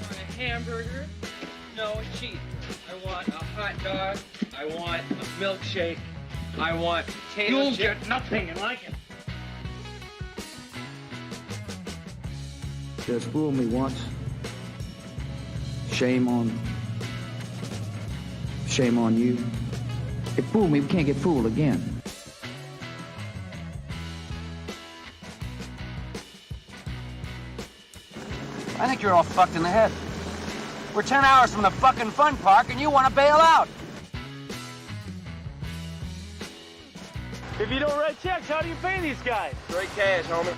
Want a hamburger? No, a cheese. I want a hot dog. I want a milkshake. I want potato You'll chips. get nothing like it. Just fooled me once. Shame on you. It fooled me, we can't get fooled again. I think you're all fucked in the head. We're 10 hours from the fucking fun park and you want to bail out. If you don't write checks, how do you pay these guys? Straight cash, homie.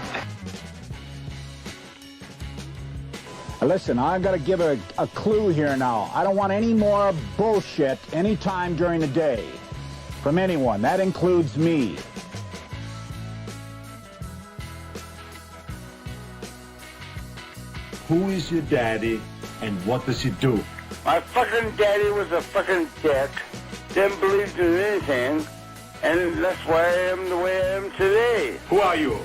Listen, I've got to give a clue here now. I don't want any more bullshit anytime during the day from anyone. That includes me. Who is your daddy and what does he do? My fucking daddy was a fucking dick, didn't believe in anything, and that's why I am the way I am today. Who are you?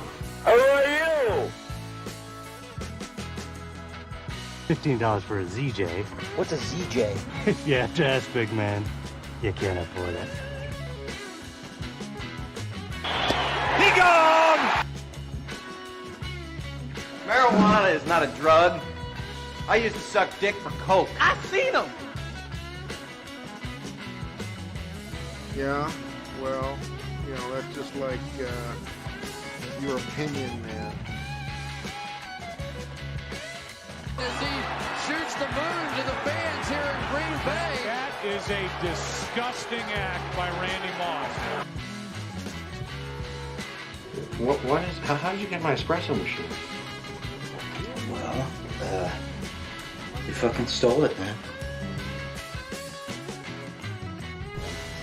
Who are you? $15 for a ZJ. What's a ZJ? Yeah, just big man. You can't afford it. Be gone! Marijuana is not a drug. I used to suck dick for coke. I seen them. Yeah, well, you know, that's just like your opinion, man. As he shoots the moon to the fans here in Green Bay. That is a disgusting act by Randy Moss. What is, how did you get my espresso machine? Well, you fucking stole it, man.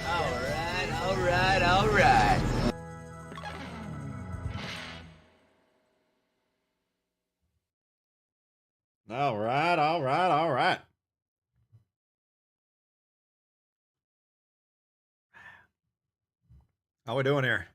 All right. All right. How we doing here?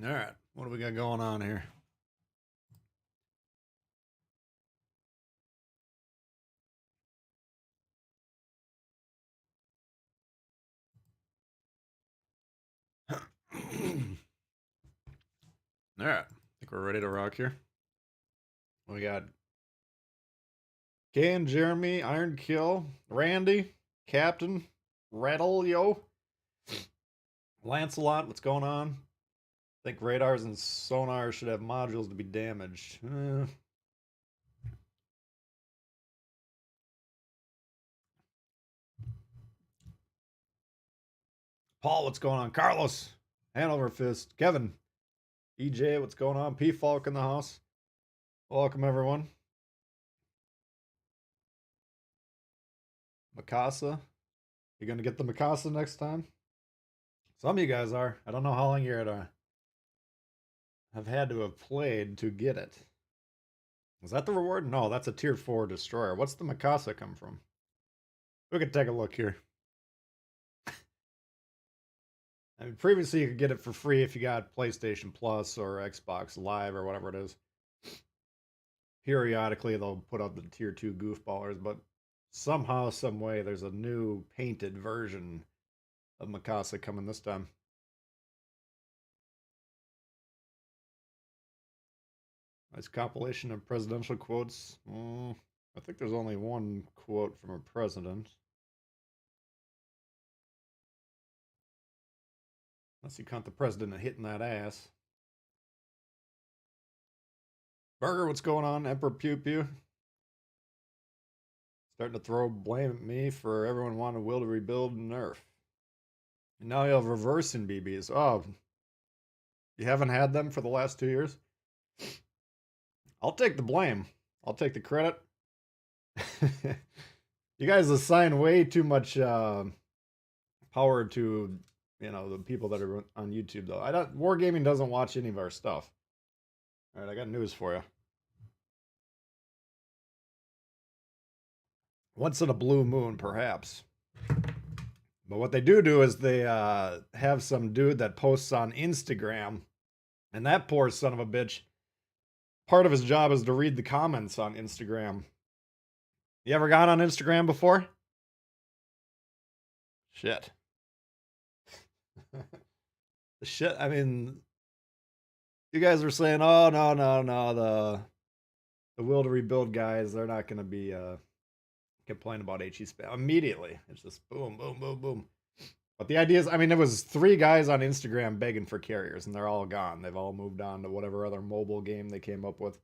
All right, what do we got going on here? All right, I think we're ready to rock here. We got Kay and Jeremy, Iron Kill, Randy, Captain, Rattle-Yo, Lancelot, what's going on? I think radars and sonars should have modules to be damaged. Paul, what's going on? Carlos, Hanover Fist, Kevin, EJ, what's going on? P Falk in the house. Welcome, everyone. Mikasa. You gonna get the Mikasa next time? Some of you guys are. I don't know how long you're at have had to have played to get it. Is that the reward? No, that's a tier 4 destroyer. What's the Mikasa come from? We could take a look here. I mean, previously you could get it for free if you got PlayStation Plus or Xbox Live or whatever it is. Periodically they'll put up the tier 2 goofballers, but somehow, some way, there's a new painted version of Mikasa coming this time. Nice compilation of presidential quotes. I think there's only one quote from a president. Unless you count the president hitting that ass. Burger, what's going on? Emperor Pew Pew. Starting to throw blame at me for everyone wanting Will to rebuild and nerf. And now you have reversing BBs. Oh, you haven't had them for the last 2 years? I'll take the blame. I'll take the credit. You guys assign way too much power to you know, the people that are on YouTube though. Wargaming doesn't watch any of our stuff. All right, I got news for you. Once in a blue moon, perhaps. But what they do is they have some dude that posts on Instagram, and that poor son of a bitch, part of his job is to read the comments on Instagram. You ever gone on Instagram before? Shit. Shit, I mean, you guys were saying, oh, no, the Will to Rebuild guys, they're not going to be complaining about HE spam. Immediately, it's just boom, boom, boom, boom. But the idea is, I mean, there was 3 guys on Instagram begging for carriers, and they're all gone. They've all moved on to whatever other mobile game they came up with,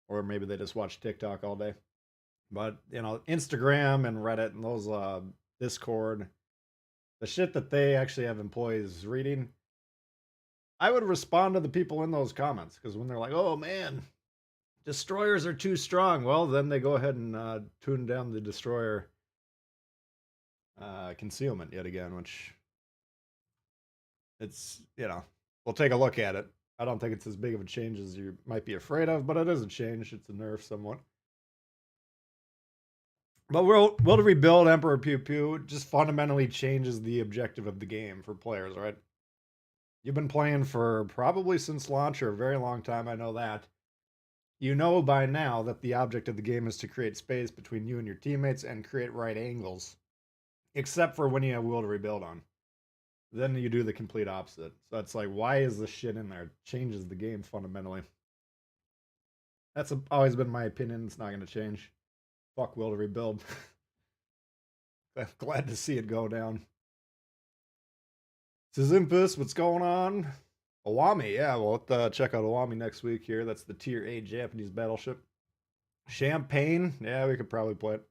or maybe they just watch TikTok all day. But, you know, Instagram and Reddit and those Discord, the shit that they actually have employees reading, I would respond to the people in those comments, because when they're like, oh man, destroyers are too strong, well, then they go ahead and tune down the destroyer concealment yet again, which it's, you know, we'll take a look at it. I don't think it's as big of a change as you might be afraid of, but it is a change. It's a nerf somewhat. But Will to Rebuild Emperor Pew Pew just fundamentally changes the objective of the game for players, right? You've been playing for probably since launch or a very long time, I know that. You know by now that the object of the game is to create space between you and your teammates and create right angles. Except for when you have Will to Rebuild on. Then you do the complete opposite. So it's like, why is this shit in there? It changes the game fundamentally. That's always been my opinion. It's not going to change. Fuck Will to Rebuild. I'm glad to see it go down. Sizimpus, what's going on? Owami, yeah, we'll check out Owami next week here. That's the Tier 8 Japanese battleship. Champagne, yeah, we could probably play it.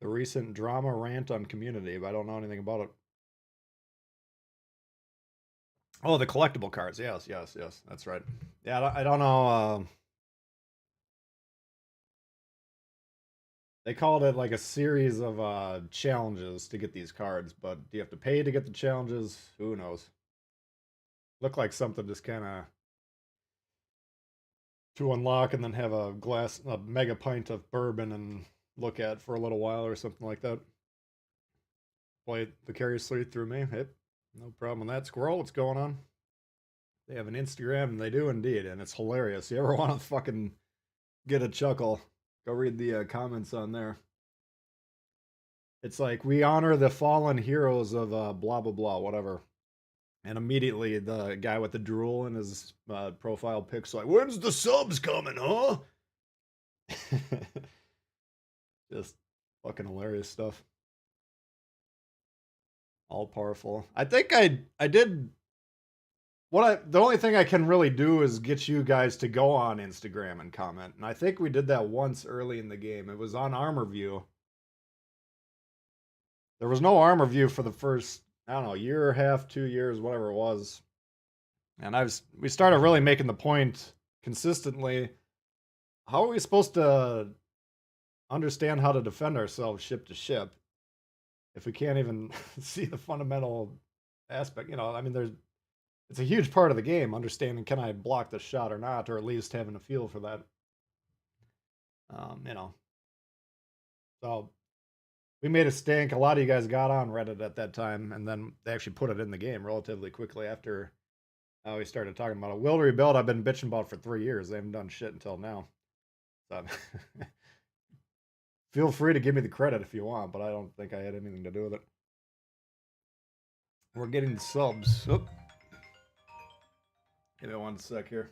The recent drama rant on Community, but I don't know anything about it. Oh, the collectible cards. Yes. That's right. Yeah, I don't know. They called it like a series of challenges to get these cards, but do you have to pay to get the challenges? Who knows? Look like something just kind of to unlock and then have a mega pint of bourbon and look at for a little while or something like that. Play vicariously through me. Hey, no problem with that. Squirrel, what's going on? They have an Instagram, and they do indeed, and it's hilarious. You ever want to fucking get a chuckle, go read the comments on there. It's like, we honor the fallen heroes of blah, blah, blah, whatever. And immediately the guy with the drool in his profile pic's like, when's the subs coming, huh? Just fucking hilarious stuff. All powerful. I think I did... The only thing I can really do is get you guys to go on Instagram and comment. And I think we did that once early in the game. It was on Armor View. There was no Armor View for the first, I don't know, year or half, 2 years, whatever it was. And we started really making the point consistently. How are we supposed to understand how to defend ourselves ship to ship if we can't even see the fundamental aspect? You know, I mean, it's a huge part of the game, understanding can I block the shot or not, or at least having a feel for that. You know. So we made a stink. A lot of you guys got on Reddit at that time, and then they actually put it in the game relatively quickly after we started talking about it. Will to Rebuild, I've been bitching about for 3 years. They haven't done shit until now. So feel free to give me the credit if you want, but I don't think I had anything to do with it. We're getting the subs. Oop. Give me 1 sec here.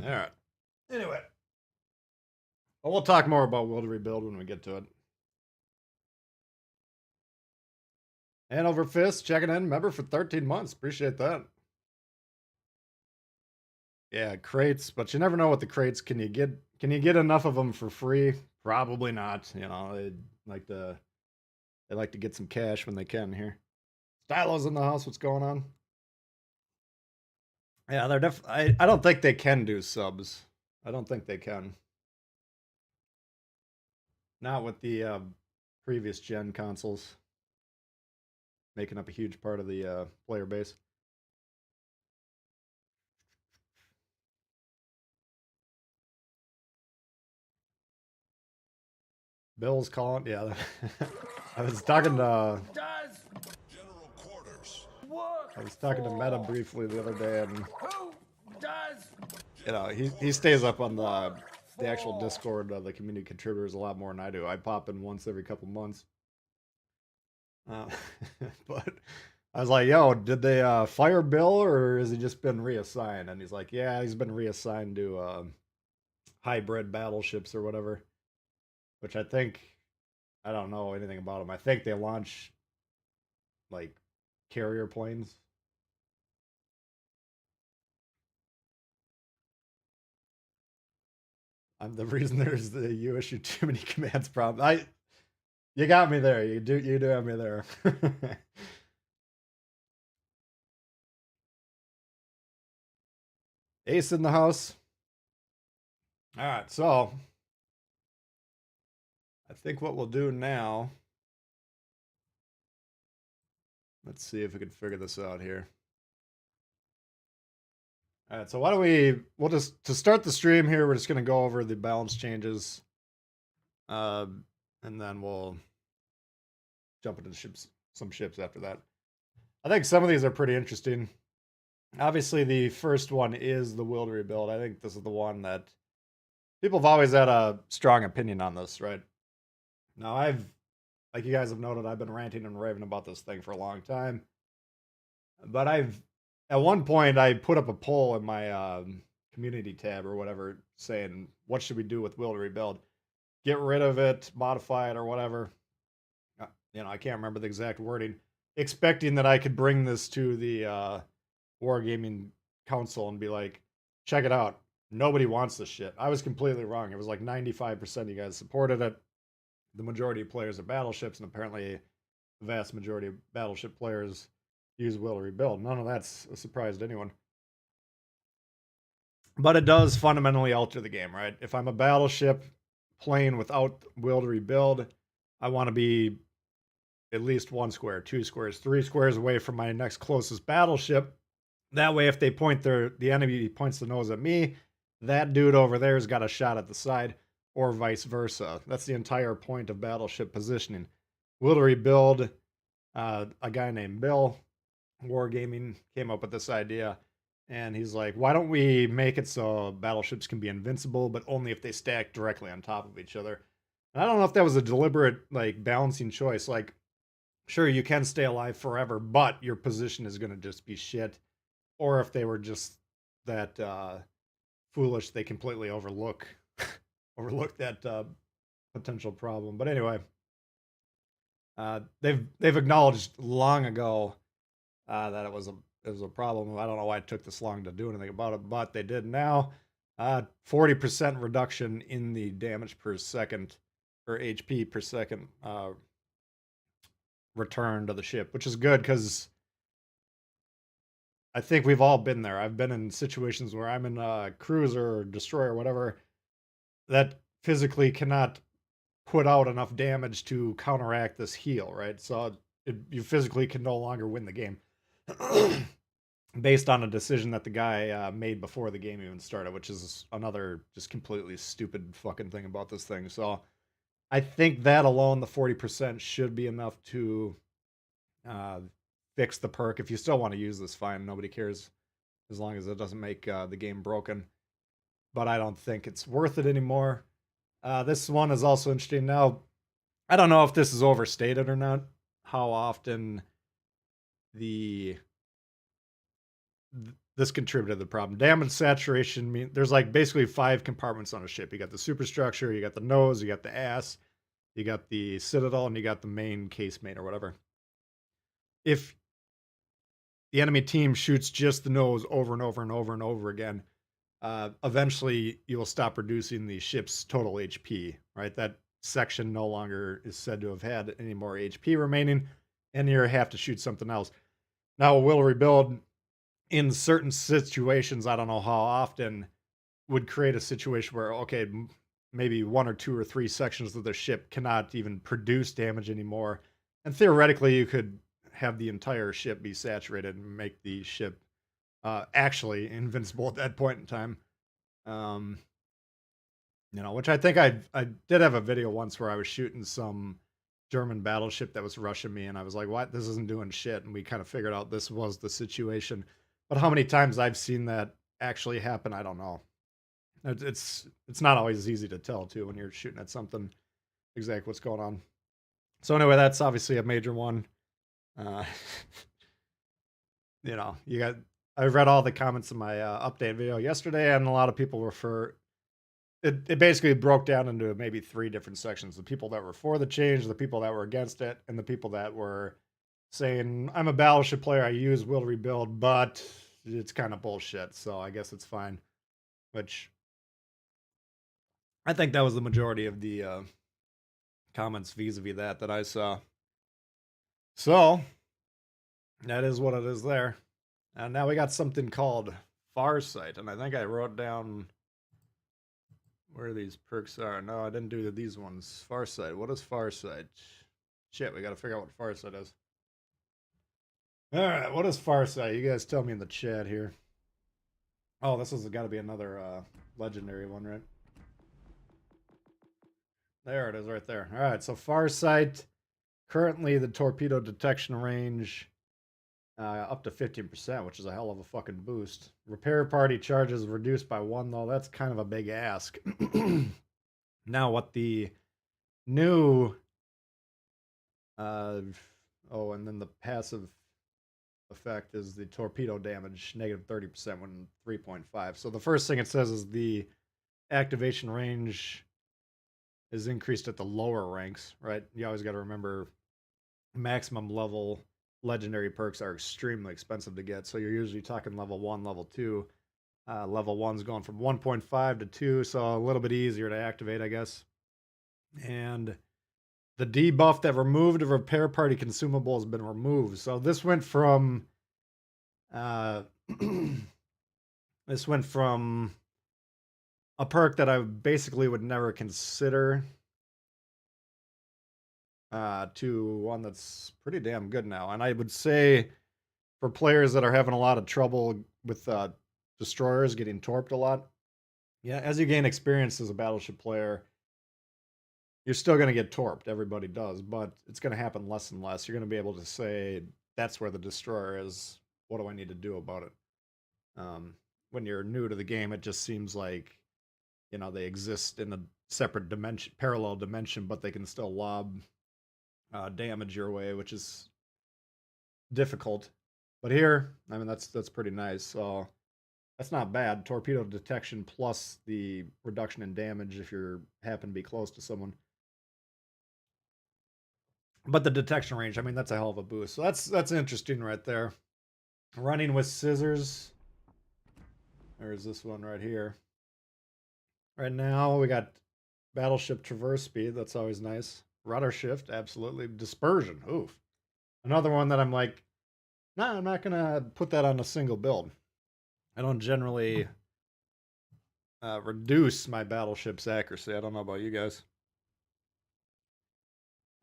All right. Anyway. Well, we'll talk more about World Rebuild when we get to it. Hanover Fist checking in. Member for 13 months. Appreciate that. Yeah, crates, but you never know what the crates can you get enough of them for free? Probably not. You know, they like to get some cash when they can here. Stylo's in the house. What's going on? Yeah, they're I don't think they can do subs. I don't think they can. Not with the previous gen consoles making up a huge part of the player base. Bill's calling. Yeah, I was talking to. I was talking to Meta briefly the other day, and you know he stays up on the actual Discord of the community contributors a lot more than I do. I pop in once every couple months, but I was like, "Yo, did they fire Bill, or has he just been reassigned?" And he's like, "Yeah, he's been reassigned to hybrid battleships or whatever." Which I think, I don't know anything about them. I think they launch like carrier planes. I'm the reason you issue too many commands problem. You got me there. You do have me there. Ace in the house. All right, so I think what we'll do now. Let's see if we can figure this out here. All right, so why don't we'll just, to start the stream here, we're just going to go over the balance changes. And then we'll jump into some ships after that. I think some of these are pretty interesting. Obviously, the first one is the World Rebuild. I think this is the one that people have always had a strong opinion on this, right? Now, like you guys have noted, I've been ranting and raving about this thing for a long time. But at one point, I put up a poll in my community tab or whatever saying, what should we do with World Rebuild? Get rid of it, modify it, or whatever. I can't remember the exact wording. Expecting that I could bring this to the Wargaming Council and be like, check it out. Nobody wants this shit. I was completely wrong. It was like 95% of you guys supported it. The majority of players are battleships, and apparently the vast majority of battleship players use Will Rebuild. None of that's a surprise to anyone. But it does fundamentally alter the game, right? If I'm a battleship playing without Will Rebuild, I want to be at least 1 square, 2 squares, 3 squares away from my next closest battleship. That way, if they the enemy points the nose at me, that dude over there's got a shot at the side, or vice versa. That's the entire point of battleship positioning. Will Rebuild, a guy named Bill, Wargaming, came up with this idea, and he's like, why don't we make it so battleships can be invincible, but only if they stack directly on top of each other? And I don't know if that was a deliberate, like, balancing choice. Like, sure, you can stay alive forever, but your position is going to just be shit. Or if they were just that foolish, they completely overlook that potential problem. But anyway, they've acknowledged long ago that it was a problem. I don't know why it took this long to do anything about it, but they did now. 40% reduction in the damage per second, or HP per second, return to the ship, which is good because I think we've all been there. I've been in situations where I'm in a cruiser or destroyer or whatever that physically cannot put out enough damage to counteract this heal, right? So you physically can no longer win the game based on a decision that the guy made before the game even started, which is another just completely stupid fucking thing about this thing. So I think that alone, the 40%, should be enough to fix the perk. If you still want to use this, fine. Nobody cares as long as it doesn't make the game broken. But I don't think it's worth it anymore. This one is also interesting. Now, I don't know if this is overstated or not, how often this contributed to the problem. Damage saturation there's like basically 5 compartments on a ship. You got the superstructure, you got the nose, you got the ass, you got the citadel, and you got the main casemate or whatever. If the enemy team shoots just the nose over and over and over and over again, eventually you will stop reducing the ship's total HP, right? That section no longer is said to have had any more HP remaining, and you have to shoot something else. Now, will rebuild in certain situations, I don't know how often, would create a situation where, okay, maybe 1 or 2 or 3 sections of the ship cannot even produce damage anymore. And theoretically, you could have the entire ship be saturated and make the ship actually invincible at that point in time. Which I think I did have a video once where I was shooting some German battleship that was rushing me, and I was like, what? This isn't doing shit. And we kind of figured out this was the situation. But how many times I've seen that actually happen, I don't know. It's not always easy to tell, too, when you're shooting at something, exactly what's going on. So anyway, that's obviously a major one. I read all the comments in my update video yesterday, and a lot of people it basically broke down into maybe 3 different sections. The people that were for the change, the people that were against it, and the people that were saying, I'm a battleship player, I use will rebuild, but it's kind of bullshit, so I guess it's fine. Which I think that was the majority of the comments vis-a-vis that I saw. So, that is what it is there. And now we got something called Farsight, and I think I wrote down where these perks are. No, I didn't do these ones. Farsight. What is Farsight? Shit, we gotta figure out what Farsight is. Alright, what is Farsight? You guys tell me in the chat here. Oh, this has got to be another legendary one, right? There it is right there. Alright, so Farsight. Currently, the torpedo detection range up to 15%, which is a hell of a fucking boost. Repair party charges reduced by 1, though. That's kind of a big ask. Now, what the new... and then the passive effect is the torpedo damage, negative 30% when 3.5. So the first thing it says is the activation range is increased at the lower ranks, right? You always got to remember maximum level legendary perks are extremely expensive to get. So you're usually talking level 1, level 2. Level 1's going from 1.5 to 2, so a little bit easier to activate, I guess. And the debuff that removed a repair party consumable has been removed. So this went from a perk that I basically would never consider to one that's pretty damn good now. And I would say for players that are having a lot of trouble with destroyers getting torped a lot, yeah, as you gain experience as a battleship player, you're still going to get torped. Everybody does, but it's going to happen less and less. You're going to be able to say, that's where the destroyer is. What do I need to do about it? When you're new to the game, it just seems like, they exist in a separate dimension, parallel dimension, but they can still lob damage your way, which is difficult. But here, I mean, that's pretty nice. So that's not bad. Torpedo detection plus the reduction in damage if you happen to be close to someone. But the detection range, I mean, that's a hell of a boost. So that's interesting right there. Running with scissors. There's this one right here. Right now, we got battleship traverse speed. That's always nice. Rudder shift, absolutely. Dispersion, oof. Another one that I'm like, nah, I'm not going to put that on a single build. I don't generally reduce my battleship's accuracy. I don't know about you guys.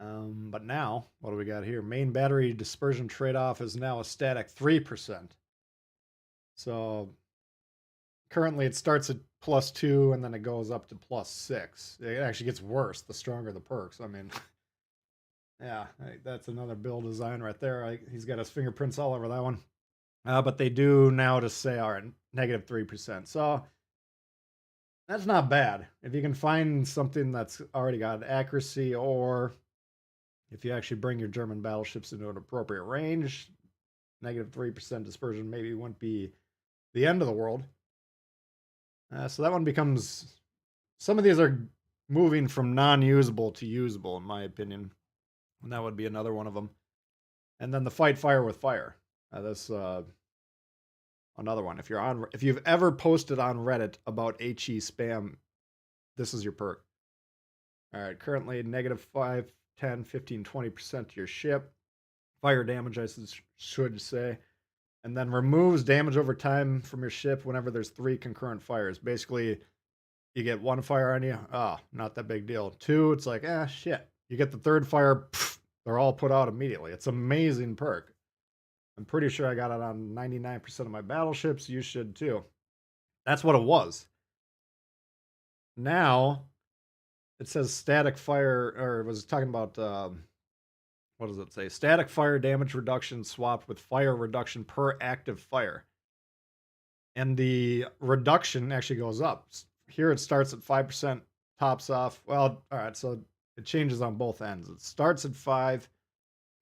But now, what do we got here? Main battery dispersion trade-off is now a static 3%. So currently it starts at +2 and then it goes up to +6. It actually gets worse the stronger the perks. I mean, yeah, that's another build design right there. He's got his fingerprints all over that one. But they do now to say, all right, negative 3%. So that's not bad. If you can find something that's already got accuracy, or if you actually bring your German battleships into an appropriate range, negative 3% dispersion maybe wouldn't be the end of the world. So that one becomes... Some of these are moving from non-usable to usable, in my opinion. And that would be another one of them. And then the fight fire with fire. That's another one. If you've ever posted on Reddit about HE spam, this is your perk. All right, currently -5, 10, 15, 20% to your ship. Fire damage, I should say. And then removes damage over time from your ship whenever there's 3 concurrent fires. Basically, you get 1 fire on you. Oh, not that big deal. 2, it's like, shit. You get the 3rd fire, they're all put out immediately. It's an amazing perk. I'm pretty sure I got it on 99% of my battleships. You should too. That's what it was. Now, it says static fire, or it was talking about, what does it say? Static fire damage reduction swapped with fire reduction per active fire. And the reduction actually goes up. Here it starts at 5%, tops off. Well, all right, so it changes on both ends. It starts at 5,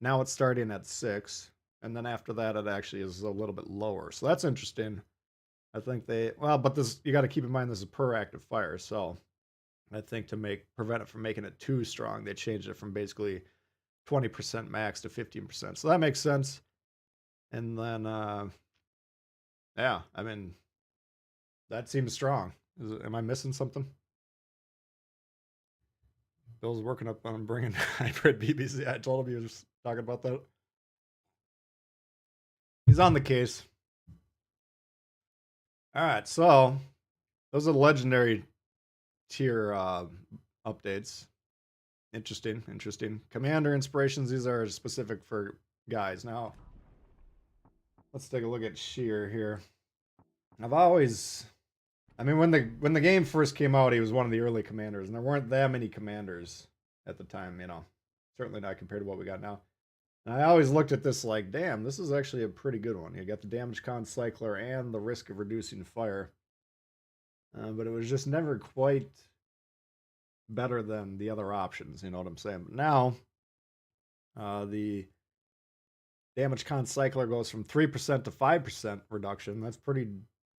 now it's starting at 6, and then after that it actually is a little bit lower. So that's interesting. I think but this, you got to keep in mind this is per active fire, so I think to prevent it from making it too strong, they changed it from basically 20% max to 15%. So that makes sense. And then, yeah, I mean, that seems strong. Am I missing something? Bill's working up on bringing hybrid BBC. I told him he was talking about that. He's on the case. All right, so those are the legendary tier updates. Interesting. Commander inspirations, these are specific for guys. Now, let's take a look at Sheer here. When the game first came out, he was one of the early commanders, and there weren't that many commanders at the time, certainly not compared to what we got now. And I always looked at this like, damn, this is actually a pretty good one. You got the damage con cycler and the risk of reducing fire. But it was just never quite better than the other options, you know what I'm saying? But now, the damage con cycler goes from 3% to 5% reduction. That's pretty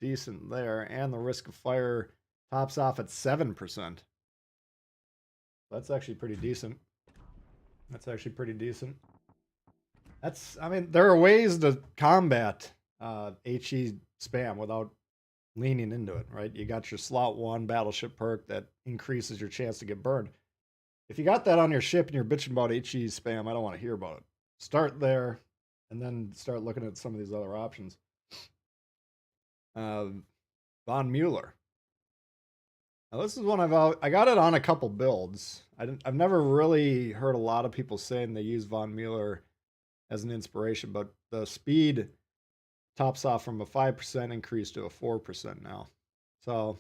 decent there. And the risk of fire tops off at 7%. That's actually pretty decent. There are ways to combat HE spam without leaning into it, right? You got your slot 1 battleship perk that increases your chance to get burned. If you got that on your ship and you're bitching about HE spam, I don't want to hear about it. Start there, and then start looking at some of these other options. Von Mueller. Now this is one I got it on a couple builds. I've never really heard a lot of people saying they use Von Mueller as an inspiration, but the speed tops off from a 5% increase to a 4% now. So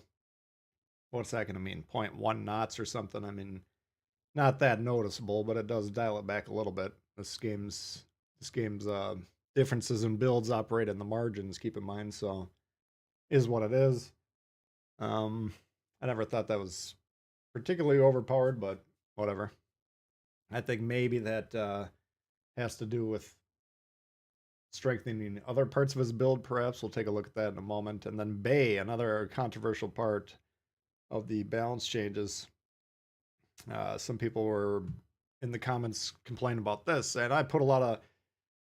what's that going to mean? 0.1 knots or something? I mean, not that noticeable, but it does dial it back a little bit. This game's differences in builds operate in the margins, keep in mind, so is what it is. I never thought that was particularly overpowered, but whatever. I think maybe that has to do with strengthening other parts of his build, perhaps. We'll take a look at that in a moment. And then Bay, another controversial part of the balance changes. Some people were in the comments complaining about this, and I put a lot of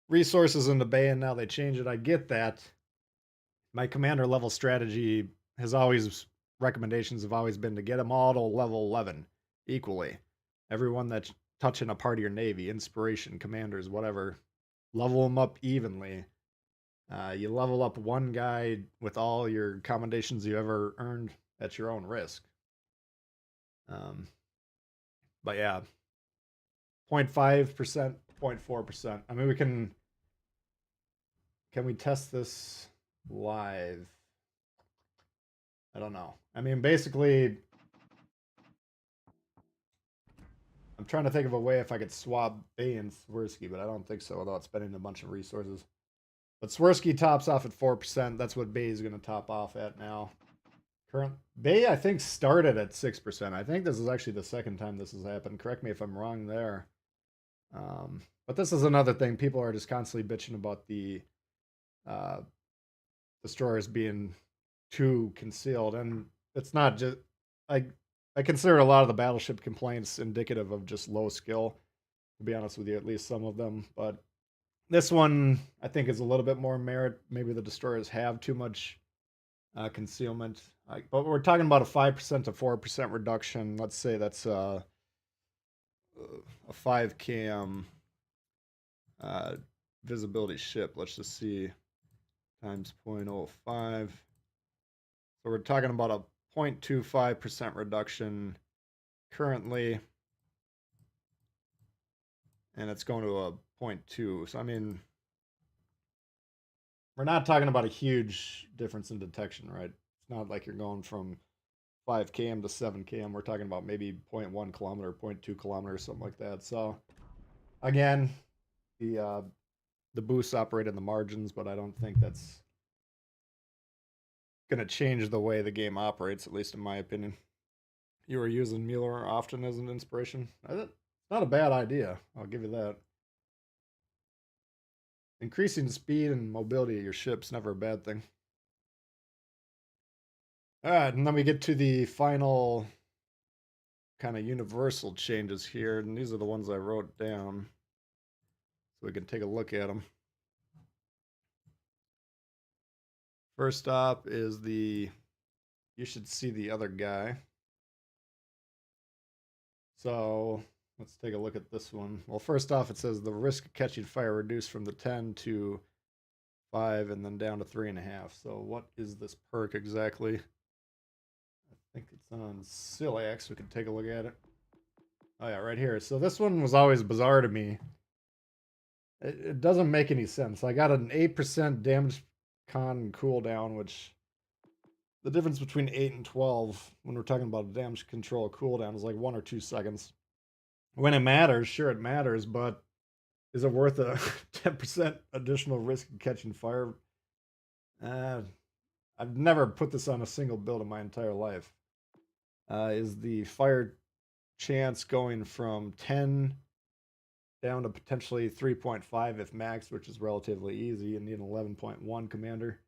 resources into Bay, and now they change it. I get that. My commander level strategy recommendations have always been to get them all to level 11 equally. Everyone that's touching a part of your navy, inspiration, commanders, whatever, level them up evenly. You level up one guy with all your commendations you ever earned at your own risk. But yeah, 0.5%, 0.4%. I mean, we can we test this live? I don't know. I mean, basically, I'm trying to think of a way if I could swap Bay and Swirsky, but I don't think so without spending a bunch of resources. But Swirsky tops off at 4%. That's what Bay is going to top off at now. Current Bay, I think, started at 6%. I think this is actually the second time this has happened. Correct me if I'm wrong there. But this is another thing. People are just constantly bitching about the destroyers being too concealed, and it's not just I consider a lot of the battleship complaints indicative of just low skill, to be honest with you, at least some of them. But this one I think is a little bit more merit. Maybe the destroyers have too much concealment, but we're talking about a 5% to 4% reduction. Let's say that's a 5 km visibility ship. Let's just see, times 0.05. So we're talking about a 0.25% reduction currently, and it's going to a 0.2. So I mean, we're not talking about a huge difference in detection, right? It's not like you're going from 5 km to 7 km. We're talking about maybe 0.1 kilometer, 0.2 kilometers, something like that. So again, the boosts operate in the margins, but I don't think that's going to change the way the game operates, at least in my opinion. You were using Mueller often as an inspiration. It's not a bad idea, I'll give you that. Increasing the speed and mobility of your ship's never a bad thing. Alright, and then we get to the final kind of universal changes here, and these are the ones I wrote down so we can take a look at them. First up is the you should see the other guy. So let's take a look at this one. Well, first off, it says the risk of catching fire reduced from the 10 to 5 and then down to 3.5. So what is this perk exactly? I think it's on Silax. We can take a look at it. Oh yeah, right here. So this one was always bizarre to me. It doesn't make any sense. I got an 8% damage con cooldown, which the difference between 8 and 12 when we're talking about damage control cooldown is like 1 or 2 seconds. When it matters, sure it matters, but is it worth a 10% additional risk of catching fire? I've never put this on a single build in my entire life. Is the fire chance going from 10 down to potentially 3.5 if max, which is relatively easy, and need an 11.1 commander?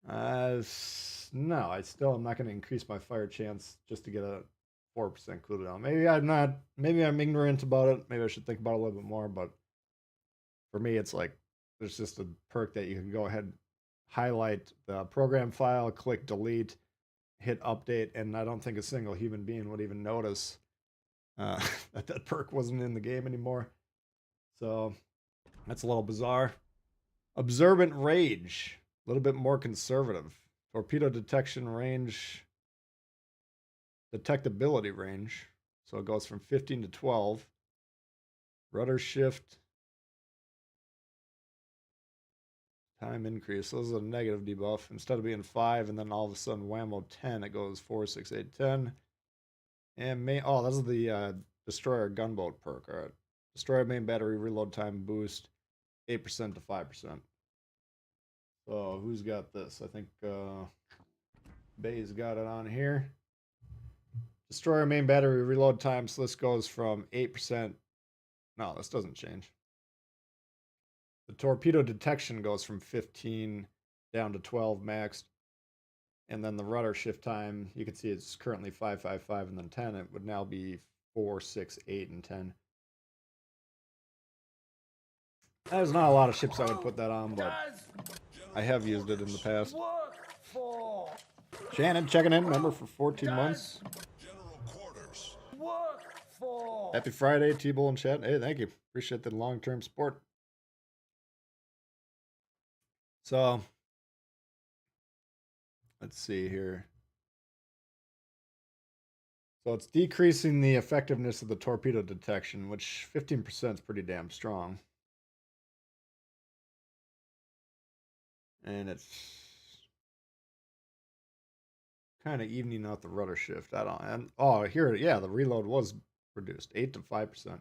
No, I still am not going to increase my fire chance just to get a 4% cooldown. Maybe I'm ignorant about it. Maybe I should think about it a little bit more, but for me, it's like there's just a perk that you can go ahead, highlight the program file, click delete, hit update, and I don't think a single human being would even notice that perk wasn't in the game anymore. So that's a little bizarre. Observant Rage, a little bit more conservative. Torpedo detection range, detectability range. So it goes from 15 to 12. Rudder shift, time increase. So this is a negative debuff. Instead of being 5 and then all of a sudden whammo 10, it goes 4, 6, 8, 10. And this is the destroyer gunboat perk. All right. Destroyer main battery reload time boost 8% to 5%. So who's got this? I think Bay's got it on here. Destroyer main battery reload time. So this goes from 8%. No, this doesn't change. The torpedo detection goes from 15 down to 12 maxed. And then the rudder shift time, you can see it's currently 5, 5, 5, and then 10. It would now be 4, 6, 8, and 10. There's not a lot of ships I would put that on, but I have used it in the past. Shannon checking in, member for 14 months. Happy Friday, Tbull in chat. Hey, thank you. Appreciate the long-term support. So, let's see here. So it's decreasing the effectiveness of the torpedo detection, which 15% is pretty damn strong. And it's kind of evening out the rudder shift. The reload was reduced 8 to 5%.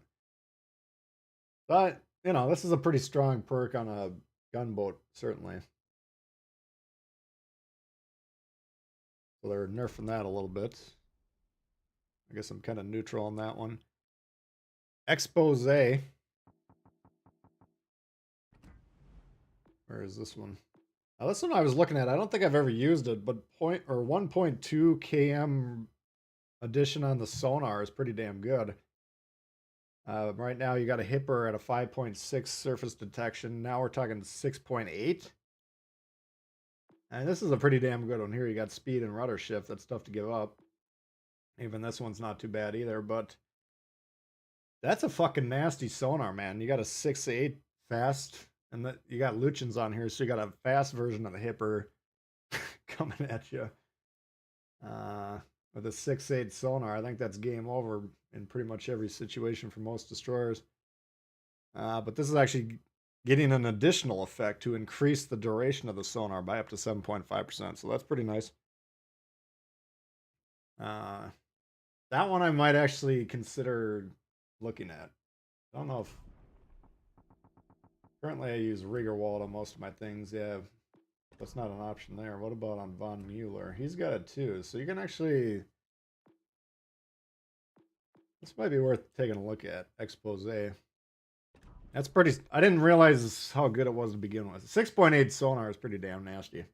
But this is a pretty strong perk on a gunboat, certainly. So they're nerfing that a little bit. I guess I'm kind of neutral on that one. Expose. Where is this one? Now this one I was looking at, I don't think I've ever used it, but 1.2 km addition on the sonar is pretty damn good. Right now you got a hipper at a 5.6 surface detection. Now we're talking 6.8. And this is a pretty damn good one here. You got speed and rudder shift. That's tough to give up. Even this one's not too bad either, but that's a fucking nasty sonar, man. You got a 6.8 fast, and you got Luchins on here, so you got a fast version of the hipper coming at you. With a 6.8 sonar, I think that's game over in pretty much every situation for most destroyers. But this is actually getting an additional effect to increase the duration of the sonar by up to 7.5%, so that's pretty nice. That one I might actually consider looking at. I don't know if... Currently I use Riggerwald on most of my things. Yeah, that's not an option there. What about on Von Mueller? He's got it too, so you can actually... This might be worth taking a look at. Expose. That's pretty... I didn't realize how good it was to begin with. 6.8 sonar is pretty damn nasty.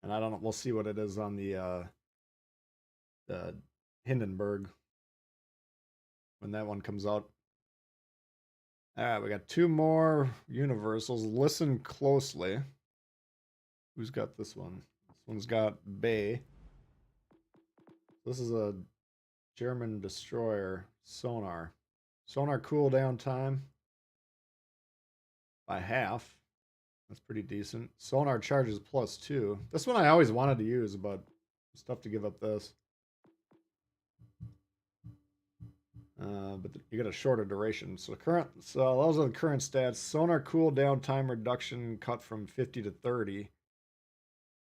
And I don't know, we'll see what it is on the Hindenburg when that one comes out. Alright, we got two more universals. Listen closely. Who's got this one? This one's got Bay. This is a German destroyer sonar. Sonar cooldown time by half. That's pretty decent. Sonar charges +2. This one I always wanted to use, but it's tough to give up this. But you get a shorter duration. So those are the current stats. Sonar cooldown time reduction cut from 50 to 30.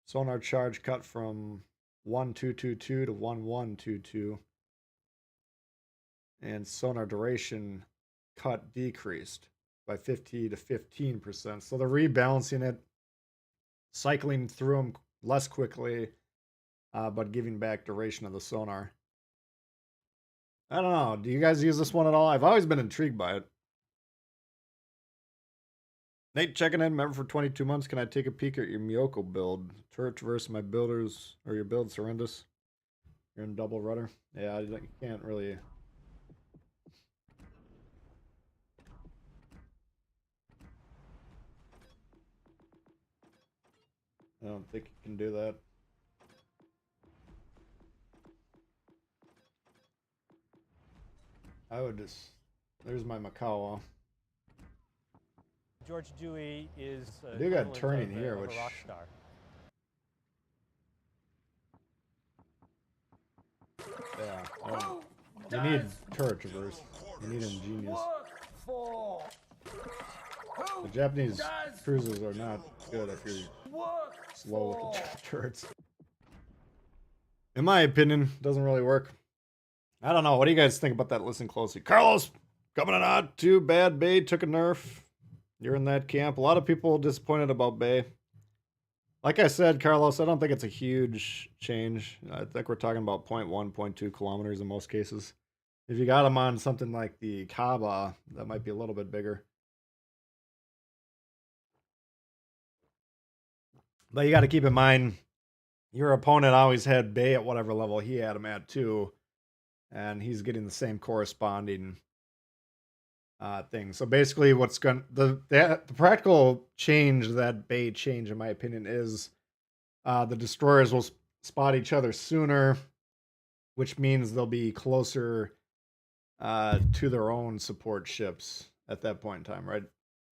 Sonar charge cut from 1222 to 1122. And sonar duration cut decreased by 50 to 15%. So they're rebalancing it, cycling through them less quickly, but giving back duration of the sonar. I don't know. Do you guys use this one at all? I've always been intrigued by it. Nate checking in. Remember for 22 months, can I take a peek at your Miyoko build? Turret traverse my builders, or your build's horrendous. You're in double rudder. Yeah, you can't really... I don't think you can do that. I would just... There's my Makawa. George Dewey is I do got turning here, which... rock star. Yeah. You need turret traverse. You need ingenious. The Japanese cruisers are not good if you're slow with the turrets. In my opinion, doesn't really work. I don't know. What do you guys think about that? Listen closely. Carlos, coming in hot. Too bad Bay took a nerf. You're in that camp. A lot of people disappointed about Bay. Like I said, Carlos, I don't think it's a huge change. I think we're talking about 0.1, 0.2 kilometers in most cases. If you got them on something like the Kaba, that might be a little bit bigger. But you got to keep in mind, your opponent always had Bay at whatever level he had him at too. And he's getting the same corresponding thing. So basically what's going the practical change that Bay change, in my opinion, is the destroyers will spot each other sooner, which means they'll be closer to their own support ships at that point in time, right?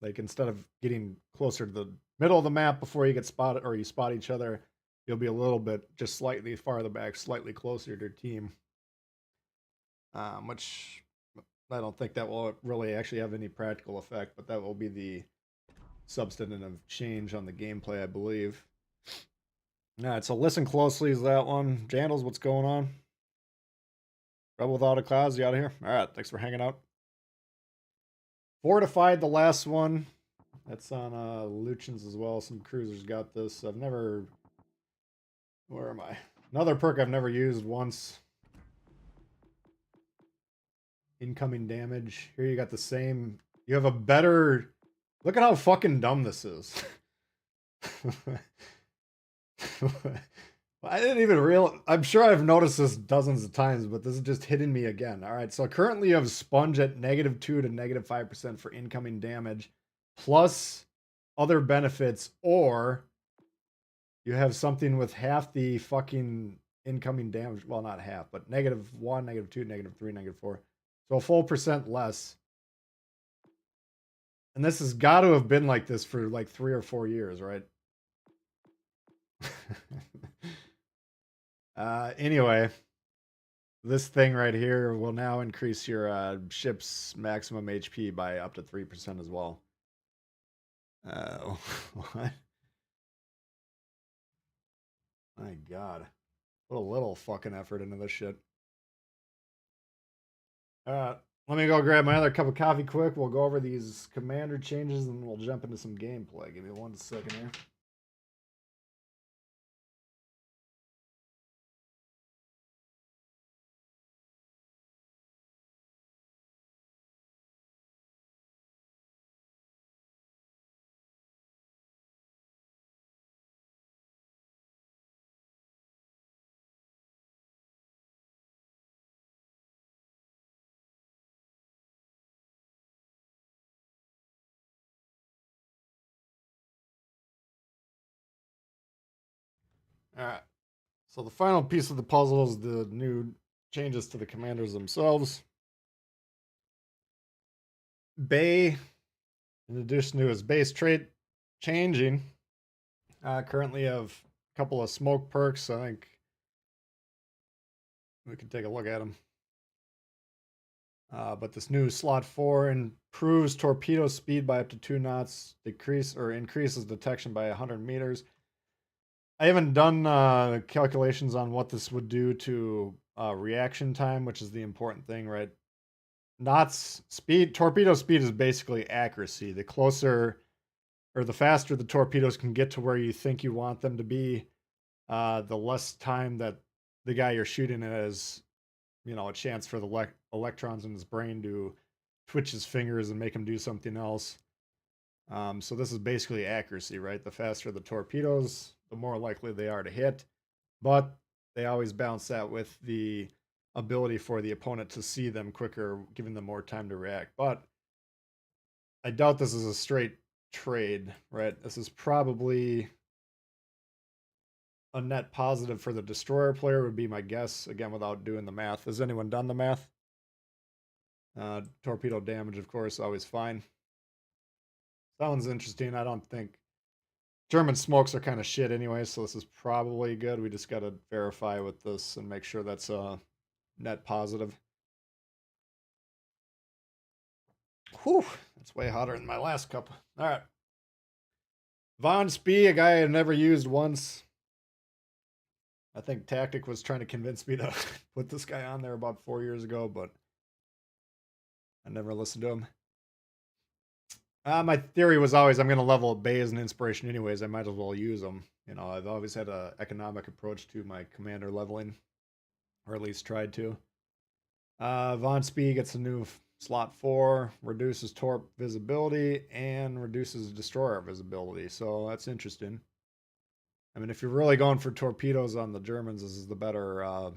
Like instead of getting closer to the middle of the map before you get spotted or you spot each other, you'll be a little bit just slightly farther back, slightly closer to your team. Which I don't think that will really actually have any practical effect, but that will be the substantive change on the gameplay, I believe. Alright, so listen closely is that one. Jandals, what's going on? Rebel without a clouds, you out of here? Alright, thanks for hanging out. Fortified, the last one. That's on Luchins as well. Some cruisers got this. I've never... Where am I? Another perk I've never used once. Incoming damage. Here you got the same. You have a better... Look at how fucking dumb this is. I didn't even realize. I'm sure I've noticed this dozens of times, but this is just hitting me again. All right, so currently you have Sponge at -2 to -5% for incoming damage, plus other benefits, or you have something with half the fucking incoming damage. Well, not half, but -1, -2, -3, -4. So a full percent less. And this has got to have been like this for like 3 or 4 years, right? Anyway, this thing right here will now increase your ship's maximum HP by up to 3% as well. What? My God. Put a little fucking effort into this shit. Let me go grab my other cup of coffee quick. We'll go over these commander changes and we'll jump into some gameplay. Give me 1 second here. Alright. So the final piece of the puzzle is the new changes to the commanders themselves. Bay, in addition to his base trait changing, currently have a couple of smoke perks. I think we can take a look at them. But this new slot 4 improves torpedo speed by up to 2 knots, increases detection by 100 meters. I haven't done calculations on what this would do to reaction time, which is the important thing, right? Knots speed, torpedo speed is basically accuracy. The closer or the faster the torpedoes can get to where you think you want them to be, the less time that the guy you're shooting at has, a chance for the electrons in his brain to twitch his fingers and make him do something else. So this is basically accuracy, right? The faster the torpedoes, the more likely they are to hit. But they always balance that with the ability for the opponent to see them quicker, giving them more time to react. But I doubt this is a straight trade, right? This is probably a net positive for the destroyer player would be my guess, again, without doing the math. Has anyone done the math? Torpedo damage, of course, always fine. That one's interesting. I don't think German smokes are kind of shit anyway, so this is probably good. We just got to verify with this and make sure that's a net positive. Whew, that's way hotter than my last cup. All right. Von Spee, a guy I've never used once. I think Tactic was trying to convince me to put this guy on there about 4 years ago, but I never listened to him. My theory was always I'm going to level up Bay as an inspiration anyways. I might as well use them. I've always had an economic approach to my commander leveling, or at least tried to. Von Spee gets a new slot 4, reduces torp visibility, and reduces destroyer visibility. So that's interesting. I mean, if you're really going for torpedoes on the Germans, this is the better of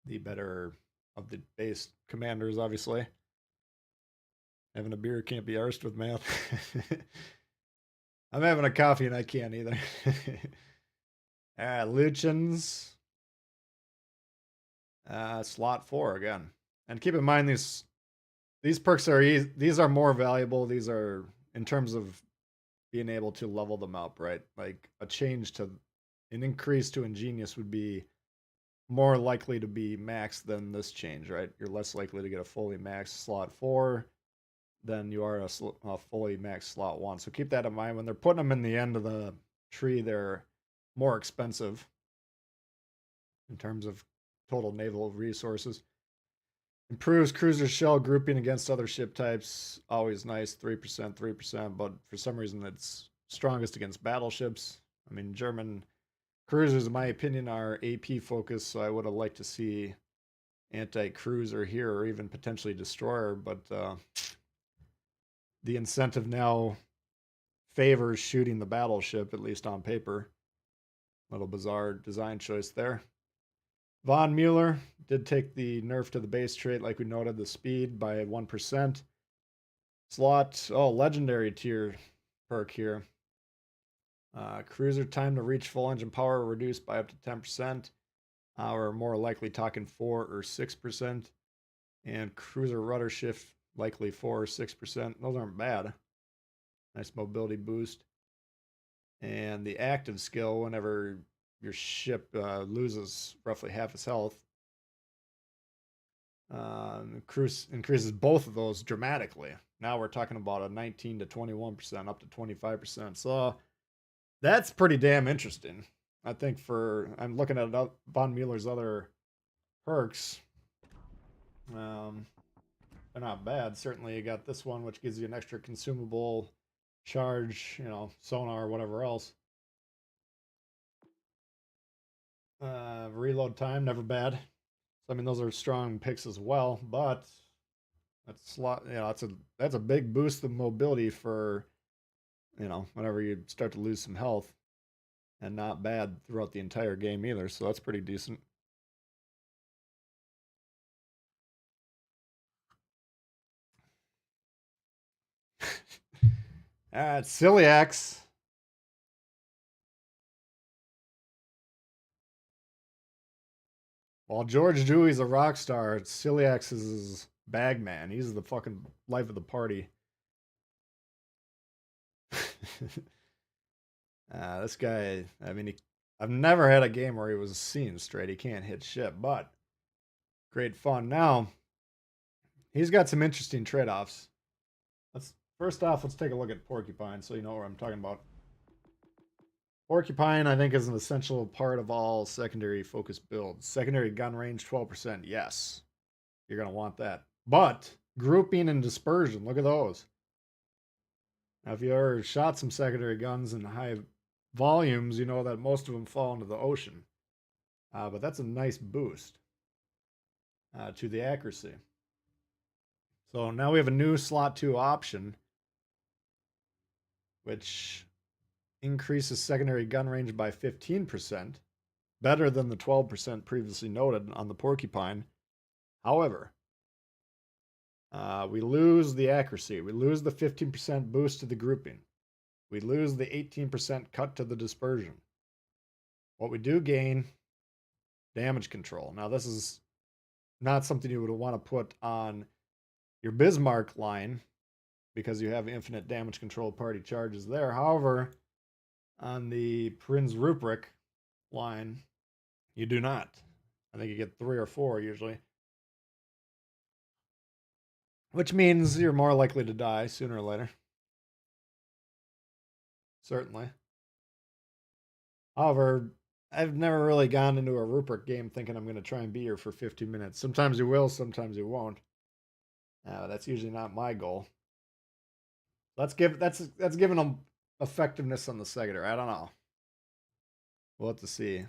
the base commanders, obviously. Having a beer can't be arsed with math. I'm having a coffee and I can't either. Luchins. Slot 4 again. And keep in mind these perks are these are more valuable. These are in terms of being able to level them up, right? Like an increase to Ingenious would be more likely to be maxed than this change, right? You're less likely to get a fully maxed slot 4 than you are a fully maxed slot 1. So keep that in mind. When they're putting them in the end of the tree, they're more expensive in terms of total naval resources. Improves cruiser shell grouping against other ship types. Always nice, 3%, 3%, but for some reason it's strongest against battleships. I mean, German cruisers, in my opinion, are AP focused, so I would have liked to see anti-cruiser here or even potentially destroyer, but the incentive now favors shooting the battleship, at least on paper. Little bizarre design choice there. Von Mueller did take the nerf to the base trait, like we noted, the speed by 1%. Slot, legendary tier perk here. Cruiser time to reach full engine power reduced by up to 10%. We're more likely talking 4 or 6%. And cruiser rudder shift, likely 4 or 6%. Those aren't bad. Nice mobility boost. And the active skill, whenever your ship loses roughly half its health, increases both of those dramatically. Now we're talking about a 19 to 21%, up to 25%. So that's pretty damn interesting. I think I'm looking at Von Mueller's other perks. They're not bad. Certainly you got this one, which gives you an extra consumable charge, sonar or whatever else. Reload time, never bad. So, I mean, those are strong picks as well, but that's a big boost of mobility for, whenever you start to lose some health, and not bad throughout the entire game either. So that's pretty decent. It's Celiacs. While George Dewey's a rock star, Celiacs is his bag man. He's the fucking life of the party. This guy, I mean, I've never had a game where he was seen straight. He can't hit shit, but great fun. Now, he's got some interesting trade-offs. First off, let's take a look at Porcupine so you know what I'm talking about. Porcupine, I think, is an essential part of all secondary focus builds. Secondary gun range, 12%. Yes, you're going to want that. But grouping and dispersion, look at those. Now, if you ever shot some secondary guns in high volumes, you know that most of them fall into the ocean. But that's a nice boost to the accuracy. So now we have a new slot 2 option, which increases secondary gun range by 15%, better than the 12% previously noted on the Porcupine. However, we lose the accuracy. We lose the 15% boost to the grouping. We lose the 18% cut to the dispersion. What we do gain, damage control. Now, this is not something you would want to put on your Bismarck line because you have infinite damage control party charges there. However, on the Prinz Rupert line, you do not. I think you get 3 or 4 usually. Which means you're more likely to die sooner or later. Certainly. However, I've never really gone into a Rupert game thinking I'm going to try and be here for 15 minutes. Sometimes you will, sometimes you won't. That's usually not my goal. That's giving them effectiveness on the secondary. I don't know. We'll have to see.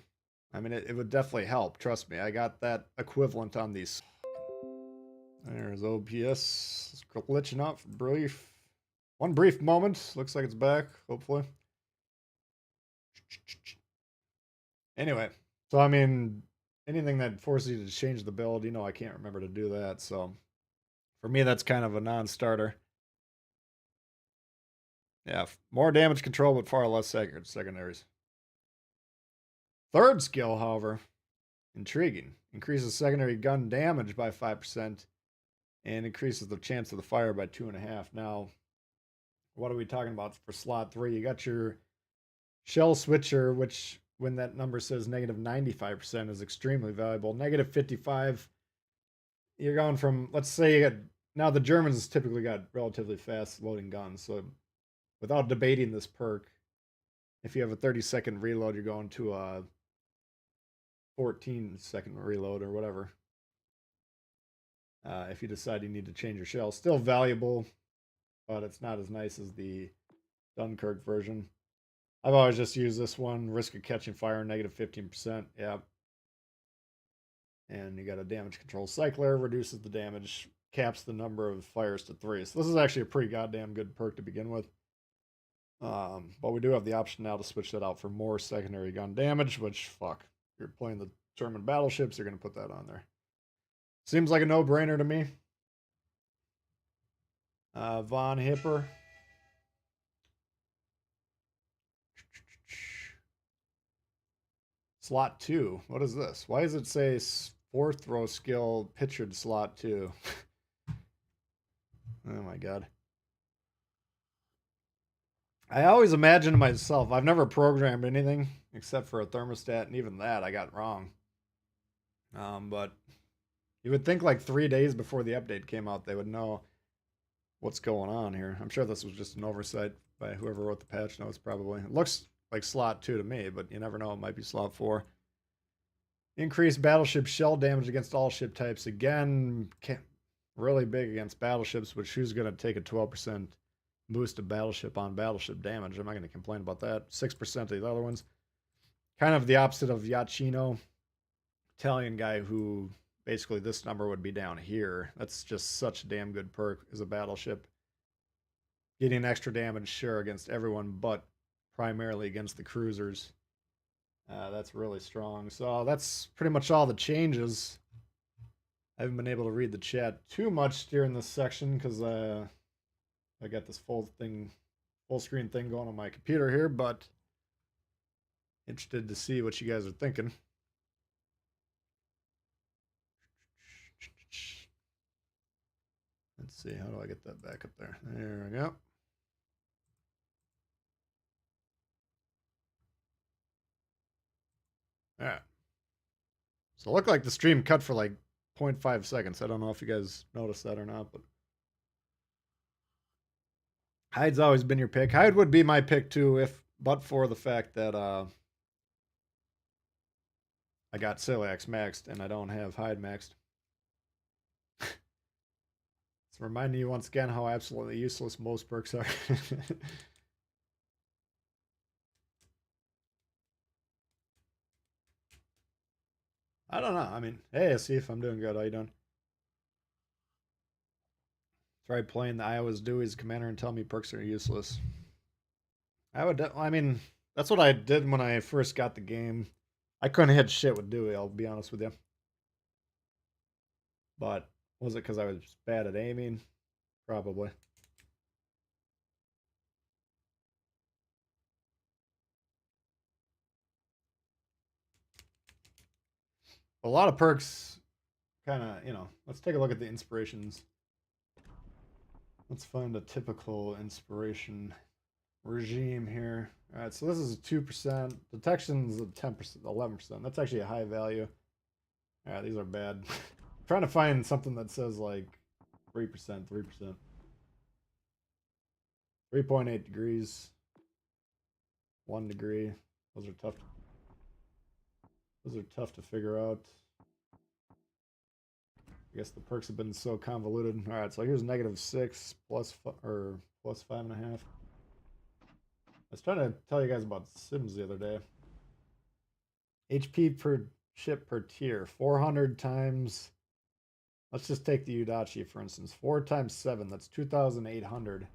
I mean, it would definitely help. Trust me. I got that equivalent on these. There's OPS. It's glitching out for brief. One brief moment. Looks like it's back, hopefully. Anyway, so I mean, anything that forces you to change the build, I can't remember to do that. So for me, that's kind of a non-starter. Yeah, more damage control, but far less secondaries. Third skill, however, intriguing. Increases secondary gun damage by 5% and increases the chance of the fire by 2.5. Now, what are we talking about for slot 3? You got your shell switcher, which when that number says negative 95% is extremely valuable. Negative 55, you're going from, let's say you got, now the Germans typically got relatively fast loading guns, so without debating this perk, if you have a 30-second reload, you're going to a 14-second reload or whatever. If you decide you need to change your shell. Still valuable, but it's not as nice as the Dunkirk version. I've always just used this one. Risk of catching fire, negative 15%. Yeah. And you got a damage control cycler. Reduces the damage. Caps the number of fires to 3. So this is actually a pretty goddamn good perk to begin with. But we do have the option now to switch that out for more secondary gun damage, which, fuck. If you're playing the German battleships, you're going to put that on there. Seems like a no-brainer to me. Von Hipper. Slot 2. What is this? Why does it say 4th row skill pictured slot 2? Oh my god. I always imagine to myself, I've never programmed anything except for a thermostat, and even that I got wrong. But you would think like 3 days before the update came out, they would know what's going on here. I'm sure this was just an oversight by whoever wrote the patch notes, probably. It looks like slot 2 to me, but you never know. It might be slot 4. Increased battleship shell damage against all ship types. Again, really big against battleships, which who's going to take a 12% boost of battleship on battleship damage? I'm not going to complain about that. 6% of the other ones. Kind of the opposite of Yachino, Italian guy, who basically this number would be down here. That's just such a damn good perk as a battleship. Getting extra damage, sure, against everyone, but primarily against the cruisers. That's really strong. So that's pretty much all the changes. I haven't been able to read the chat too much during this section because I got this full screen thing going on my computer here, but interested to see what you guys are thinking. Let's see, how do I get that back up there? There we go. All right. So it looked like the stream cut for like 0.5 seconds. I don't know if you guys noticed that or not, but Hyde's always been your pick. Hyde would be my pick too, but for the fact that I got Celiax maxed and I don't have Hyde maxed. It's reminding you once again how absolutely useless most perks are. I don't know. I mean, hey, see if I'm doing good. How you doing? Try playing the Iowa's Dewey's commander and tell me perks are useless. I mean, that's what I did when I first got the game. I couldn't hit shit with Dewey, I'll be honest with you. But was it because I was bad at aiming? Probably. A lot of perks kind of, let's take a look at the inspirations. Let's find a typical inspiration regime here. All right, so this is 2%. Detection is 10%, 11%. That's actually a high value. All right, these are bad. Trying to find something that says like 3%, 3%. 3.8 degrees. 1 degree. Those are tough. Those are tough to figure out. I guess the perks have been so convoluted. All right, so here's -6 plus 5.5. I was trying to tell you guys about Sims the other day. HP per ship per tier, 400 times. Let's just take the Udachi for instance. 4 times 7, that's 2,800.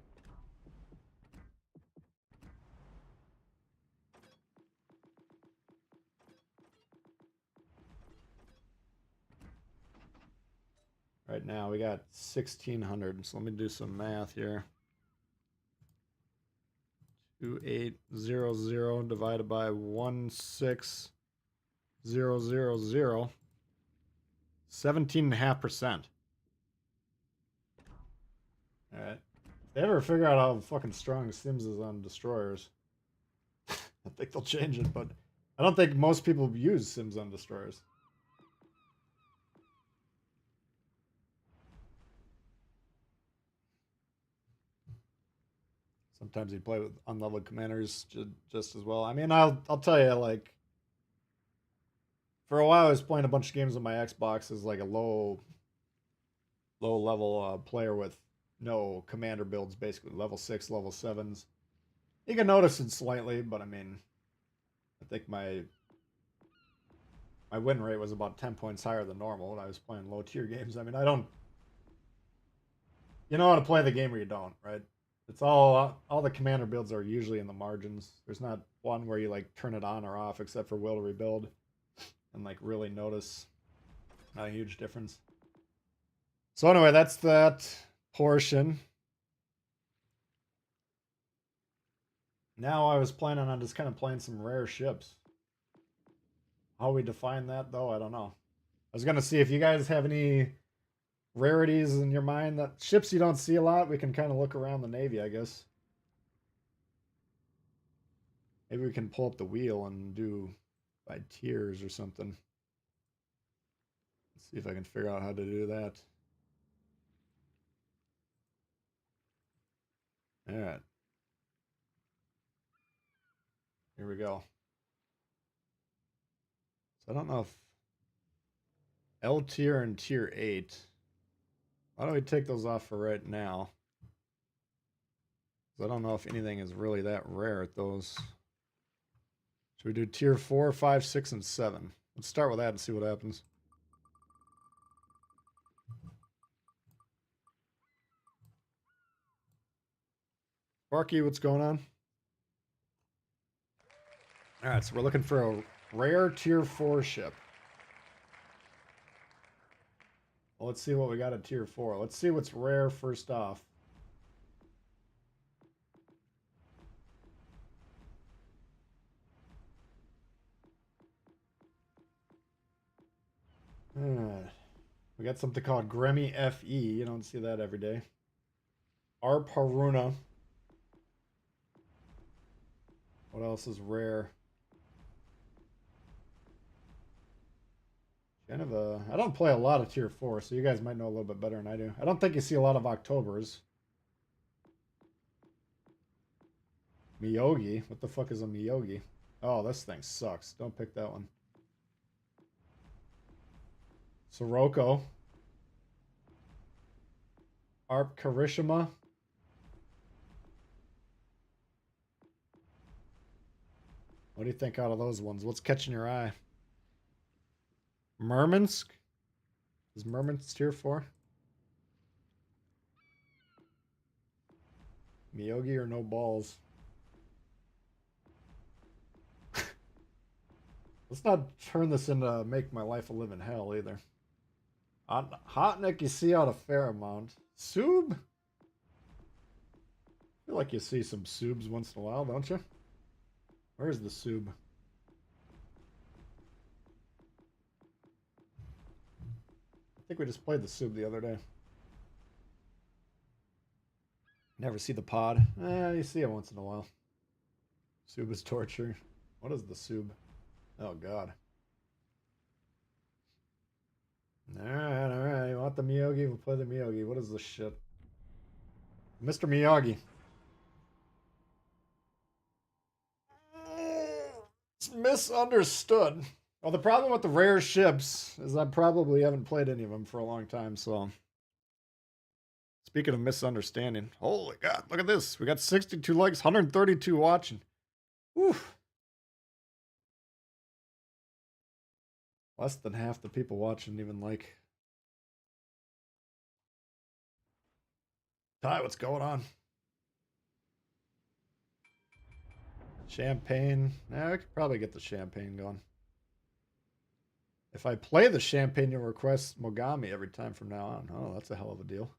Right now we got 1,600. So let me do some math here. 2,800 divided by 1,600. 17.5%. All right. If they ever figure out how fucking strong Sims is on destroyers, I think they'll change it. But I don't think most people use Sims on destroyers. Sometimes you play with unleveled commanders just as well. I mean, I'll tell you, like, for a while I was playing a bunch of games on my Xbox as like a low level player with no commander builds, basically level 6, level 7s. You can notice it slightly, but I mean, I think my win rate was about 10 points higher than normal when I was playing low tier games. I mean, you know how to play the game or you don't, right? It's all the commander builds are usually in the margins. There's not one where you like turn it on or off except for will to rebuild and like really notice a huge difference. So anyway, that's that portion. Now I was planning on just kind of playing some rare ships. How we define that though, I don't know. I was gonna see if you guys have any rarities in your mind, that ships you don't see a lot. We can kind of look around the Navy, I guess. Maybe we can pull up the wheel and do by tiers or something. Let's see if I can figure out how to do that. All right. Here we go. So I don't know if L tier and tier 8. Why don't we take those off for right now? I don't know if anything is really that rare at those. Should we do tier 4, 5, 6, and 7? Let's start with that and see what happens. Sparky, what's going on? Alright, so we're looking for a rare tier 4 ship. Well, let's see what we got at tier 4. Let's see what's rare first off. We got something called Gremmy FE. You don't see that every day. Arp Haruna. What else is rare? Kind of a... I don't play a lot of tier 4, so you guys might know a little bit better than I do. I don't think you see a lot of Octobers. Miyogi? What the fuck is a Miyogi? Oh, this thing sucks. Don't pick that one. Sirocco. Arp Karishima. What do you think out of those ones? What's catching your eye? Murmansk? Is Murmansk tier 4? Miyogi or no balls? Let's not turn this into make my life a living hell either. Hotnik you see out a fair amount. Sub? I feel like you see some subs once in a while, don't you? Where's the sub? I think we just played the sub the other day. Never see the pod. You see it once in a while. Sub is torture. What is the sub? Oh, God. Alright, alright. You want the Miyogi? We'll play the Miyogi. What is this shit? Mr. Miyagi. It's misunderstood. Well, the problem with the rare ships is I probably haven't played any of them for a long time, so... Speaking of misunderstanding. Holy God, look at this. We got 62 likes, 132 watching. Whew. Less than half the people watching even like. Ty, what's going on? Champagne. I could probably get the champagne going. If I play the champagne, you'll request Mogami every time from now on. Oh, that's a hell of a deal.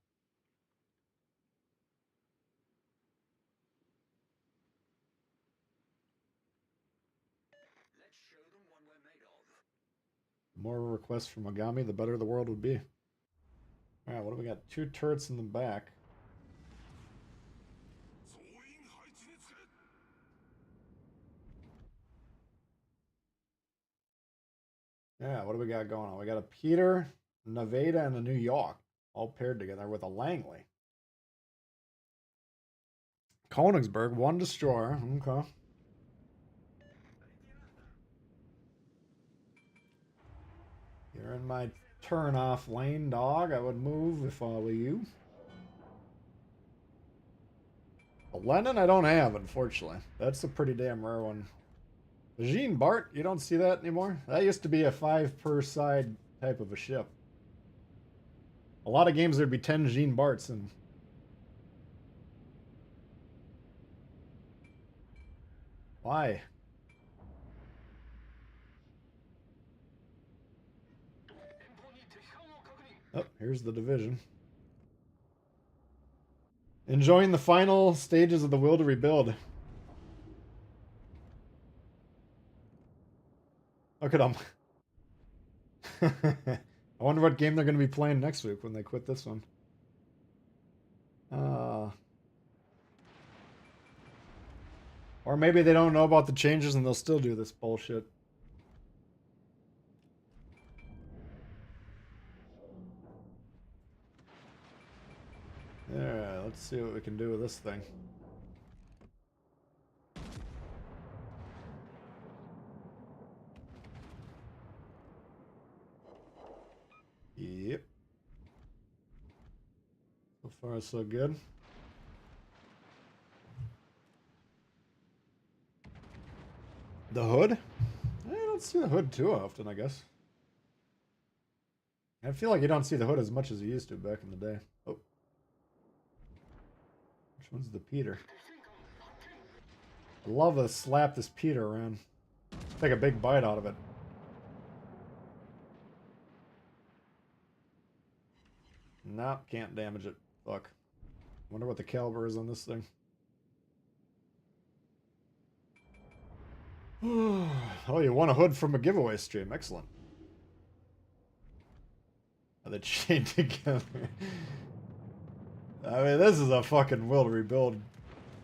The more requests for Mogami, the better the world would be. Alright, what do we got? 2 turrets in the back. Yeah, what do we got going on? We got a Peter, Nevada, and a New York all paired together with a Langley. Königsberg, 1 destroyer. Okay. You're in my turn off lane, dog. I would move if I were you. A Lenin I don't have, unfortunately. That's a pretty damn rare one. Jean Bart, you don't see that anymore? That used to be a 5 per side type of a ship. A lot of games there'd be 10 Jean Barts and Why? Oh, here's the division. Enjoying the final stages of the will to rebuild. Look at them. I wonder what game they're going to be playing next week when they quit this one. Or maybe they don't know about the changes and they'll still do this bullshit. Yeah, let's see what we can do with this thing. Yep. So far, so good. The hood? I don't see the hood too often, I guess. I feel like you don't see the hood as much as you used to back in the day. Oh. Which one's the Peter? I love to slap this Peter around. Take a big bite out of it. No, can't damage it. Fuck. Wonder what the caliber is on this thing. Oh, you won a hood from a giveaway stream. Excellent. Are they chained together? I mean, this is a fucking will to rebuild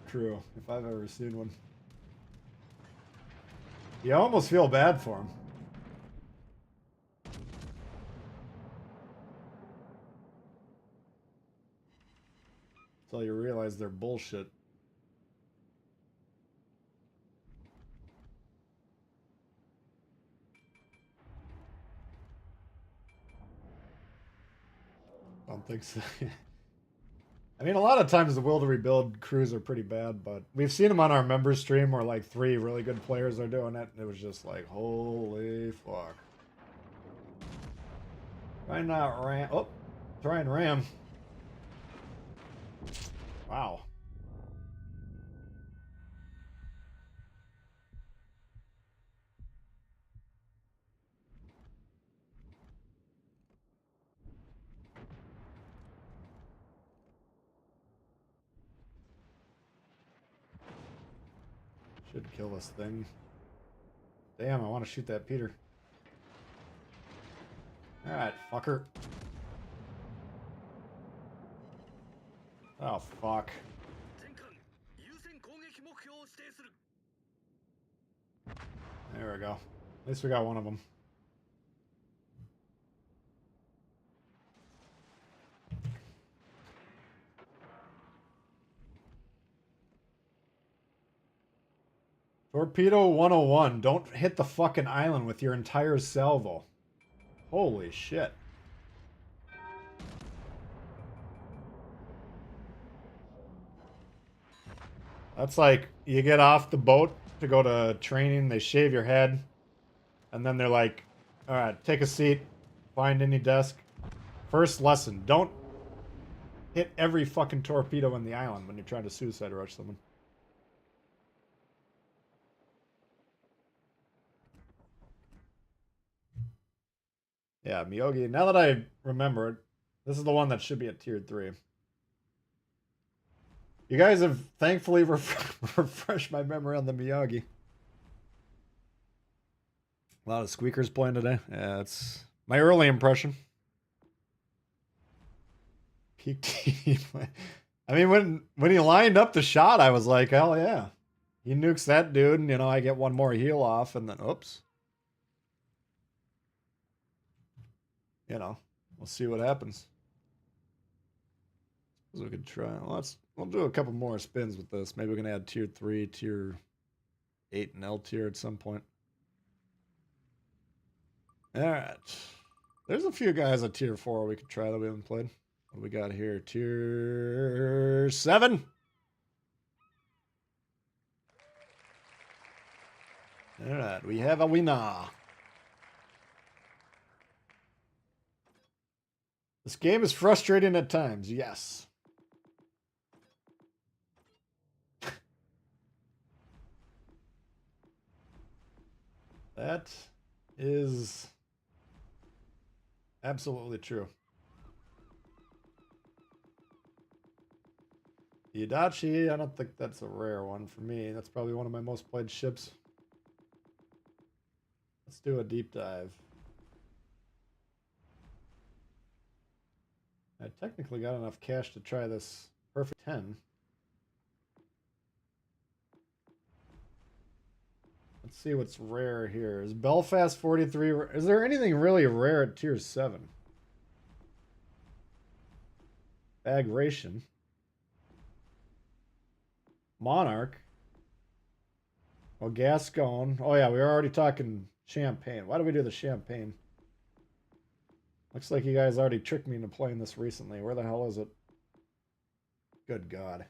crew, if I've ever seen one. You almost feel bad for them. Until you realize they're bullshit. I don't think so. I mean, a lot of times the will to rebuild crews are pretty bad, but we've seen them on our members stream where like 3 really good players are doing it, and it was just like, holy fuck. Try not ram. Oh, try and ram. Wow. Should kill this thing. Damn, I want to shoot that Peter. Alright, fucker. Oh, fuck. There we go. At least we got one of them. Torpedo 101. Don't hit the fucking island with your entire salvo. Holy shit. That's like, you get off the boat to go to training, they shave your head, and then they're like, alright, take a seat, find any desk. First lesson, don't hit every fucking torpedo in the island when you're trying to suicide rush someone. Yeah, Miyogi, now that I remember it, this is the one that should be at tier 3. You guys have thankfully refreshed my memory on the Miyagi. A lot of squeakers playing today. Yeah, it's my early impression. Peak team. I mean, when he lined up the shot, I was like, hell yeah. He nukes that dude, and, you know, I get one more heal off, and then, oops. You know, we'll see what happens. We could try. We'll do a couple more spins with this. Maybe we can add tier 3, tier 8, and L tier at some point. Alright. There's a few guys at tier 4 we could try that we haven't played. What do we got here? Tier 7? Alright, we have a winner. This game is frustrating at times, yes. That is absolutely true. Adachi, I don't think that's a rare one for me. That's probably one of my most played ships. Let's do a deep dive. I technically got enough cash to try this perfect 10. Let's see what's rare here. Is Belfast 43? Is there anything really rare at tier 7? Bagration. Monarch. Oh, Gascon. Oh yeah, we were already talking Champagne. Why do we do the Champagne? Looks like you guys already tricked me into playing this recently. Where the hell is it? Good God.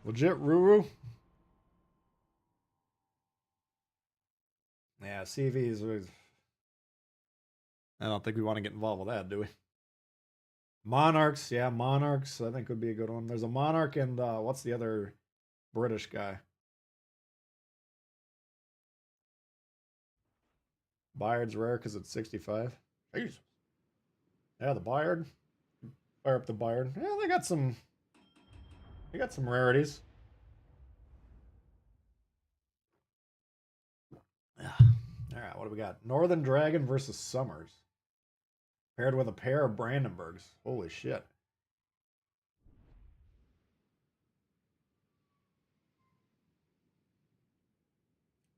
Legit Ruru? Yeah, CVs. I don't think we want to get involved with that, do we? Monarchs, yeah, Monarchs I think would be a good one. There's a Monarch and what's the other British guy? Bayard's rare because it's 65. Jeez. Yeah, the Bayard. Fire up the Bayard. Yeah, they got some rarities. Alright, what do we got? Northern Dragon versus Summers. Paired with a pair of Brandenburgs. Holy shit.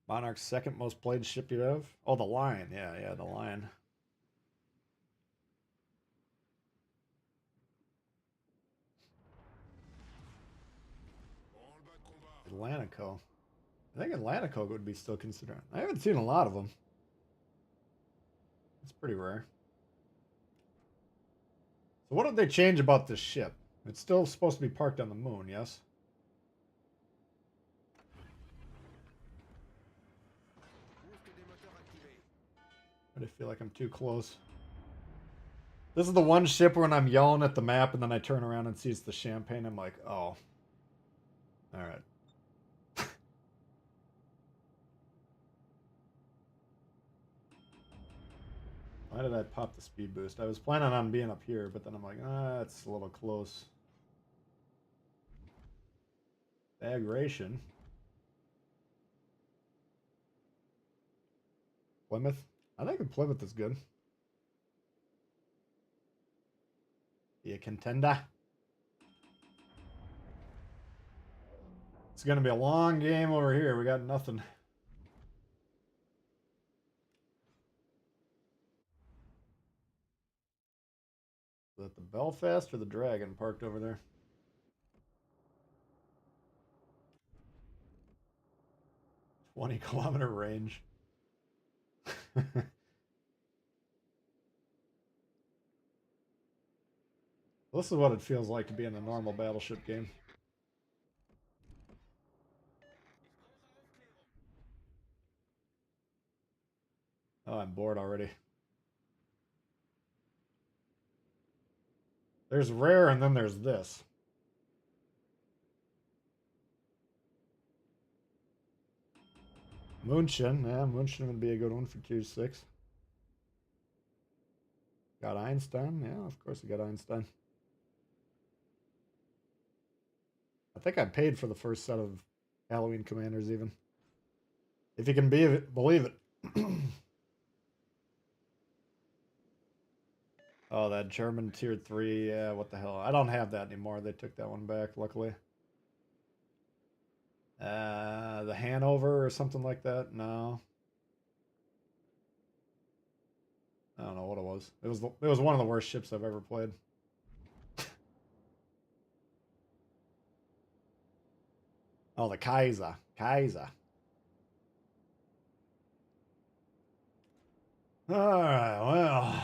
Monarch's second most played ship you have? Oh, the Lion. Yeah, the Lion. Atlantico. I think Atlantico would be still considered. I haven't seen a lot of them. It's pretty rare. So what did they change about this ship? It's still supposed to be parked on the moon, yes? But I feel like I'm too close. This is the one ship when I'm yelling at the map and then I turn around and see it's the Champagne. I'm like, oh. Alright. Why did I pop the speed boost? I was planning on being up here, but then I'm like, it's a little close. Bagration. Plymouth. I think the Plymouth is good. Be a contender. It's going to be a long game over here. We got nothing. Is that the Belfast or the Dragon parked over there? ...20-kilometer range. This is what it feels like to be in a normal battleship game. Oh, I'm bored already. There's rare and then there's this. München. Yeah, München would be a good one for tier 6. Got Einstein. Yeah, of course we got Einstein. I think I paid for the first set of Halloween Commanders even. If you can believe it. Oh, that German tier 3. Yeah, what the hell. I don't have that anymore. They took that one back, luckily. The Hanover or something like that? No. I don't know what it was. It was one of the worst ships I've ever played. Oh, the Kaiser. Kaiser. Alright, well.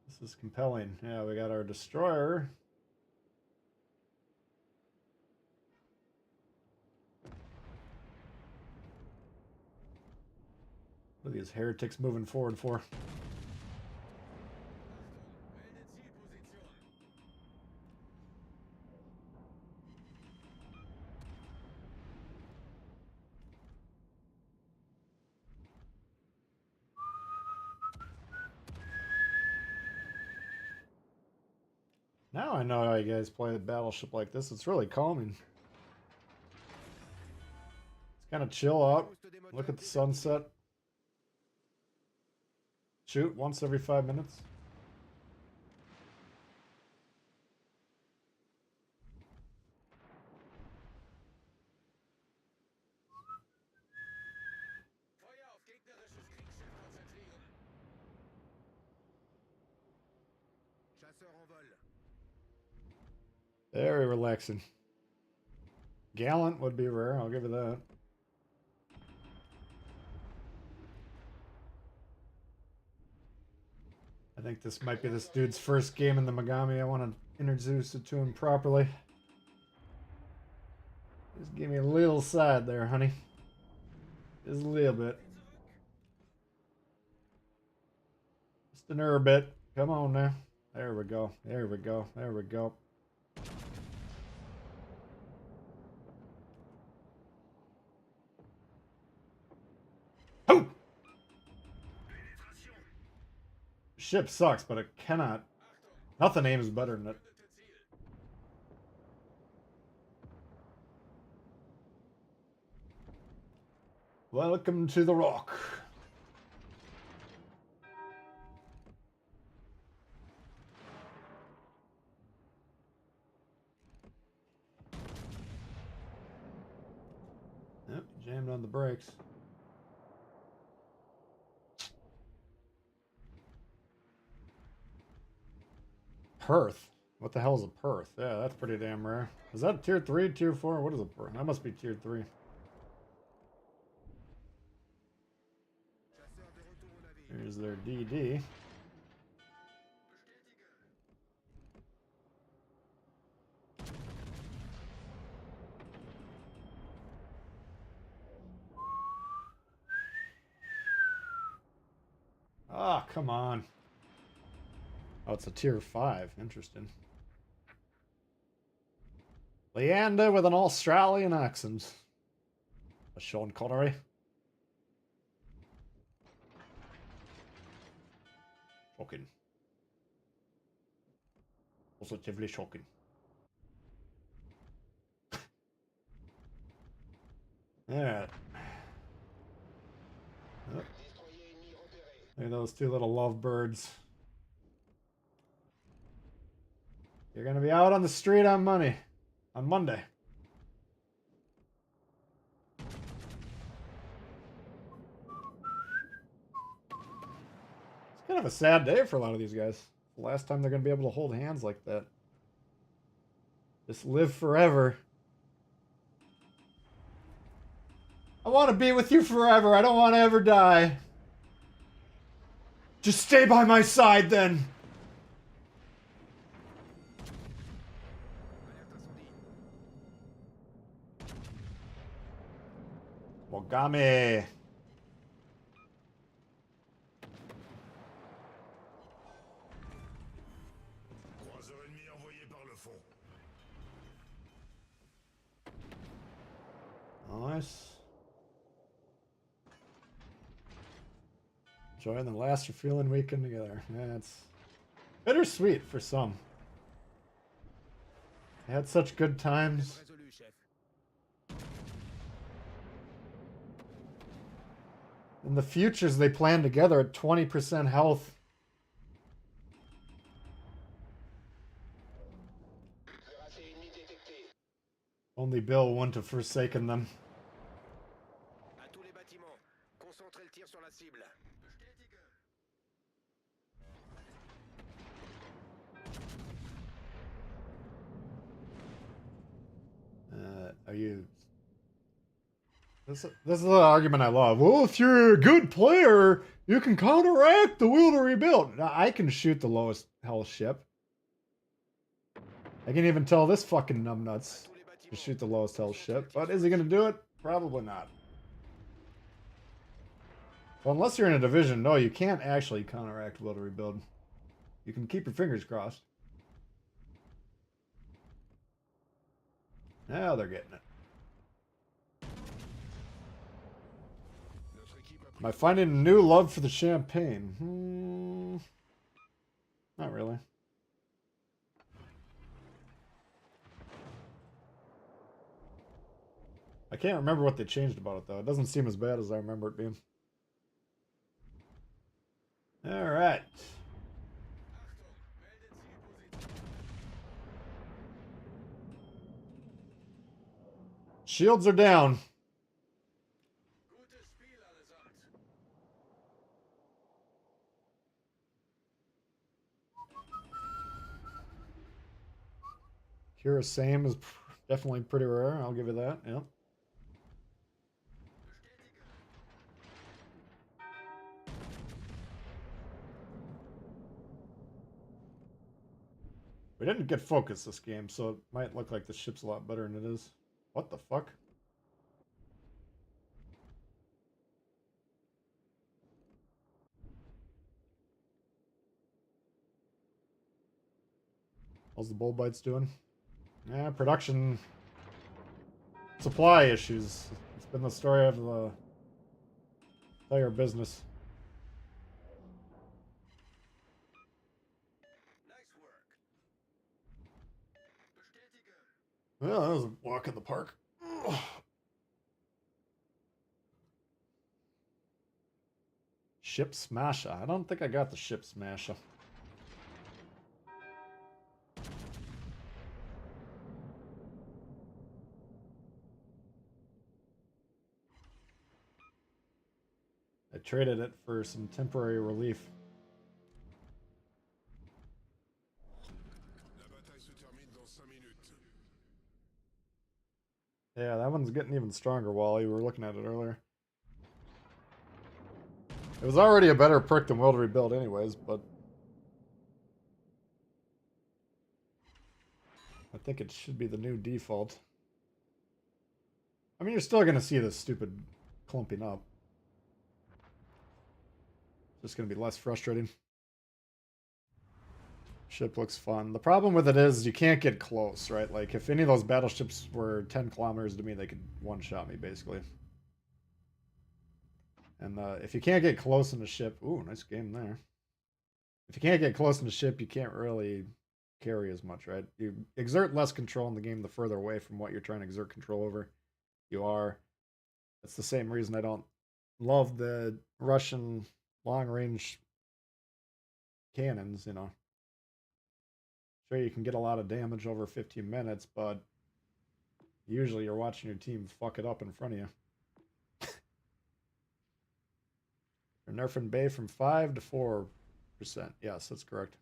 This is compelling. Yeah, we got our destroyer. What are these heretics moving forward for? Now I know how you guys play a battleship like this. It's really calming. It's kind of chill out. Look at the sunset. Shoot once every 5 minutes. Very relaxing. Gallant would be rare, I'll give you that. I think this might be this dude's first game in the Megami. I want to introduce it to him properly. Just give me a little side there, honey. Just a little bit. Just an herb bit. Come on now. There we go. There we go. There we go. Oh! Ship sucks, but it cannot. Nothing aims better than it. Welcome to the Rock. Yep, jammed on the brakes. Perth. What the hell is a Perth? Yeah, that's pretty damn rare. Is that tier 3, tier 4? What is a Perth? That must be tier 3. Here's their DD. Ah, come on. Oh, it's a tier 5. Interesting. Leander with an Australian accent. A Sean Connery. Shocking. Positively shocking. Alright. Oh. Look at those two little lovebirds. You're gonna be out on the street on Monday. On Monday. It's kind of a sad day for a lot of these guys. The last time they're gonna be able to hold hands like that. Just live forever. I want to be with you forever. I don't want to ever die. Just stay by my side then. Mogami. Nice. Enjoying the last refueling weekend together. Yeah, it's bittersweet for some. I had such good times. In the futures, they plan together at 20% health. Only Bill wouldn't have forsaken them. Are you... This is the argument I love. Well, if you're a good player, you can counteract the will to rebuild. Now, I can shoot the lowest health ship. I can even tell this fucking numbnuts to shoot the lowest health ship. But is he going to do it? Probably not. Well, unless you're in a division, no, you can't actually counteract will to rebuild. You can keep your fingers crossed. Now they're getting it. Am I finding a new love for the champagne? Not really. I can't remember what they changed about it, though. It doesn't seem as bad as I remember it being. Alright. Shields are down. Cure same is definitely pretty rare. I'll give you that. Yep. We didn't get focus this game, so it might look like the ship's a lot better than it is. What the fuck? How's the bull bites doing? Yeah, production supply issues. It's been the story of the entire business. Well, that was a walk in the park. Ugh. Ship Smasher. I don't think I got the Ship Smasher. I traded it for some temporary relief. Yeah, that one's getting even stronger, Wally. We were looking at it earlier. It was already a better perk than World Rebuild anyways, but I think it should be the new default. I mean, you're still going to see this stupid clumping up. Just going to be less frustrating. Ship looks fun. The problem with it is you can't get close, right? Like, if any of those battleships were 10 kilometers to me, they could one-shot me, basically. And if you can't get close in the ship... Ooh, nice game there. If you can't get close in the ship, you can't really carry as much, right? You exert less control in the game the further away from what you're trying to exert control over you are. That's the same reason I don't love the Russian long-range cannons, you know. Sure, you can get a lot of damage over 15 minutes, but usually you're watching your team fuck it up in front of you. You're nerfing Bay from 5 to 4%. Yes, that's correct.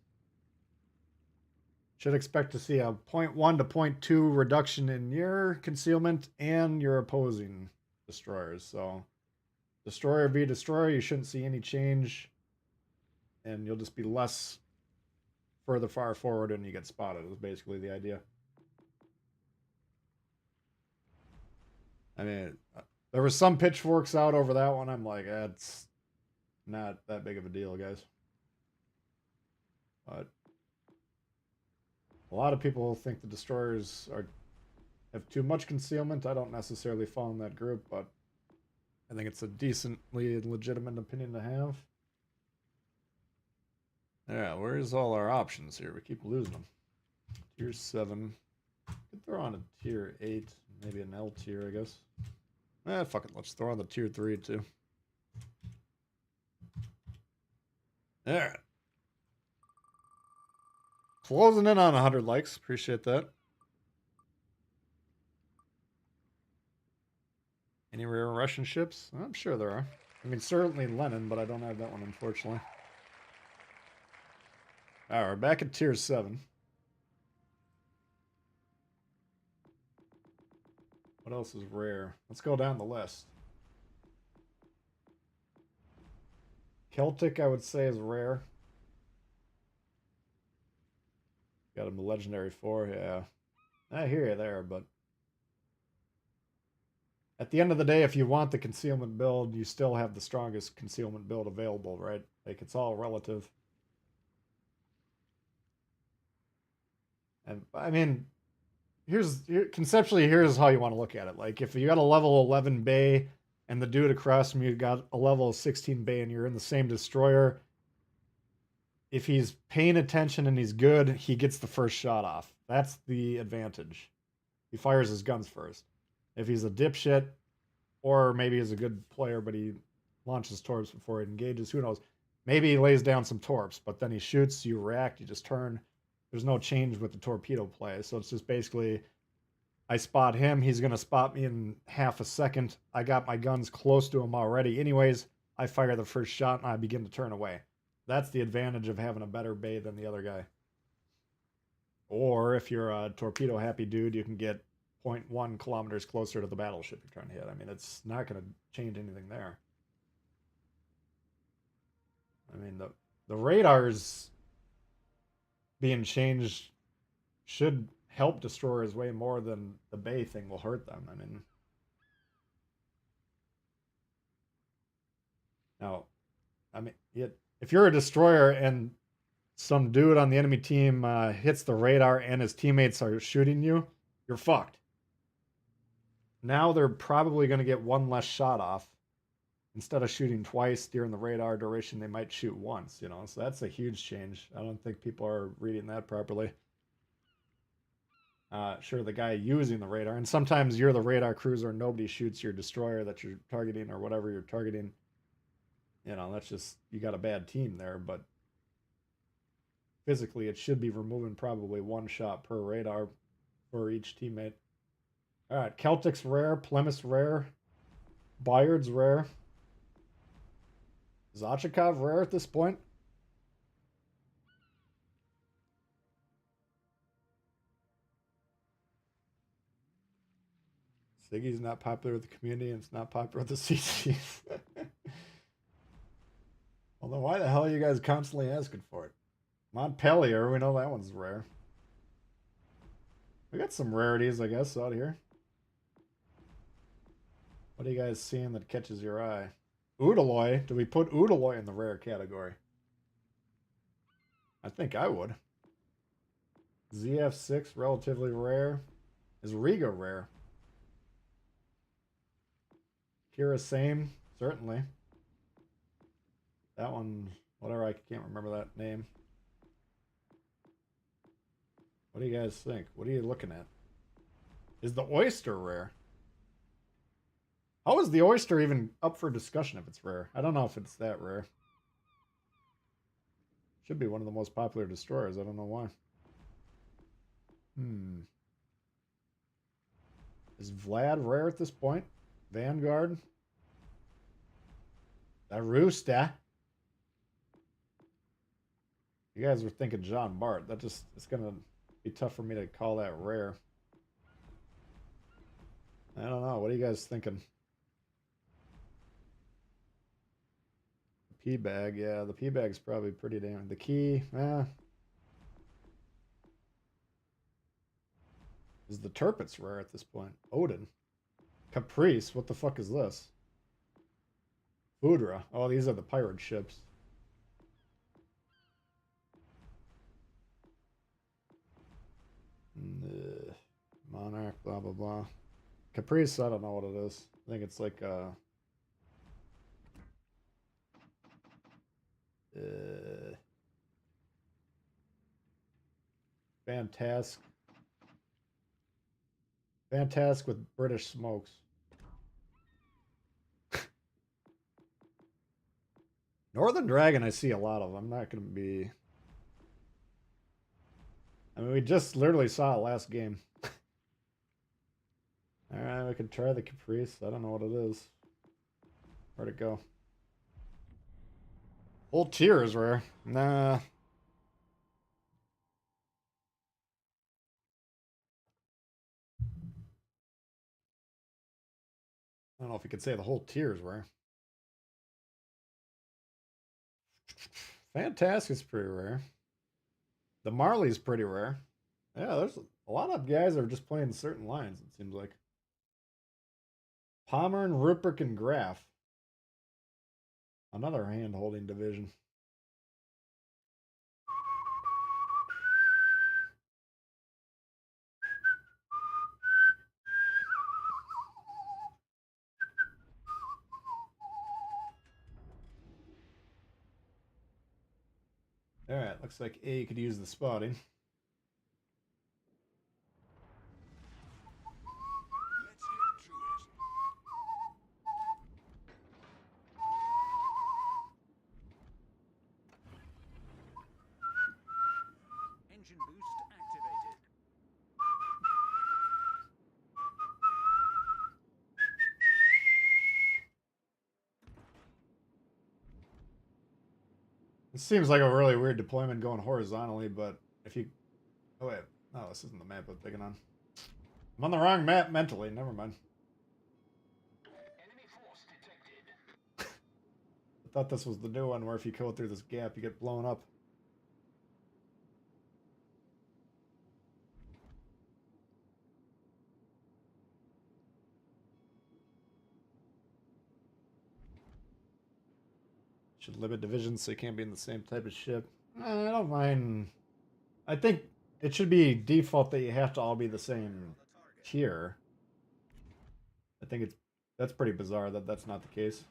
Should expect to see a 0.1 to 0.2 reduction in your concealment and your opposing destroyers. So, destroyer v destroyer, you shouldn't see any change. And you'll just be less further far forward and you get spotted, is basically the idea. I mean, there was some pitchforks out over that one. I'm like, that's not that big of a deal, guys. But a lot of people think the destroyers have too much concealment. I don't necessarily fall in that group, but I think it's a decently legitimate opinion to have. Yeah, where's all our options here? We keep losing them. Tier 7. Could throw on a tier 8, maybe an L tier, I guess. Fuck it, let's throw on the tier 3 too. Alright. Closing in on 100 likes. Appreciate that. Any rare Russian ships? I'm sure there are. I mean, certainly Lenin, but I don't have that one, unfortunately. Alright, we're back at tier 7. What else is rare? Let's go down the list. Celtic, I would say, is rare. Got him the legendary 4, yeah. I hear you there, but at the end of the day, if you want the concealment build, you still have the strongest concealment build available, right? Like, it's all relative. And I mean, conceptually, here's how you want to look at it. Like, if you got a level 11 Bay and the dude across from you got a level 16 Bay and you're in the same destroyer, if he's paying attention and he's good, he gets the first shot off. That's the advantage. He fires his guns first. if he's a dipshit, or maybe he's a good player, but he launches torps before he engages. Who knows? Maybe he lays down some torps, but then he shoots, you react, you just turn. There's no change with the torpedo play. So it's just basically, I spot him, he's going to spot me in half a second. I got my guns close to him already. Anyways, I fire the first shot and I begin to turn away. That's the advantage of having a better bay than the other guy. Or if you're a torpedo happy dude, you can get 0.1 kilometers closer to the battleship you're trying to hit. I mean, it's not going to change anything there. I mean, the radars being changed should help destroyers way more than the bay thing will hurt them. I mean, now, if you're a destroyer and some dude on the enemy team hits the radar and his teammates are shooting you, you're fucked. Now they're probably going to get one less shot off. Instead of shooting twice during the radar duration, they might shoot once, you know? So that's a huge change. I don't think people are reading that properly. Sure, the guy using the radar, and sometimes you're the radar cruiser and nobody shoots your destroyer that you're targeting or whatever you're targeting. You know, that's just, you got a bad team there, but physically it should be removing probably one shot per radar for each teammate. All right, Celtic's rare, Plymouth's rare, Bayard's rare. Zachikov rare at this point. Siggy's not popular with the community, and it's not popular with the CCs. Well, then why the hell are you guys constantly asking for it? Montpellier, we know that one's rare. We got some rarities, I guess, out here. What are you guys seeing that catches your eye? Udaloy. Do we put Udaloy in the rare category? I think I would. ZF6, relatively rare. Is Riga rare? Kira same, certainly. That one, whatever, I can't remember that name. What do you guys think? What are you looking at? Is the oyster rare? How is the oyster even up for discussion if it's rare? I don't know if it's that rare. Should be one of the most popular destroyers. I don't know why. Is Vlad rare at this point? Vanguard? Arusta? You guys were thinking John Bart. That just, it's going to be tough for me to call that rare. I don't know. What are you guys thinking? The P-bag, yeah, the P-bag's probably pretty damn. The key, Is the Turpitz rare at this point? Odin. Caprice, what the fuck is this? Foudra. Oh, these are the pirate ships. Monarch, blah, blah, blah. Caprice, I don't know what it is. I think it's like Fantastic. Fantastic with British smokes. Northern Dragon I see a lot of. I'm not going to be... I mean, we just literally saw it last game. Alright, we could try the Caprice. I don't know what it is. Where'd it go? Whole tier is rare. Nah. I don't know if you could say the whole tier is rare. Fantastic is pretty rare. The Marley's pretty rare. Yeah, there's a lot of guys that are just playing certain lines, it seems like. Pommern, Rupert, and Graf. Another hand-holding division. Alright, looks like A could use the spotting. This seems like a really weird deployment going horizontally, but if you... Oh, wait. No, this isn't the map I was picking on. I'm on the wrong map mentally. Never mind. I thought this was the new one where if you go through this gap, you get blown up. Should limit divisions so you can't be in the same type of ship. I don't mind. I think it should be default that you have to all be the same tier. I think that's pretty bizarre that that's not the case.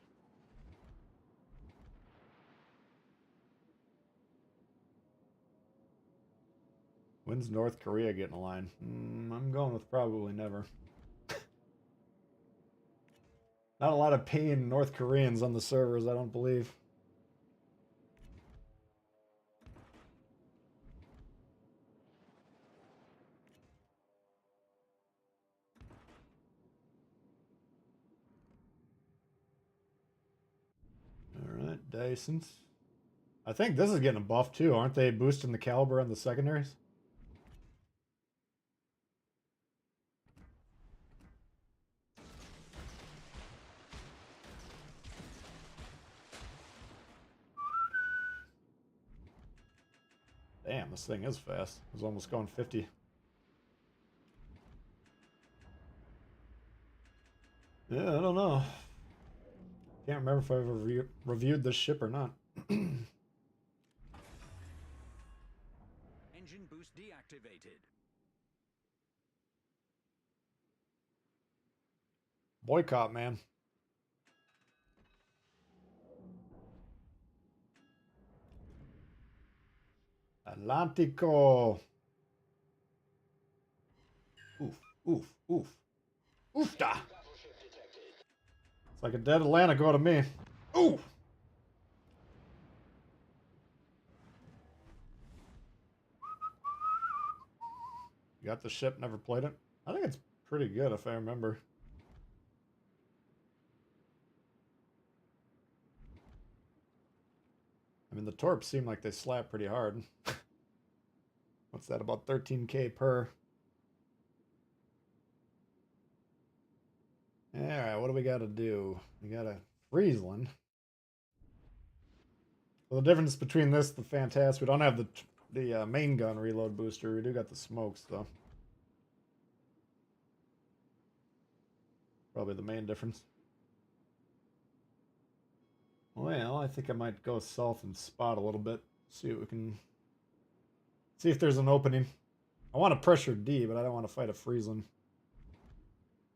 When's North Korea getting a line? I'm going with probably never. Not a lot of paying North Koreans on the servers, I don't believe. Alright, Dysons. I think this is getting a buff too. Aren't they boosting the caliber on the secondaries? Damn, this thing is fast. It was almost going 50. Yeah, I don't know. Can't remember if I ever reviewed this ship or not. Engine boost deactivated. Boycott, man. Atlantico. Oof, oof, oof. Oofda. It's like a dead Atlantico to me. Ooh. You got the ship, never played it? I think it's pretty good if I remember. I mean, the torps seem like they slap pretty hard. What's that, about 13k per? Alright, what do we got to do? We got a Friesland. Well, the difference between this and the Fantastic, we don't have the main gun reload booster. We do got the smokes, though. Probably the main difference. Well, I think I might go south and spot a little bit. See what we can... See if there's an opening. I want to pressure D, but I don't want to fight a Friesland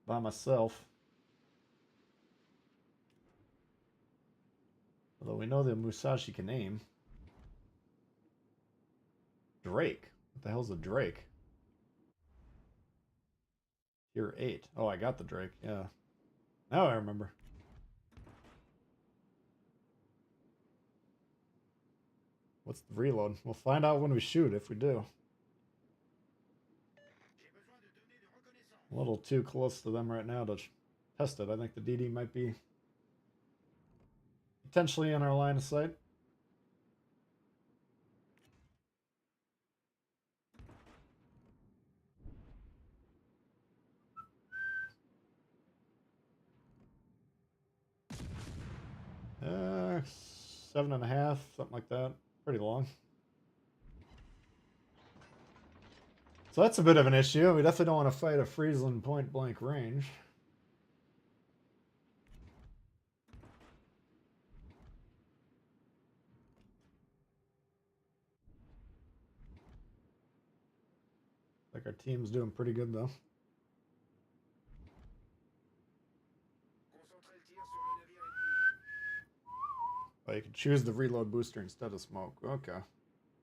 by myself. Although we know the Musashi can aim. Drake. What the hell's a Drake? Tier 8. Oh, I got the Drake. Yeah. Now I remember. What's the reload? We'll find out when we shoot, if we do. A little too close to them right now to test it. I think the DD might be potentially in our line of sight. Uh, 7.5, something like that. Pretty long. So that's a bit of an issue. We definitely don't want to fight a Friesland point blank range. Like our team's doing pretty good though. Oh, you can choose the reload booster instead of smoke. Okay.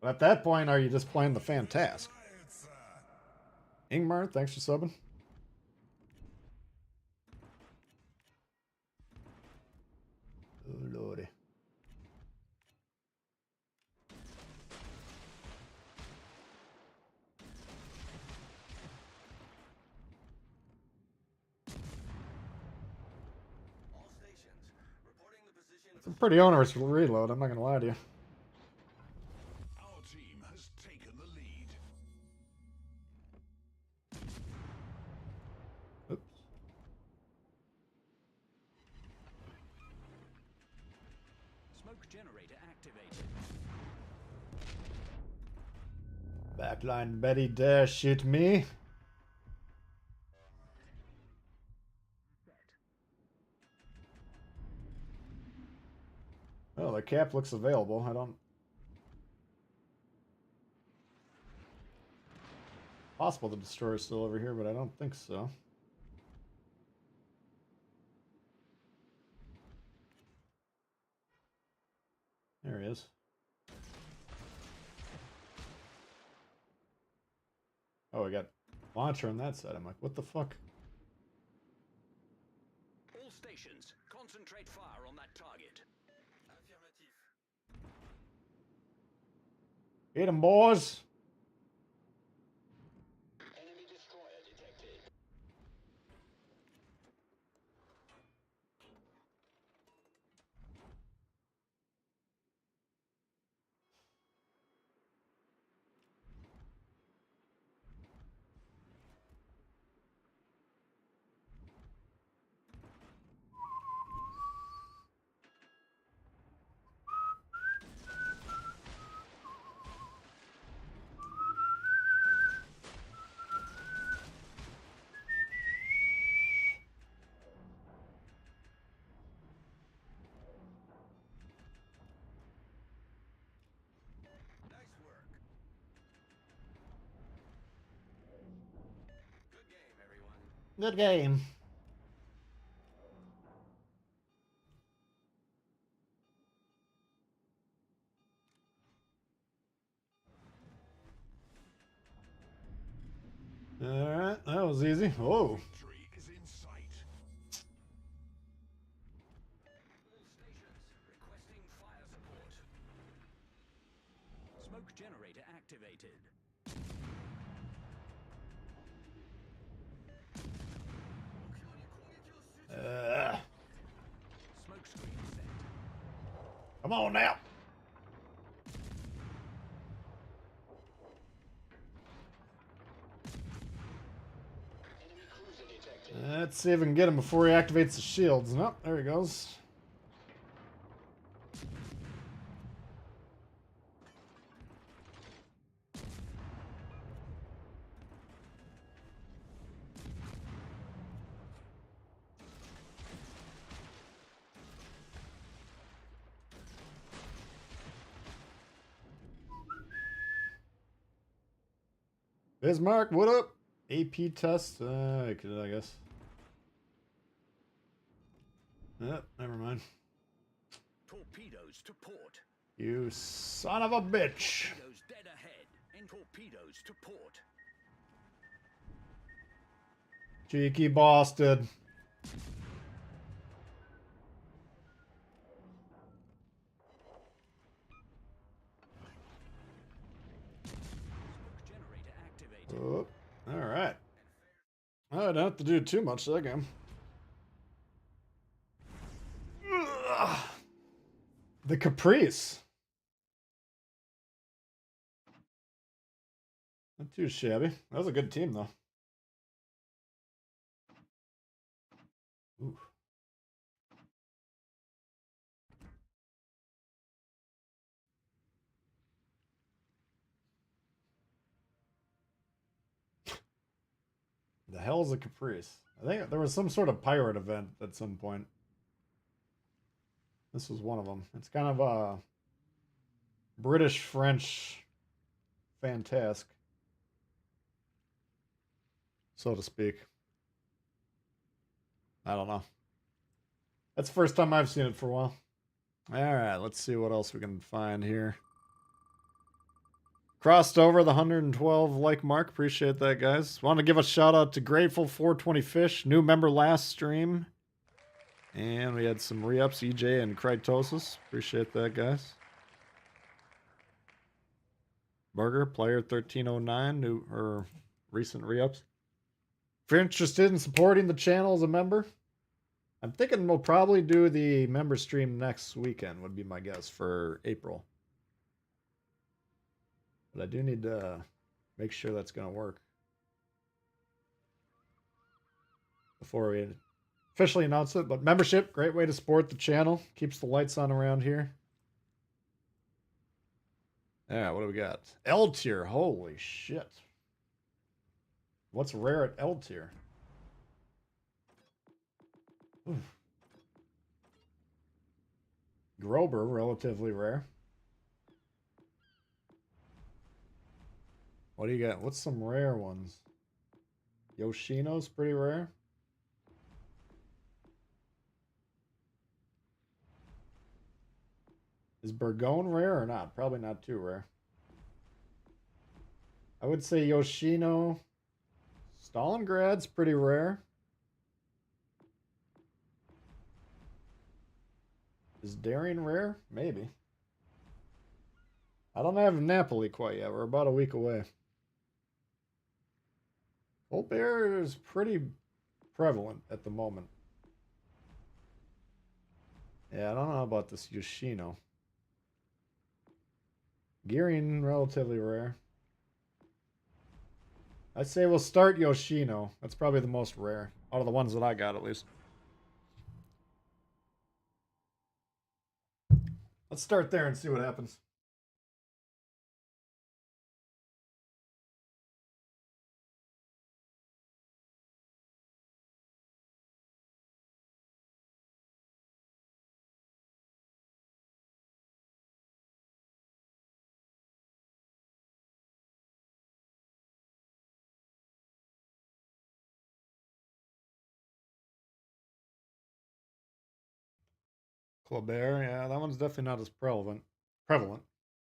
But at that point, are you just playing the Fantask? Ingmar, thanks for subbing. Oh, lordy. It's a pretty onerous reload, I'm not gonna lie to you. generator activated. Backline Betty dare shoot me. Oh, the cap looks available. I don't... Possible the destroyer's still over here, but I don't think so. There he is. Oh, we got launcher on that side. I'm like, what the fuck? All stations, concentrate fire on that target. Hit him, boys! Enemy destroyer detected. Good game. Alright, that was easy. Whoa. Smoke generator activated. Smoke screen set. Come on now. Let's see if we can get him before he activates the shields. Nope, there he goes. Bismarck, what up? AP test? I guess. Yep, never mind. Torpedoes to port. You son of a bitch. Torpedoes dead ahead. And torpedoes to port. Cheeky bastard. Oh, all right. I don't have to do too much that game. Ugh. The Caprice. Not too shabby. That was a good team, though. Ooh. The hell's a Caprice? I think there was some sort of pirate event at some point. This was one of them. It's kind of a British-French fantasque, so to speak. I don't know. That's the first time I've seen it for a while. Alright, let's see what else we can find here. Crossed over the 112 like mark. Appreciate that, guys. Want to give a shout out to Grateful 420 Fish, new member last stream. And we had some re-ups, EJ and Krytosis. Appreciate that, guys. Burger, player 1309, new or recent re-ups. If you're interested in supporting the channel as a member, I'm thinking we'll probably do the member stream next weekend, would be my guess, for April. But I do need to make sure that's going to work before we officially announce it. But membership, great way to support the channel. Keeps the lights on around here. Yeah, what do we got? L tier. Holy shit. What's rare at L tier? Oof. Grober, relatively rare. What do you got? What's some rare ones? Yoshino's pretty rare. Is Burgone rare or not? Probably not too rare. I would say Yoshino. Stalingrad's pretty rare. Is Darien rare? Maybe. I don't have Napoli quite yet. We're about a week away. Colbert is pretty prevalent at the moment. Yeah, I don't know about this Yoshino. Gearing, relatively rare. I'd say we'll start Yoshino. That's probably the most rare. Out of the ones that I got, at least. Let's start there and see what happens. Colbert, yeah, that one's definitely not as prevalent.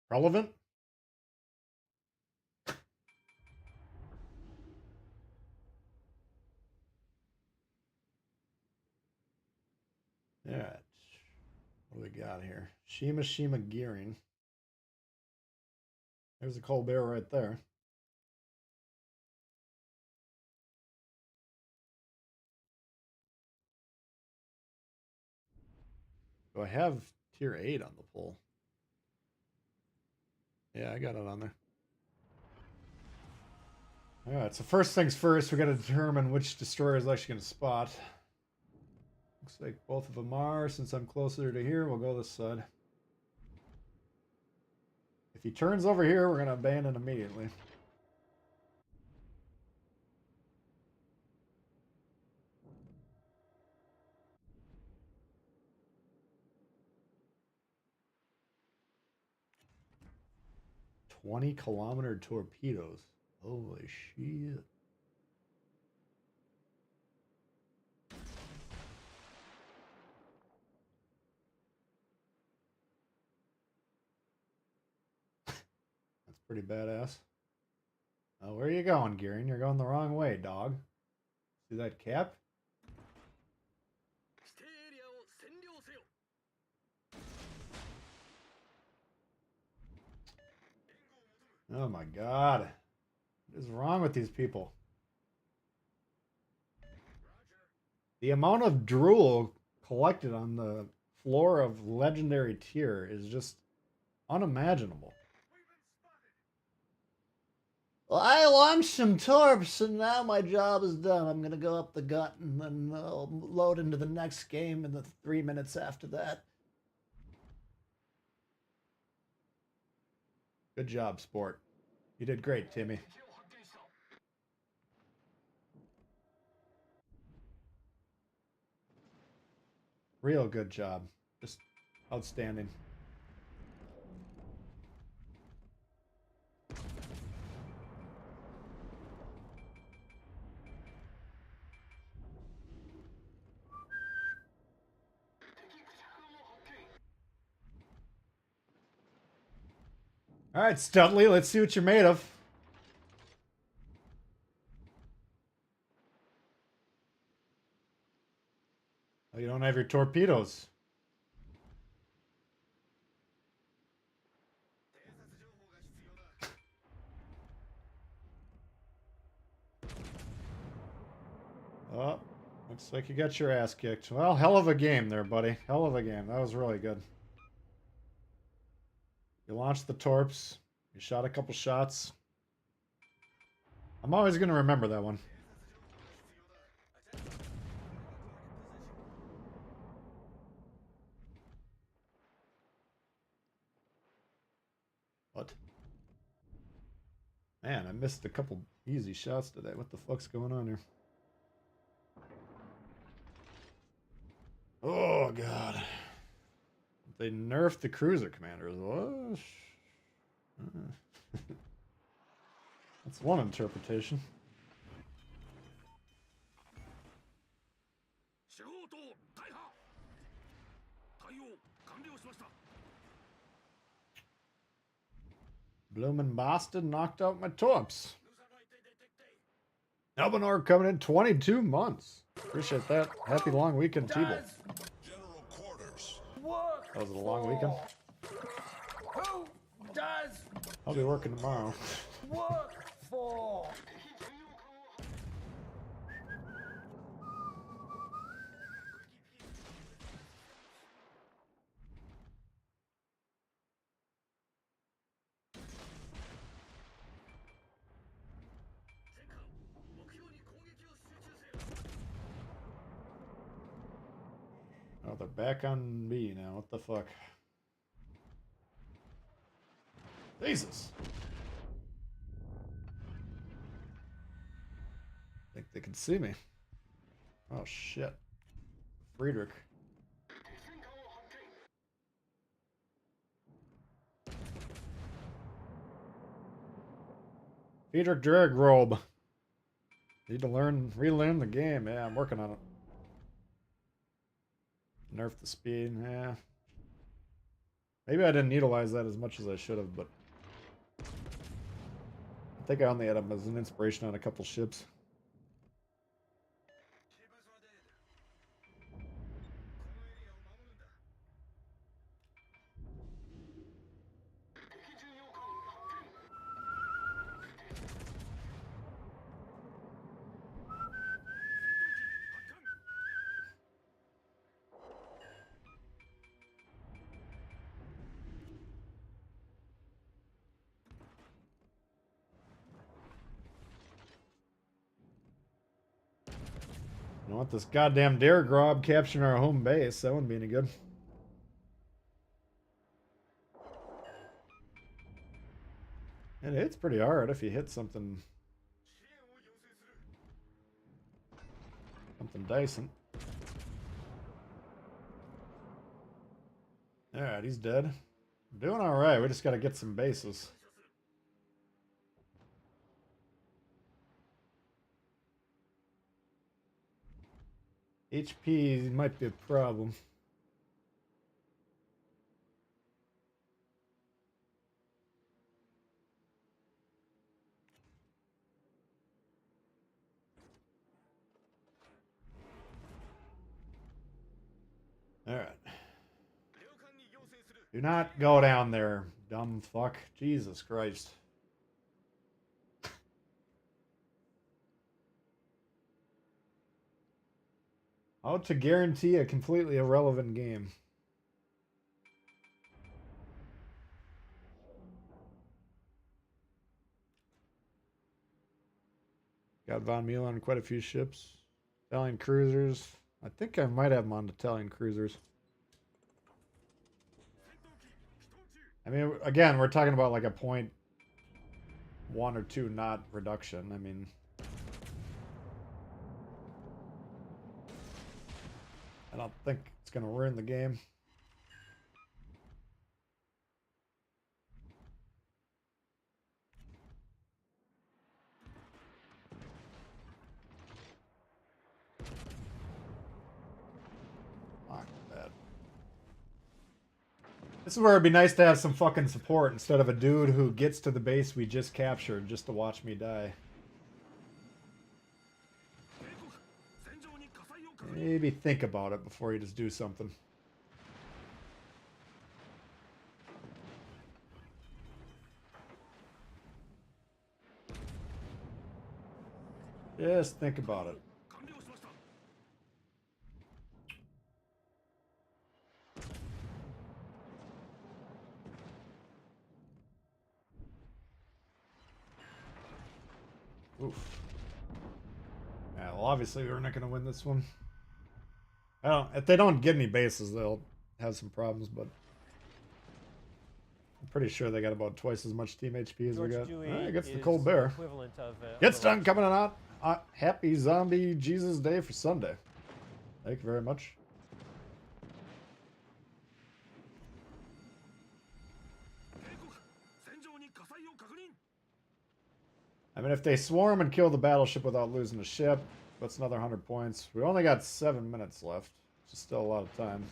Relevant? Yeah. What do we got here? Shima Gearing. There's a Colbert right there. Do I have tier 8 on the pull? Yeah, I got it on there. Alright, so first things first, we got to determine which destroyer is actually going to spot. Looks like both of them are. Since I'm closer to here, we'll go this side. If he turns over here, we're going to abandon immediately. "20-kilometer torpedoes." Holy shit. That's pretty badass. Oh, where are you going, Gearing? You're going the wrong way, dog. See that cap? Oh my god. What is wrong with these people? The amount of drool collected on the floor of legendary tier is just unimaginable. Well, I launched some torps and now my job is done. I'm going to go up the gut and then load into the next game in the 3 minutes after that. Good job, sport. You did great, Timmy. Real good job. Just outstanding. All right, Studley, let's see what you're made of. Oh, you don't have your torpedoes. Oh, looks like you got your ass kicked. Well, hell of a game there, buddy. Hell of a game. That was really good. You launched the torps. You shot a couple shots. I'm always going to remember that one. What? Man, I missed a couple easy shots today. What the fuck's going on here? Oh, God. They nerfed the cruiser commanders. What? That's one interpretation. Bloomin' bastard knocked out my torps. Elbanor coming in 22 months. Appreciate that. Happy long weekend, Tbull. That was a long weekend. Who does I'll be working tomorrow. work for? Oh, they're back on me now. What the fuck? Jesus. Think they can see me. Oh, shit. Friedrich. Friedrich Dragrobe. Need to relearn the game. Yeah, I'm working on it. Nerf the speed, yeah. Maybe I didn't utilize that as much as I should have, but I think I only had him as an inspiration on a couple ships. I don't want this goddamn Dare Grob capturing our home base. That wouldn't be any good. And it's pretty hard if you hit something decent. Alright, he's dead. Doing alright, we just gotta get some bases. HP might be a problem. Alright. Do not go down there, dumb fuck. Jesus Christ. How to guarantee a completely irrelevant game. Got Von Mueller on quite a few ships. Italian cruisers. I think I might have them on Italian cruisers. I mean, again, we're talking about like a 0.1 or 2 knot reduction. I mean, I don't think it's going to ruin the game. Not bad. This is where it'd be nice to have some fucking support instead of a dude who gets to the base we just captured just to watch me die. Maybe think about it before you just do something. Just think about it. Oof. Yeah, well, obviously we're not going to win this one. If they don't get any bases, they'll have some problems, but I'm pretty sure they got about twice as much team HP as we got. Alright, gets the is cold bear. equivalent of, Gets done coming out. Happy Zombie Jesus Day for Sunday. Thank you very much. I mean, if they swarm and kill the battleship without losing a ship, that's another 100 points. We only got 7 minutes left, which is still a lot of time.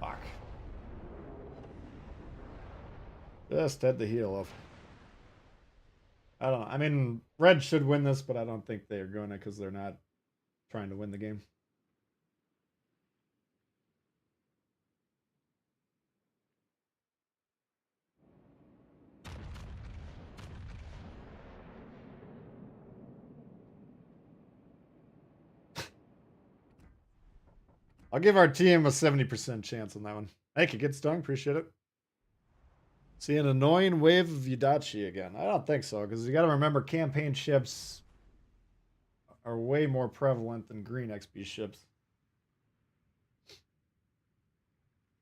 Fuck. Just had the heel off. I don't know. I mean, Red should win this, but I don't think they're going to because they're not trying to win the game. I'll give our team a 70% chance on that one. Thank you, Get Stung. Appreciate it. See an annoying wave of Yudachi again. I don't think so, because you got to remember campaign ships are way more prevalent than green XP ships.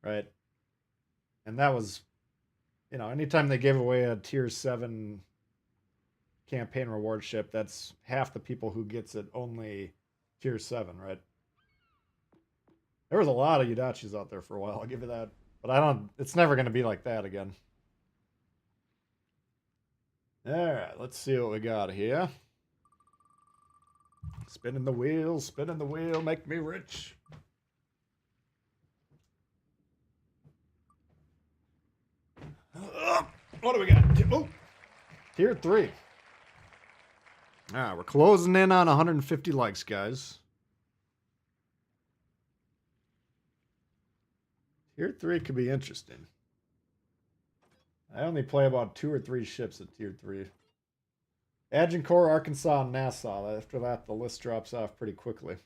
Right? And that was, you know, anytime they gave away a tier 7 campaign reward ship, that's half the people who gets it only tier 7, right? There was a lot of Yudachis out there for a while, I'll give you that. But it's never going to be like that again. Alright, let's see what we got here. Spinning the wheel, make me rich. What do we got? Oh, tier 3. We're closing in on 150 likes, guys. Tier 3 could be interesting. I only play about 2 or 3 ships at tier 3. Agincourt, Arkansas, and Nassau. After that, the list drops off pretty quickly.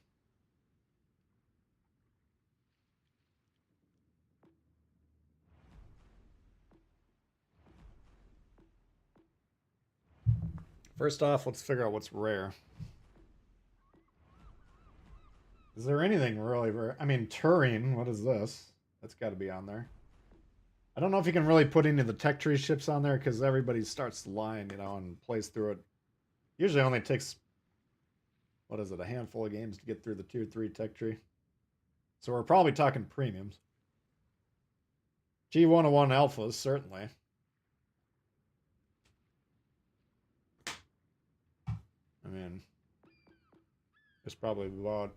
First off, let's figure out what's rare. Is there anything really rare? I mean, Turing, what is this? That's got to be on there. I don't know if you can really put any of the tech tree ships on there because everybody starts the line, you know, and plays through it. Usually only takes, what is it, a handful of games to get through the tier 3 tech tree. So we're probably talking premiums. G101 alphas, certainly. I mean, there's probably about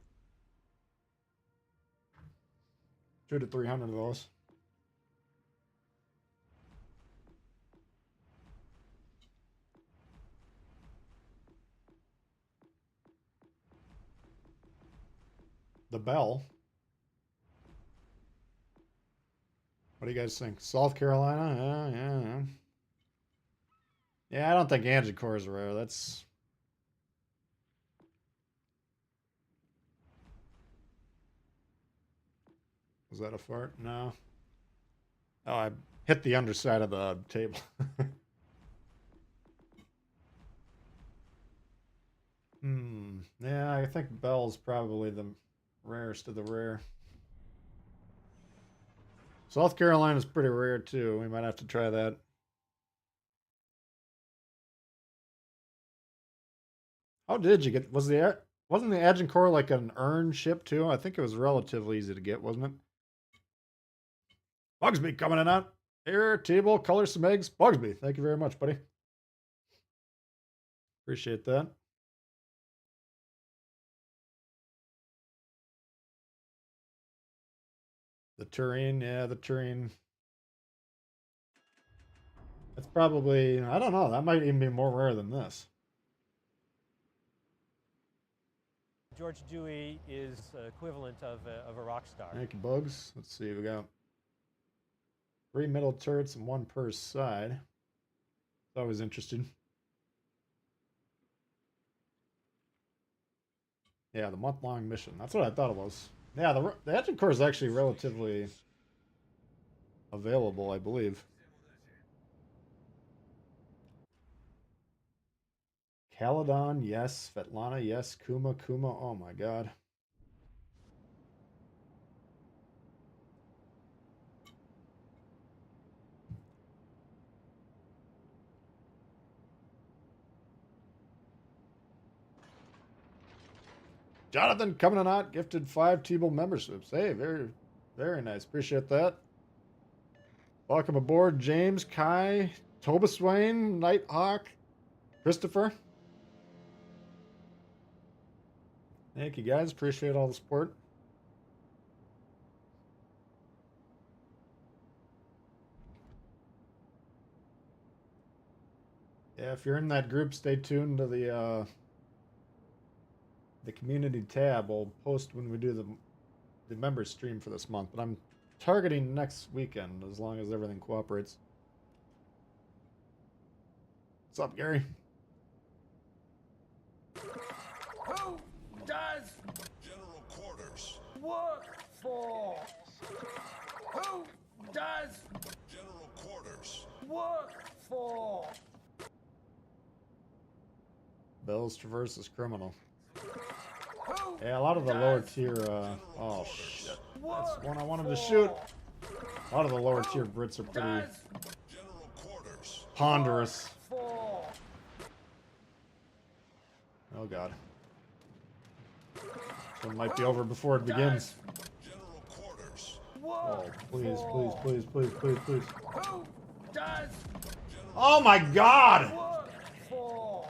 200 to 300 of those. The Bell. What do you guys think? South Carolina? Yeah. Yeah, I don't think Agincourt is rare. That's... Was that a fart? No. Oh, I hit the underside of the table. Yeah, I think Bell's probably the rarest of the rare. South Carolina's pretty rare too. We might have to try that. How did you get? Wasn't the Agincourt like an earned ship too? I think it was relatively easy to get, wasn't it? Bugsby coming in out. Here, Tbull, color some eggs. Bugsby, thank you very much, buddy. Appreciate that. The Turing, yeah, the Turing. That's probably, I don't know, that might even be more rare than this. George Dewey is equivalent of a rock star. Thank you, Bugs. Let's see, we got 3 middle turrets and 1 per side. It's always interesting. Yeah, the month-long mission. That's what I thought it was. Yeah, the Agincourt is actually relatively available, I believe. Caledon, yes. Svetlana, yes. Kuma, oh my god. Jonathan coming on, gifted 5 Tbull memberships. Hey, very, very nice. Appreciate that. Welcome aboard, James, Kai, Tobaswain, Nighthawk, Christopher. Thank you guys. Appreciate all the support. Yeah, if you're in that group, stay tuned to the community tab. We'll post when we do the members stream for this month, but I'm targeting next weekend as long as everything cooperates. What's up, Gary? Who does General Quarters work for? Who does General Quarters work for? Bell's Traverse is criminal. Who Yeah, a lot of the lower tier, oh shit. That's one I wanted to shoot. A lot of the lower tier Brits are pretty ponderous. for? Oh god. This one might be over before it begins. General Quarters Oh, please, please, please, please, please, please. Who does Oh my god! work for?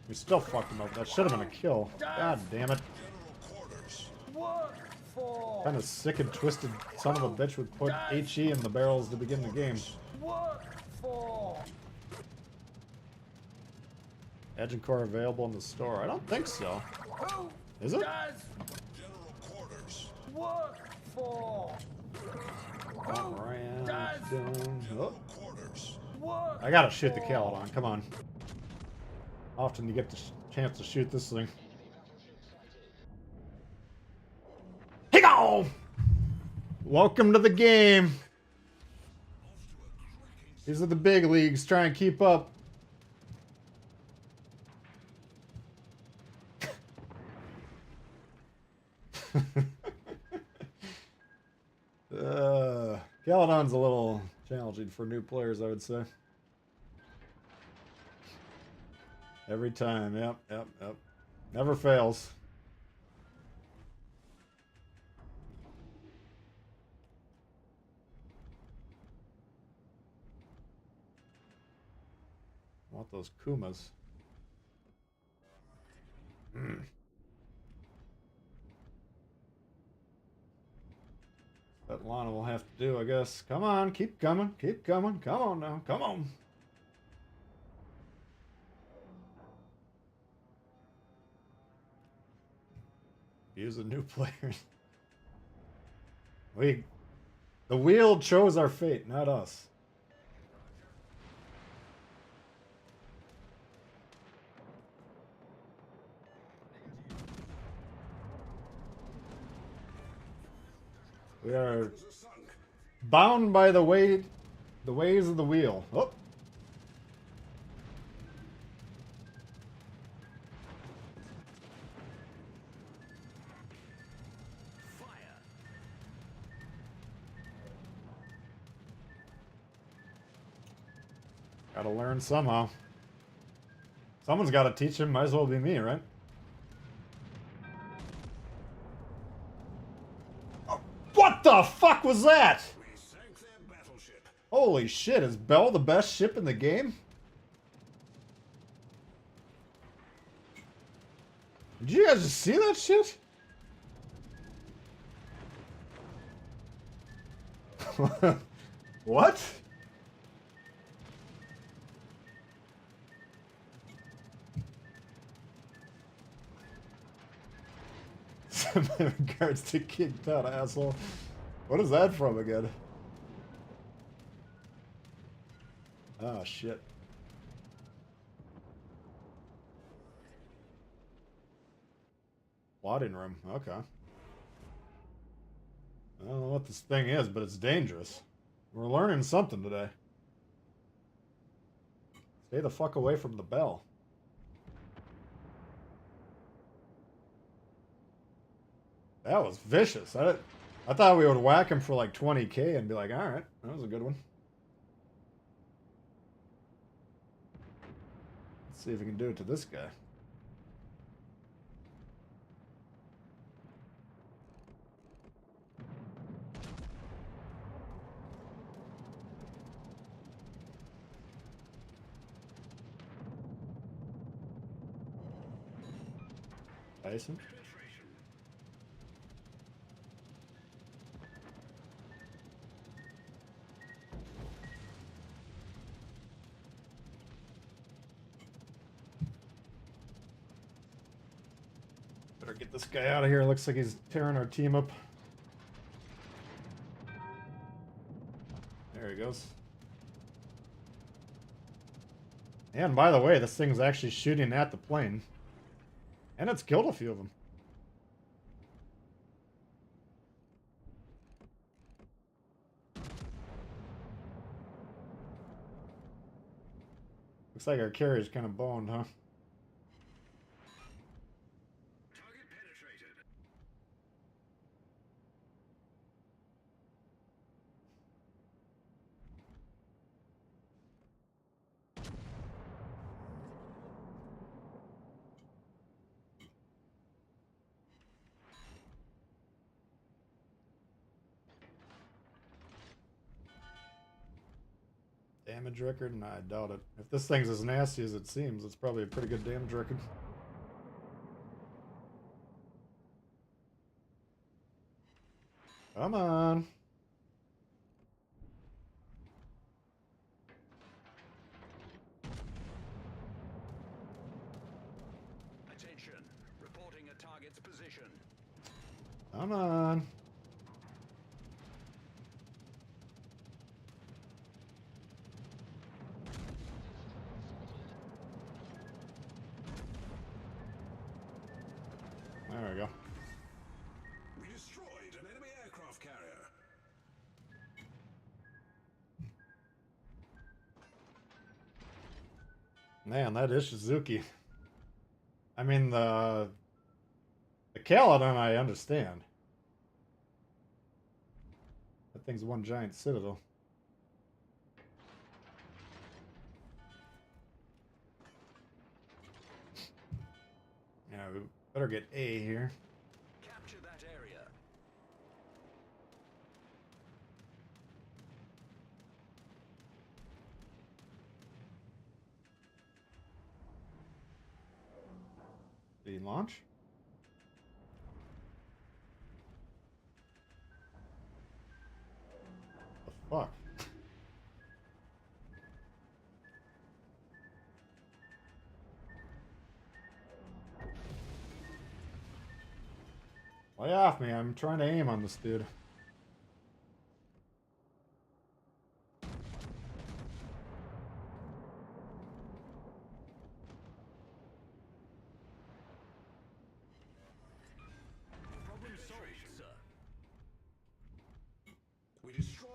We still fucked him up. That should have been a kill. God damn it. Work for? Kind of sick and twisted son of a bitch would put HE in the barrels to begin the game. Work for? Engine core available in the store. I don't think so. Who Is it? does General Quarters work for? Who Alright, does oh. work I gotta shoot the Caledon. Come on. Often you get the chance to shoot this thing. Hey go! Welcome to the game. These are the big leagues. Try and keep up. Caledon's a little challenging for new players, I would say. Every time, yep. Never fails. I want those Kumas. That Lana will have to do, I guess. Come on, keep coming, come on now, come on. Use the new players. The wheel chose our fate, not us. We are bound by the ways of the wheel. Oh. Gotta learn somehow. Someone's gotta teach him, might as well be me, right? What the fuck was that? Holy shit, is Bell the best ship in the game? Did you guys just see that shit? What? In regards to kicked out, asshole. What is that from again? Oh, shit. Plotting room. Okay. I don't know what this thing is, but it's dangerous. We're learning something today. Stay the fuck away from the bell. That was vicious. I thought we would whack him for like 20k and be like, alright, that was a good one. Let's see if we can do it to this guy. Tyson? Better get this guy out of here. Looks like he's tearing our team up. There he goes. And by the way, this thing's actually shooting at the plane. And it's killed a few of them. Looks like our carrier's kind of boned, huh? Target penetrated. Damage record? Nah, I doubt it. If this thing's as nasty as it seems, it's probably a pretty good damage record. Come on. Attention. Reporting a target's position. Come on. There we go. We destroyed an enemy aircraft carrier. Man, that is Shizuki. I mean, the Caledon I understand. That thing's one giant citadel. Yeah, we better get A here. Capture that area. Did he launch? The fuck? Lay off me, I'm trying to aim on this dude. Problem solved, sir. We destroyed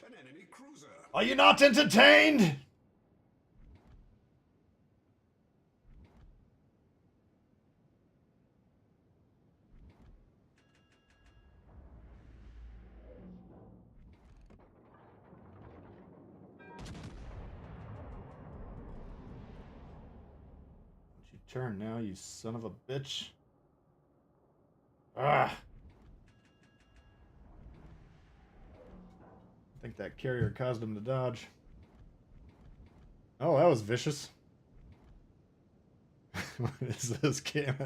an enemy cruiser. Are you not entertained? Turn now, you son of a bitch. Ah! I think that carrier caused him to dodge. Oh, that was vicious. What is this game?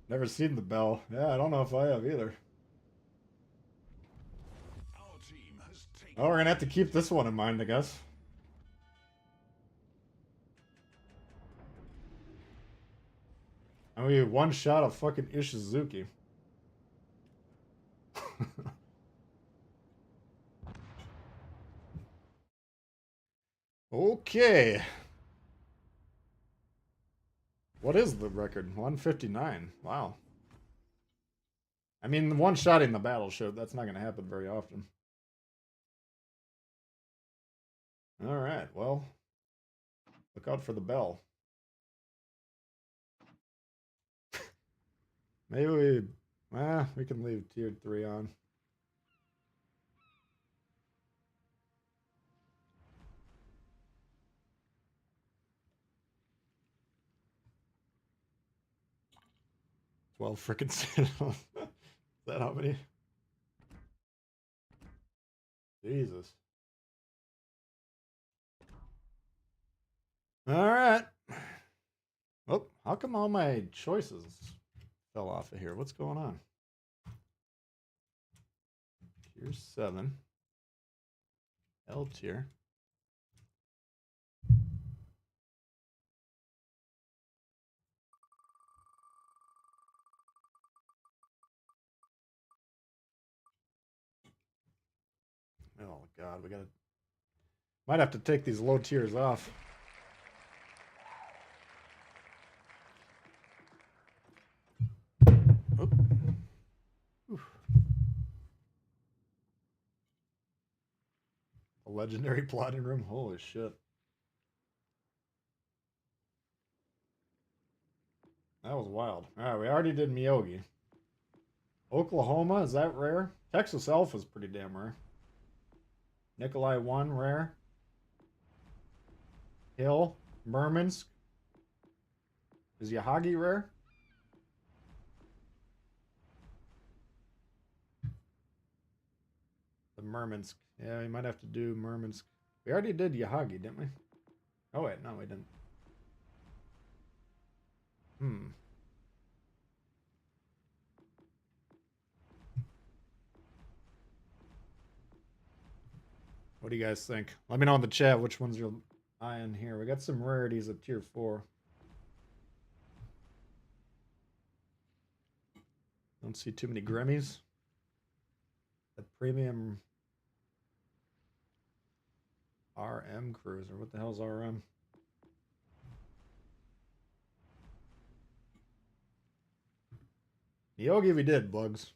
Never seen the bell. Yeah, I don't know if I have either. Our team has taken. Oh, we're gonna have to keep this one in mind, I guess. I mean, one shot of fucking Ishizuki. Okay. What is the record? 159. Wow. I mean, one shot in the battleship, that's not going to happen very often. Alright, well. Look out for the bell. Maybe we can leave tier 3 on. Well, frickin' Citadel. Is that how many? Jesus. Alright. Oh, how come all my choices fell off of here? What's going on? Tier 7. L tier. Oh god, we gotta... Might have to take these low tiers off. Oh. A legendary plotting room? Holy shit. That was wild. Alright, we already did Miyogi. Oklahoma, is that rare? Texas Alpha is pretty damn rare. Nikolai 1, rare. Hill, Murmansk. Is Yahagi rare? The Murmansk. Yeah, we might have to do Murmansk. We already did Yahagi, didn't we? Oh wait, no we didn't. What do you guys think? Let me know in the chat which ones you're eyeing here. We got some rarities at tier 4. Don't see too many Grammys. The premium RM cruiser. What the hell's RM? Yogi we did, Bugs.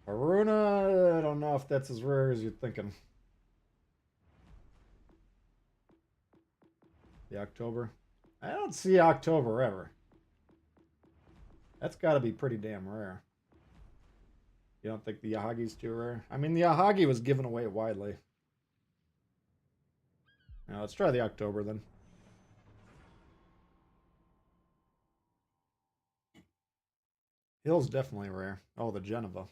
Haruna, I don't know if that's as rare as you're thinking. The October. I don't see October ever. That's got to be pretty damn rare. You don't think the Yahagi's too rare? I mean, the Yahagi was given away widely. Now, let's try the October then. Hill's definitely rare. Oh, the Geneva.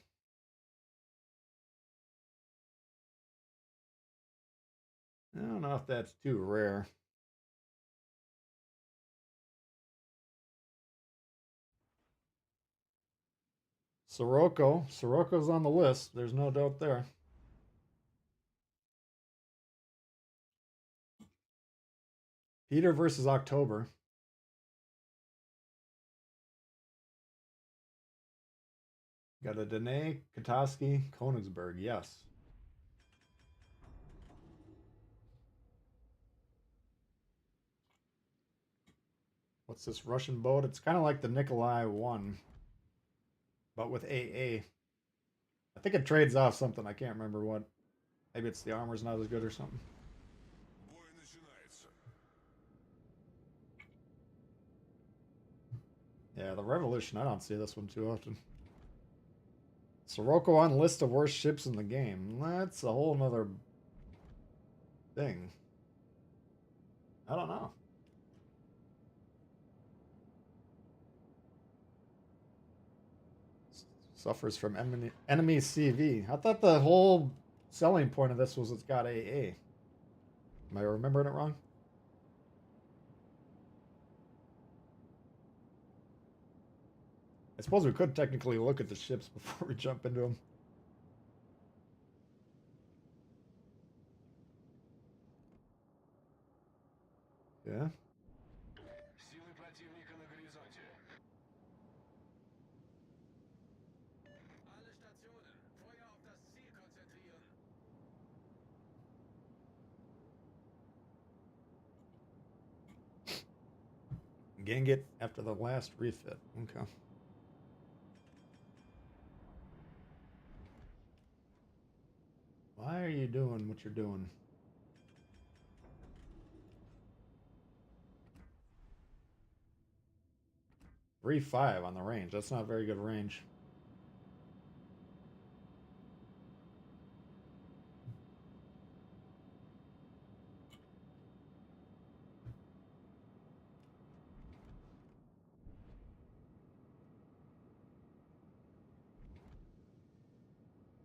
I don't know if that's too rare. Sirocco. Sirocco's on the list. There's no doubt there. Peter versus October. Got a Danae, Katoski, Königsberg. Yes. What's this Russian boat? It's kind of like the Nikolai 1, but with AA. I think it trades off something. I can't remember what. Maybe it's the armor's not as good or something. Yeah, the Revolution. I don't see this one too often. Sirocco on list of worst ships in the game. That's a whole nother thing. I don't know. Suffers from enemy CV. I thought the whole selling point of this was it's got AA. Am I remembering it wrong? I suppose we could technically look at the ships before we jump into them. Yeah. Ganget after the last refit. Okay. Why are you doing what you're doing? .35 on the range. That's not very good range.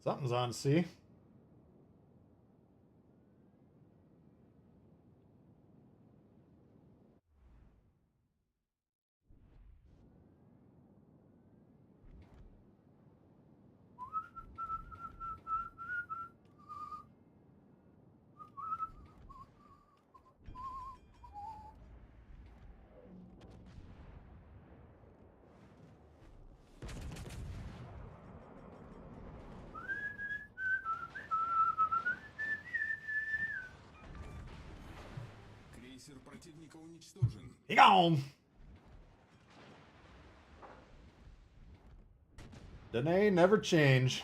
Something's on C. Крейсер противника уничтожен. He gone. Danae never change.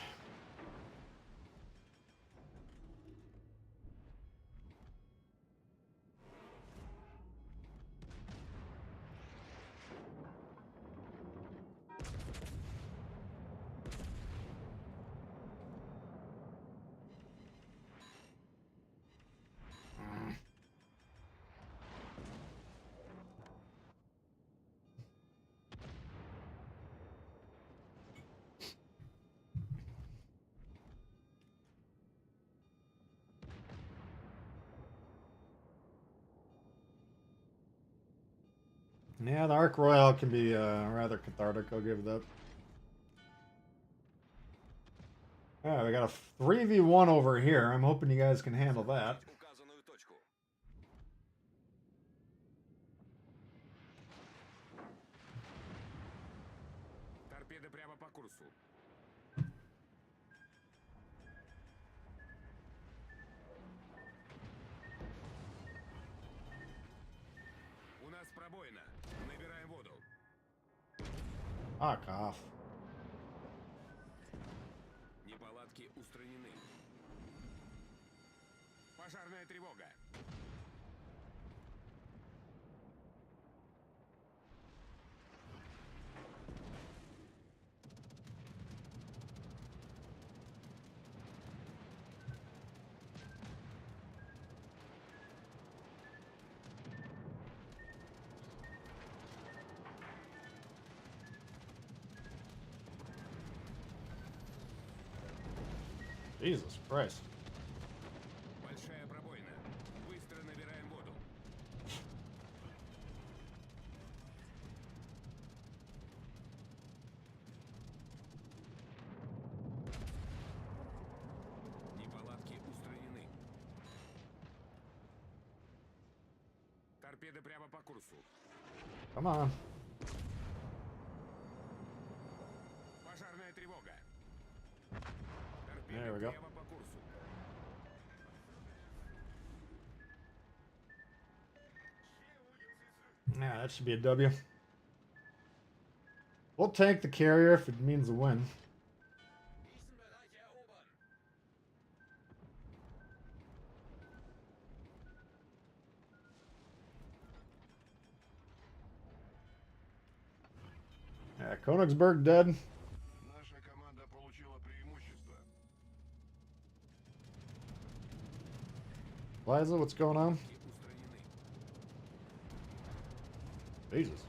Yeah, the Arc Royale can be rather cathartic, I'll give that. Alright, we got a 3v1 over here. I'm hoping you guys can handle that. Торпеды прямо по курсу. У нас пробоина. Набираем воду. Fuck off. Неполадки устранены. Пожарная тревога. Jesus Christ. Большая пробоина. Быстро набираем воду. Неполадки устранены. Торпеды прямо по курсу. Come on. Пожарная тревога. There we go. Прямо по курсу. Yeah, that should be a W. We'll tank the carrier if it means a win. Yeah, Königsberg dead. Наша команда получила преимущество. Liza, what's going on? Jesus.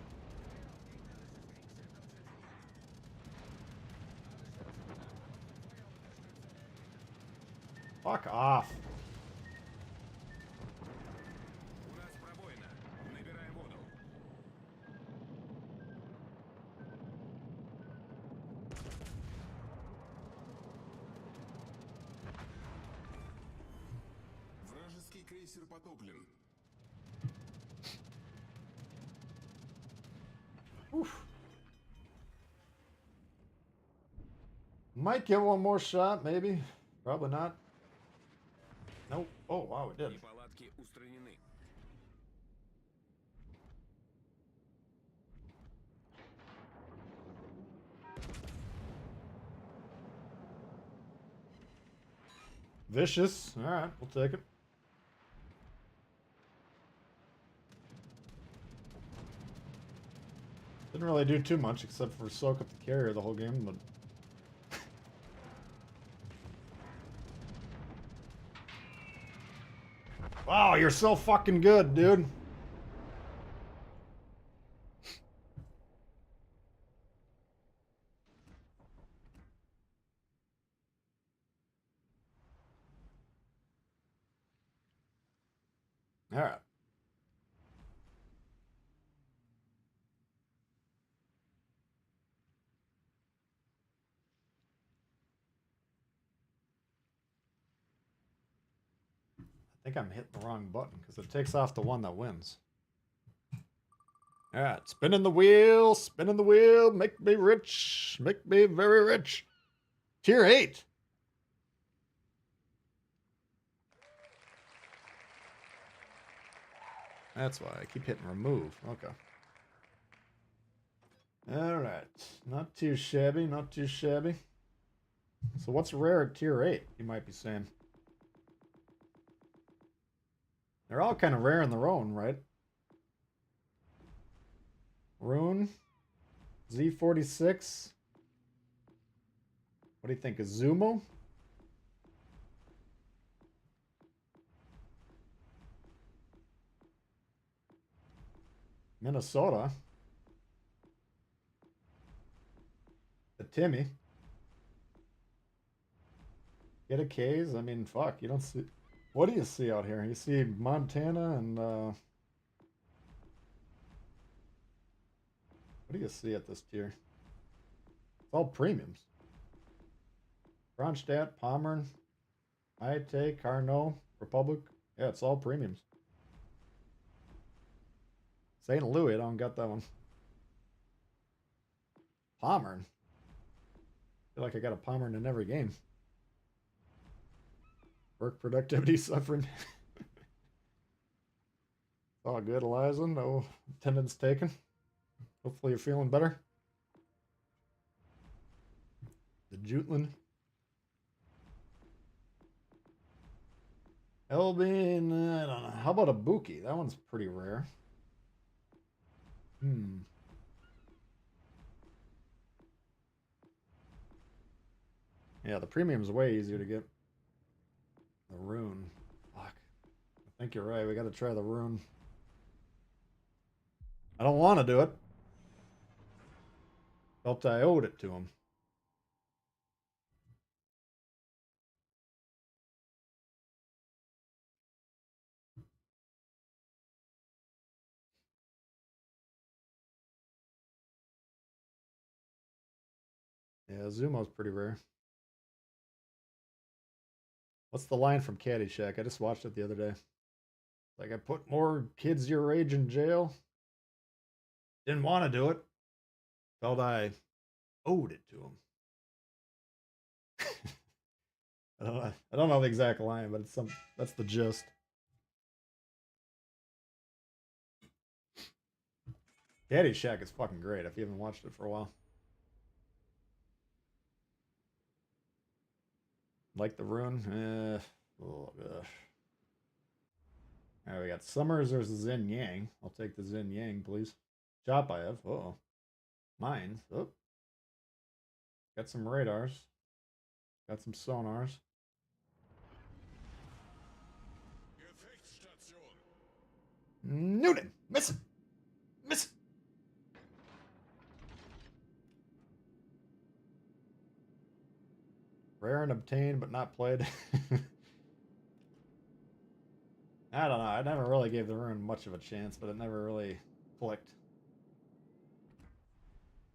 Fuck off. У нас пробоина. Набираем воду. Вражеский крейсер потоплен. Oof. Might get one more shot, maybe. Probably not. Nope. Oh, wow, it did. Неполадки устранены. Vicious. Alright, we'll take it. Didn't really do too much except for soak up the carrier the whole game, but... Wow, you're so fucking good, dude. Alright. I think I'm hitting the wrong button because it takes off the one that wins. Alright, spinning the wheel, make me rich, make me very rich. Tier 8. That's why I keep hitting remove. Okay. Alright, not too shabby, not too shabby. So what's rare at tier 8, you might be saying? They're all kind of rare in their own, right? Rune. Z46. What do you think? Azumo? Minnesota. The Timmy. Get a K's? I mean, fuck, you don't see... What do you see out here? You see Montana and, what do you see at this tier? It's all premiums. Kronstadt, Pommern, Maite, Carnot, Republic. Yeah, it's all premiums. St. Louis, I don't got that one. Pommern. I feel like I got a Pommern in every game. Work productivity suffering. All good, Eliza. No attendance taken. Hopefully you're feeling better. The Jutland. Elbin, I don't know. How about a Buki? That one's pretty rare. Yeah, the premium's way easier to get. The rune. Fuck. I think you're right. We gotta try the rune. I don't want to do it. Felt I owed it to him. Yeah, Zumo's pretty rare. What's the line from Caddyshack? I just watched it the other day. Like, I put more kids your age in jail. Didn't want to do it. Felt I owed it to him. I don't know the exact line, but it's that's the gist. Caddyshack is fucking great if you haven't watched it for a while. Like the rune? Oh gosh. Alright, we got Summers versus Zen Yang. I'll take the Zen Yang, please. Chapayev. Uh-oh. Mines. Oh. Got some radars. Got some sonars. Noonan! Miss it! Miss it! Rare and obtained, but not played. I don't know. I never really gave the rune much of a chance, but it never really clicked.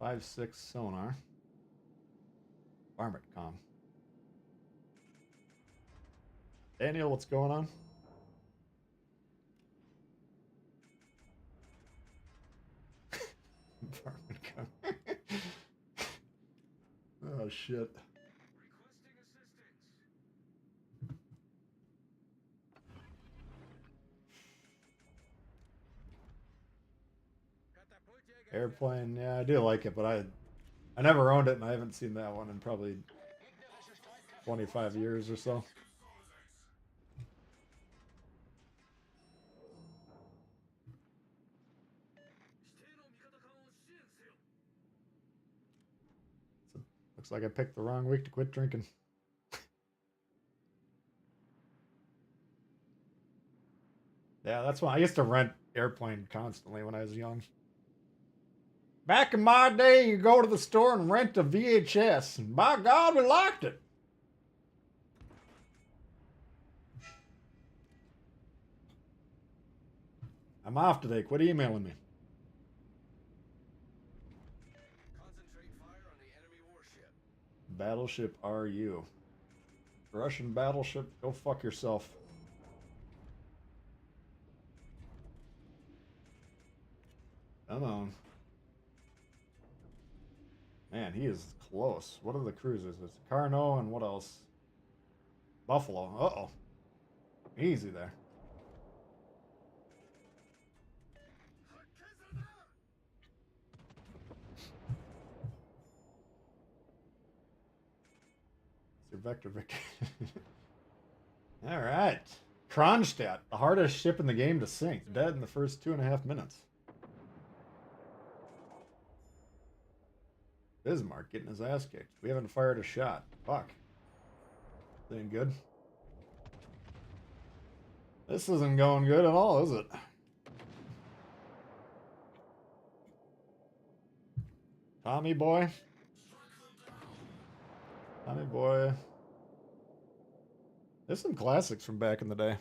5-6 sonar. Varmint com. Daniel, what's going on? Varmint com. Oh shit. Airplane, yeah, I do like it, but I never owned it, and I haven't seen that one in probably 25 years or so. Looks like I picked the wrong week to quit drinking. Yeah, that's why I used to rent Airplane constantly when I was young. Back in my day, you go to the store and rent a VHS, and by God, we liked it. I'm off today. Quit emailing me. Concentrate fire on the enemy warship. Battleship RU. Russian battleship, go fuck yourself. Come on. Man, he is close. What are the cruisers? It's Carno and what else? Buffalo. Uh-oh. Easy there. It's your Vector Victor. Alright. Kronstadt, the hardest ship in the game to sink. Dead in the first 2.5 minutes. Bismarck getting his ass kicked. We haven't fired a shot. Fuck. This ain't good. This isn't going good at all, is it? Tommy boy. Tommy boy. There's some classics from back in the day.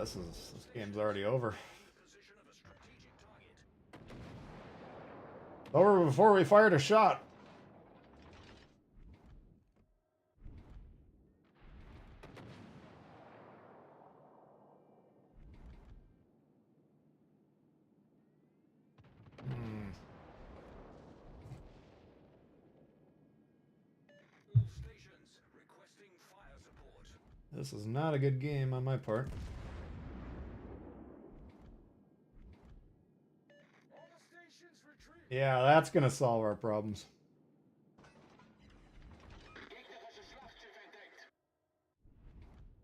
This game's already over. Over before we fired a shot. This is not a good game on my part. Yeah, that's gonna solve our problems.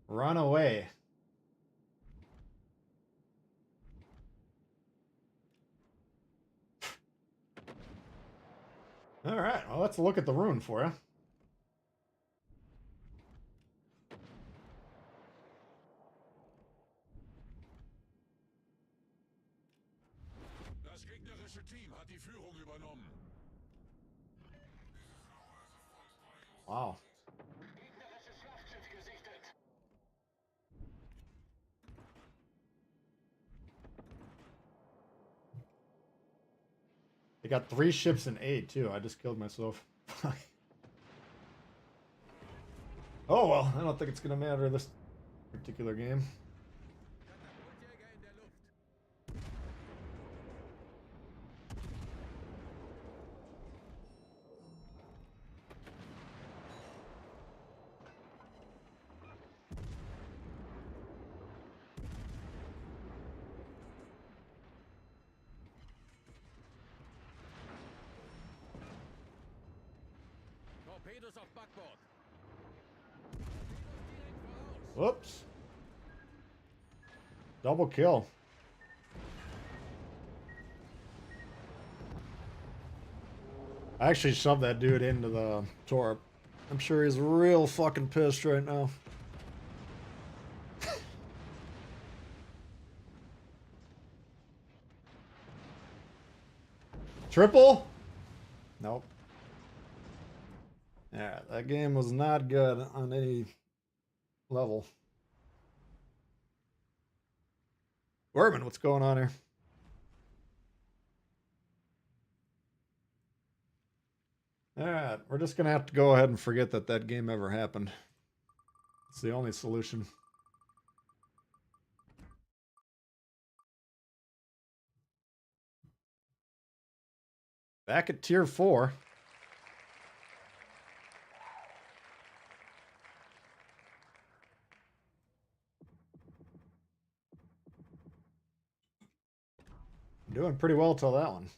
Run away. All right, well, let's look at the rune for you. Das gegnerische Team hat die Führung übernommen. Wow. They got 3 ships in A too. I just killed myself. Oh well, I don't think it's gonna matter this particular game. Torpedos auf Backbord. Whoops. Double kill. I actually shoved that dude into the torp. I'm sure he's real fucking pissed right now. Triple? Nope. Yeah, that game was not good on any level. Gorman, what's going on here? Alright, we're just gonna have to go ahead and forget that that game ever happened. It's the only solution. Back at tier 4. Doing pretty well till that one.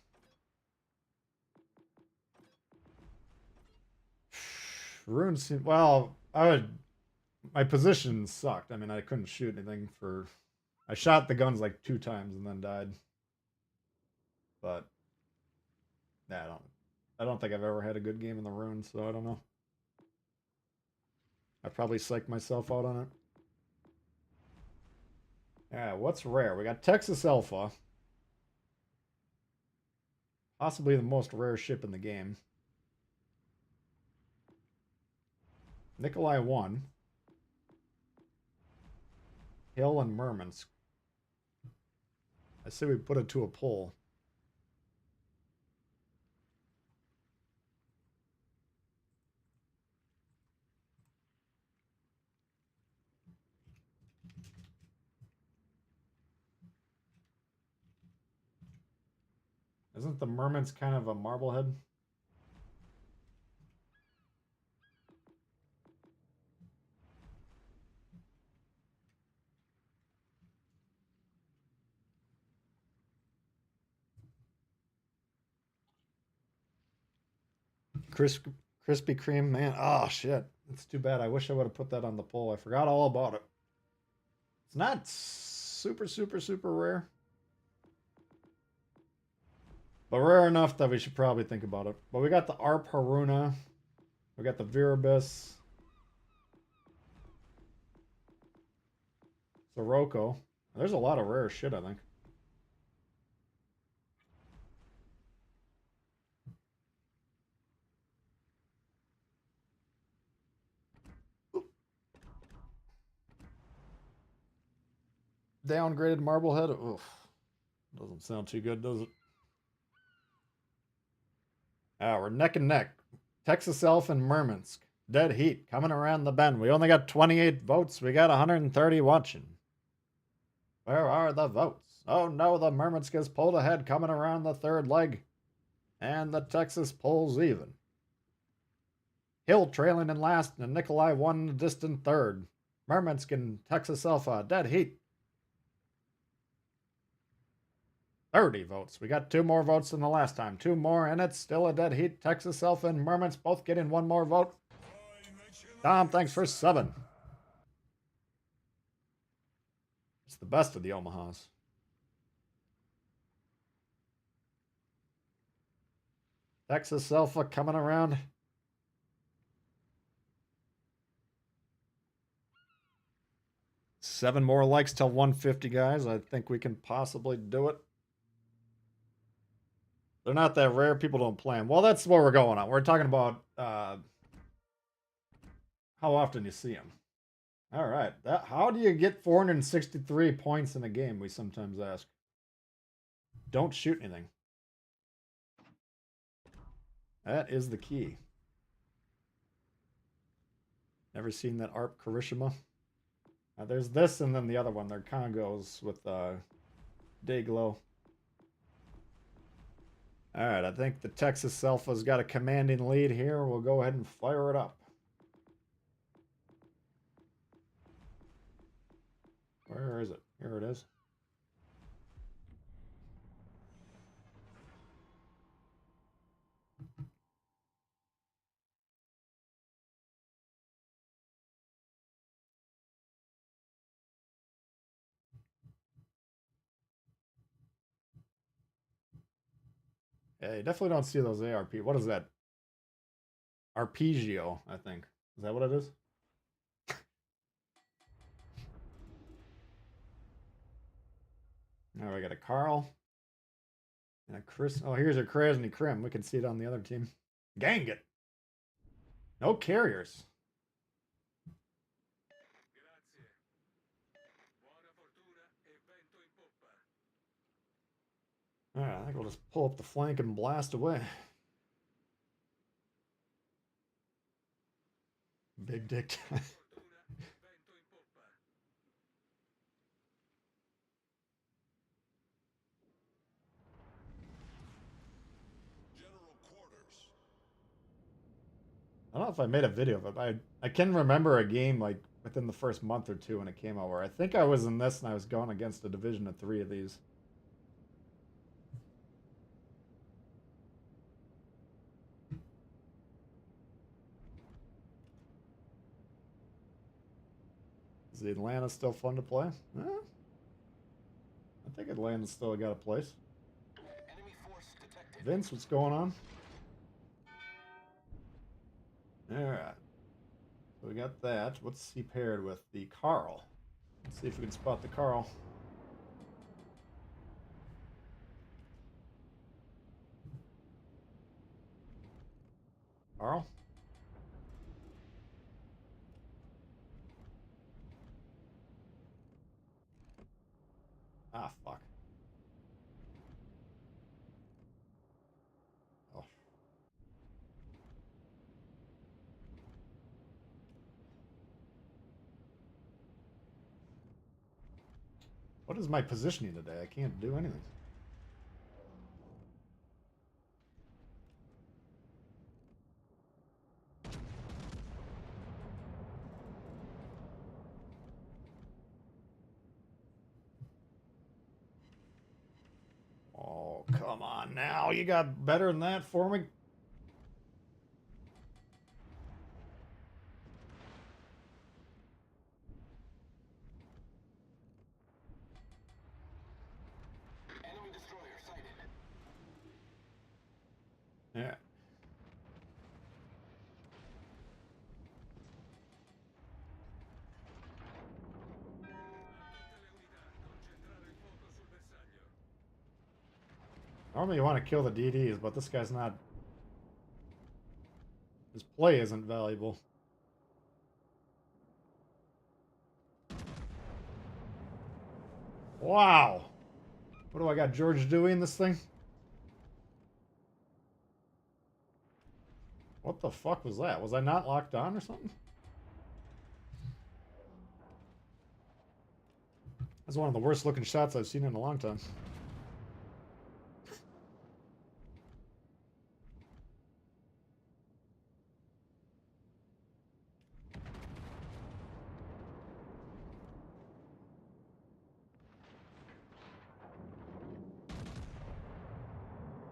Runes, well, my position sucked. I mean, I couldn't shoot anything for... I shot the guns like 2 times and then died. But, yeah, I don't think I've ever had a good game in the runes, so I don't know. I probably psyched myself out on it. Yeah, what's rare? We got Texas Alpha. Possibly the most rare ship in the game. Nikolai 1. Hill and Murmansk. I say we put it to a poll. Isn't the Murmansk kind of a marblehead? Krispy Kreme, man. Oh, shit. It's too bad. I wish I would have put that on the poll. I forgot all about it. It's not super, super, super rare. But rare enough that we should probably think about it. But we got the Arp Haruna. We got the Viribus. Sirocco. There's a lot of rare shit, I think. Downgraded Marblehead. Oof. Doesn't sound too good, does it? Ah, we're neck and neck. Texas Elf and Murmansk. Dead heat coming around the bend. We only got 28 votes. We got 130 watching. Where are the votes? Oh no, the Murmansk has pulled ahead coming around the 3rd leg. And the Texas pulls even. Hill trailing in last and Nikolai 1 in a distant 3rd. Murmansk and Texas Alpha. Dead heat. 30 votes. We got 2 more votes than the last time. 2 more, and it's still a dead heat. Texas Alpha and Murmansk both getting 1 more vote. Tom, thanks for 7. It's the best of the Omahas. Texas Alpha coming around. Seven more likes till 150, guys. I think we can possibly do it. They're not that rare. People don't play them. Well, that's what we're going on. We're talking about how often you see them. All right. How do you get 463 points in a game, we sometimes ask. Don't shoot anything. That is the key. Never seen that Arp Karishima? There's this and then the other one. They're Congos with Dayglow. Alright, I think the Texas Alpha's got a commanding lead here. We'll go ahead and fire it up. Where is it? Here it is. Yeah, you definitely don't see those ARP. What is that? Arpeggio, I think. Is that what it is? Now we got a Carl. And a Chris. Oh, here's a Krasny Krim. We can see it on the other team. Gang it. No carriers. Alright, I think we'll just pull up the flank and blast away. Big dick time. I don't know if I made a video of it, but I can remember a game like within the first month or 2 when it came out where I think I was in this and I was going against a division of 3 of these. Is Atlanta still fun to play? I think Atlanta's still got a place. Vince, what's going on? Alright. So we got that. What's he paired with? The Carl. Let's see if we can spot the Carl. Carl? Ah, fuck. Oh. What is my positioning today? I can't do anything. Oh, come on now. You got better than that for me? Enemy destroyer sighted. Yeah. Normally you want to kill the DDs, but this guy's not... His play isn't valuable. Wow! What do I got, George Dewey in this thing? What the fuck was that? Was I not locked on or something? That's one of the worst looking shots I've seen in a long time.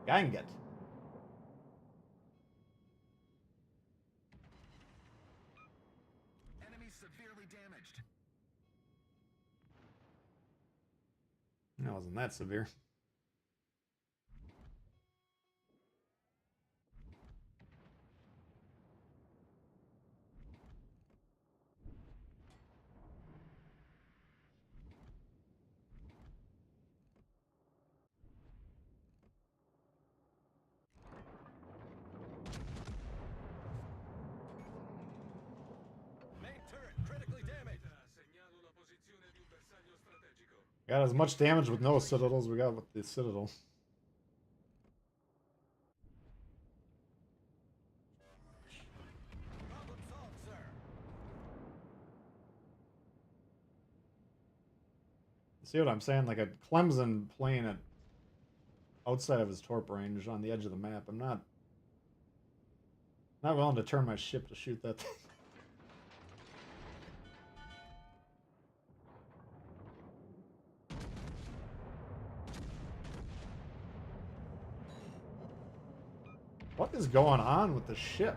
Gang it. Enemy severely damaged. That wasn't that severe. Got as much damage with no citadel as we got with the citadel. See what I'm saying? Like a Clemson playing it outside of his torp range on the edge of the map. I'm not willing to turn my ship to shoot that thing. What is going on with the ship?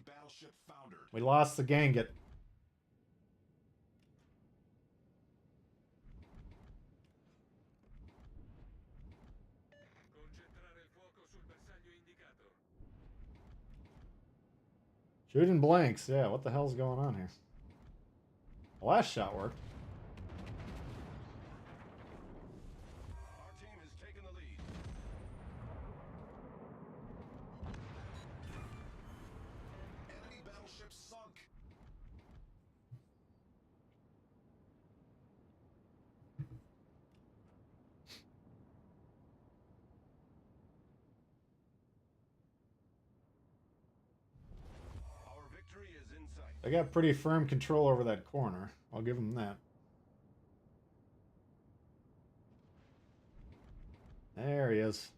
Battleship foundered. We lost the Ganget. Shooting blanks, yeah, what the hell's going on here? The last shot worked. Our team has taken the lead. Enemy battleship sunk. They got pretty firm control over that corner. I'll give them that. There he is.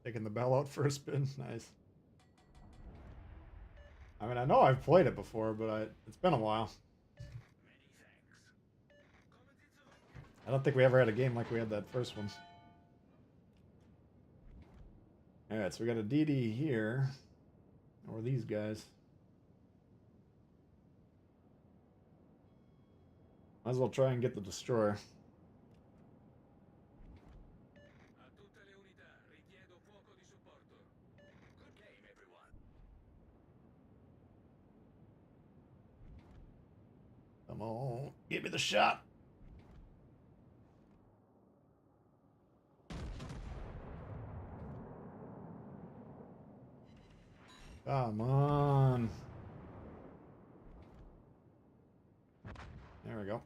Taking the bell out for a spin. Nice. I mean, I know I've played it before, but it's been a while. I don't think we ever had a game like we had that first one. Alright, so we got a DD here. Or these guys. Might as well try and get the destroyer. Come on, give me the shot. Come on. There we go.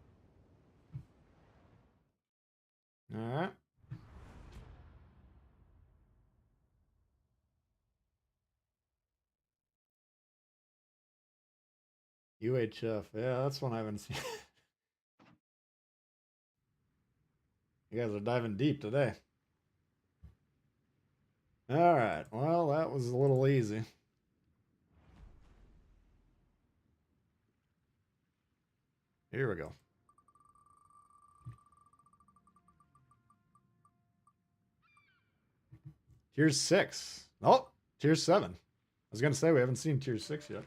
All right. UHF. Yeah, that's one I haven't seen. You guys are diving deep today. All right. Well, that was a little easy. Here we go. Tier 6. Oh, Tier 7. I was going to say we haven't seen Tier 6 yet.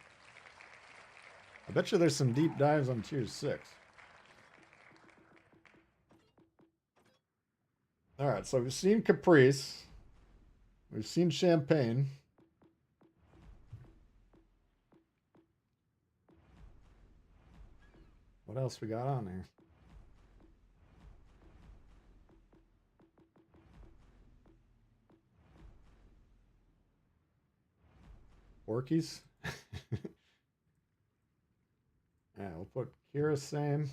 I bet you there's some deep dives on Tier 6. Alright, so we've seen Caprice. We've seen Champagne. What else we got on there? Orkies? Yeah, we'll put Kira same.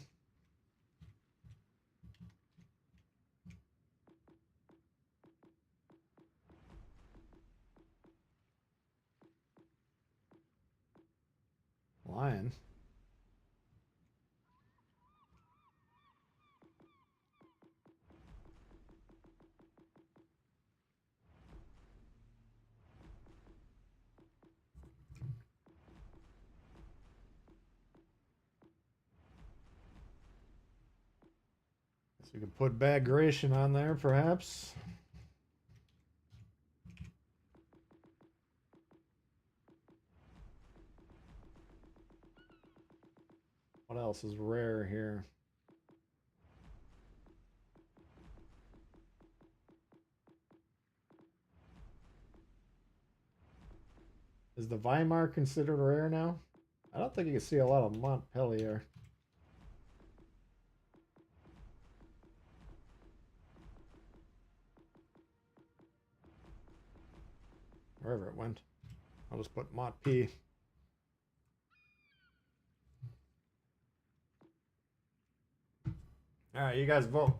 Lion. So we can put Bagration on there, perhaps. What else is rare here? Is the Weimar considered rare now? I don't think you can see a lot of Montpellier. Wherever it went. I'll just put Mont P. Alright, you guys vote.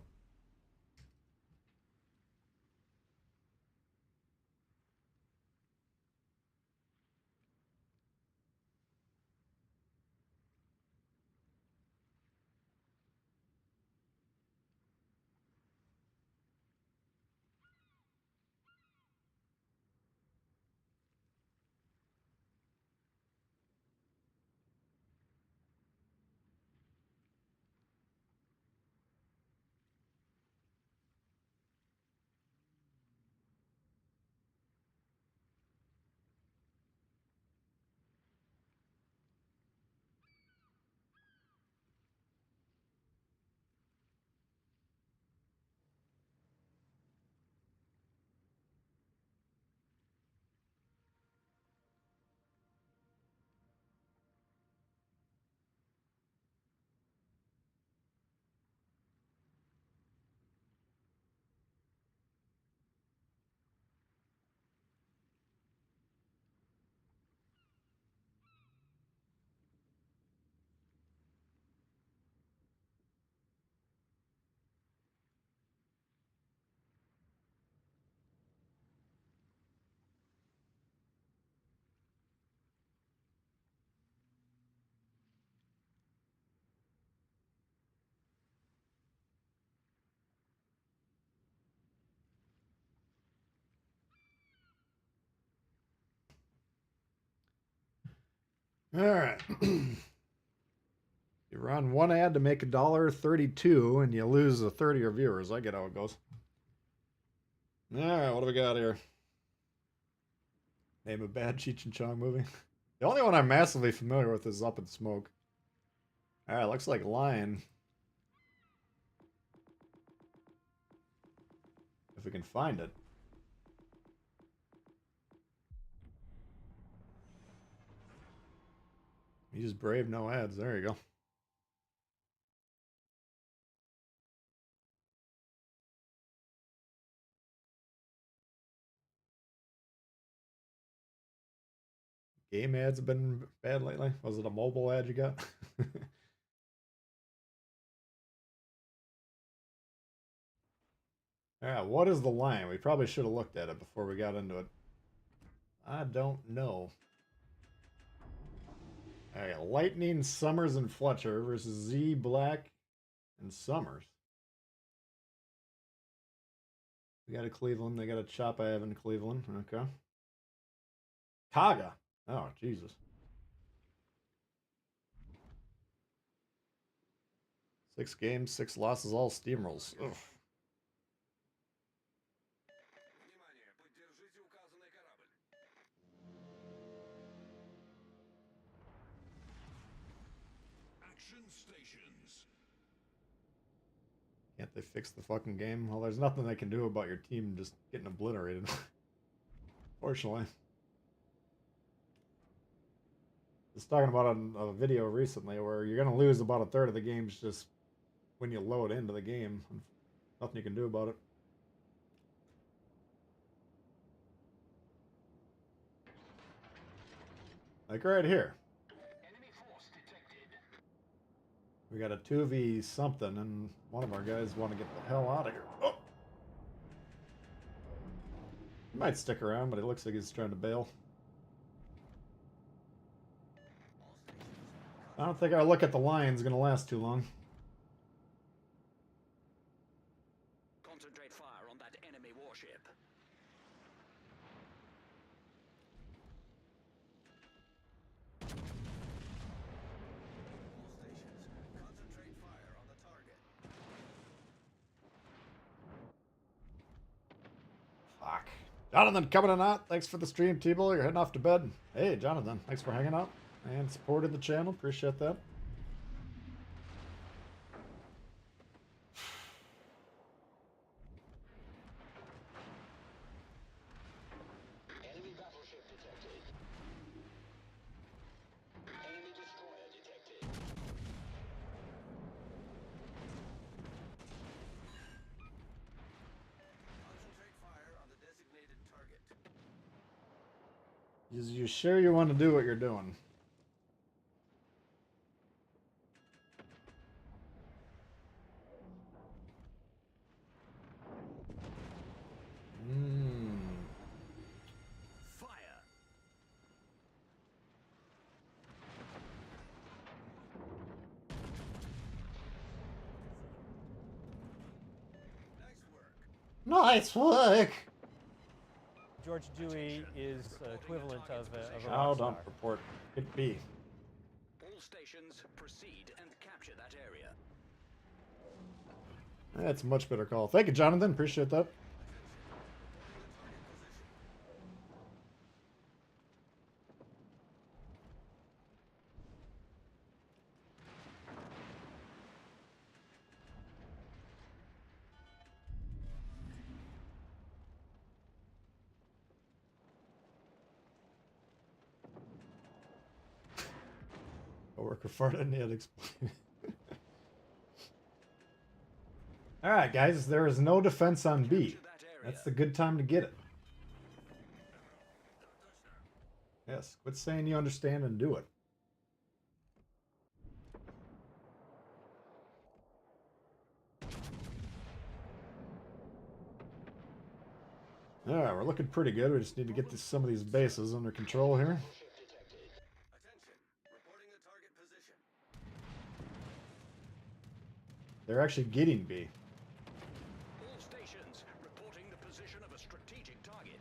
Alright. You run one ad to make $1.32 and you lose a third of your viewers. I get how it goes. Alright, what do we got here? Name a bad Cheech and Chong movie. The only one I'm massively familiar with is Up in Smoke. Alright, looks like Lion. If we can find it. Use Brave, no ads. There you go. Game ads have been bad lately. Was it a mobile ad you got? Alright, what is the line? We probably should have looked at it before we got into it. I don't know. Alright, Lightning, Summers, and Fletcher versus Z, Black, and Summers. We got a Cleveland. They got a Chop I have in Cleveland. Okay. Kaga. Oh, Jesus. 6 games, 6 losses, all steamrolls. Ugh. Can't they fix the fucking game? Well, there's nothing they can do about your team just getting obliterated. Fortunately. Just talking about a video recently where you're going to lose about a third of the games just when you load into the game. Nothing you can do about it. Like right here. We got a 2v something, and one of our guys want to get the hell out of here. Oh! He might stick around, but it looks like he's trying to bail. I don't think our look at the lion's going to last too long. Concentrate fire on that enemy warship. Fuck. Jonathan coming in hot. Thanks for the stream, Tbull. You're heading off to bed. Hey, Jonathan. Thanks for hanging out and supporting the channel. Appreciate that. Enemy battleship detected. Enemy destroyer detected. Concentrate fire on the designated target. Is you sure you want to do what you're doing? Fire. Nice work. George Dewey is equivalent of a rock Hold star. on, report. Hit B. All stations proceed and capture that area. That's a much better call. Thank you, Jonathan. Appreciate that. Coworker farted and he had exploded. Alright, guys, there is no defense on B. That's the good time to get it. Yes, quit saying you understand and do it. Alright, we're looking pretty good. We just need to get some of these bases under control here. They're actually getting B. All stations reporting the position of a strategic target.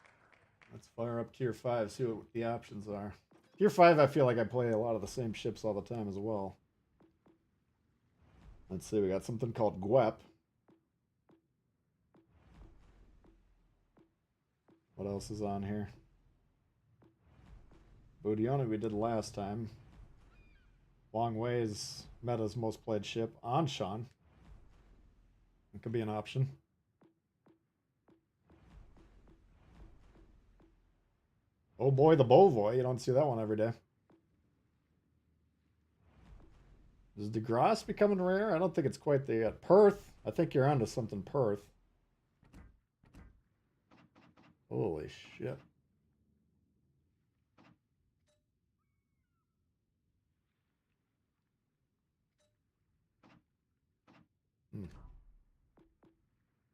Let's fire up Tier 5, see what the options are. Tier 5, I feel like I play a lot of the same ships all the time as well. Let's see, we got something called Gwep. What else is on here? Boudione we did last time. Long Way's Meta's most played ship. Anshan. It could be an option. Oh boy, the Bovoy. You don't see that one every day. Is DeGrasse becoming rare? I don't think it's quite there yet. Perth. I think you're onto something, Perth. Holy shit.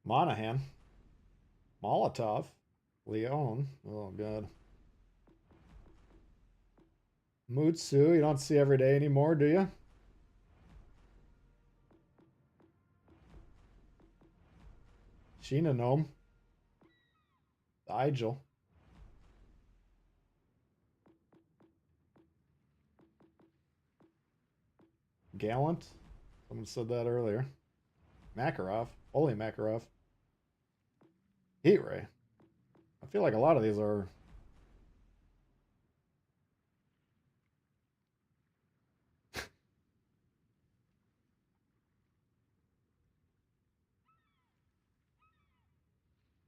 Monahan. Molotov. Leon. Oh, God. Mutsu. You don't see every day anymore, do you? Shinonome. Igel. Gallant. Someone said that earlier. Makarov. Holy Makarov. Heat Ray. I feel like a lot of these are...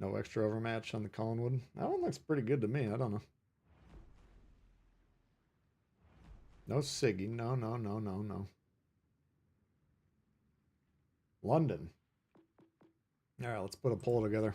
No extra overmatch on the Collinwood. That one looks pretty good to me. I don't know. No Siggy. No, no, no, no, no. London. All right, let's put a poll together.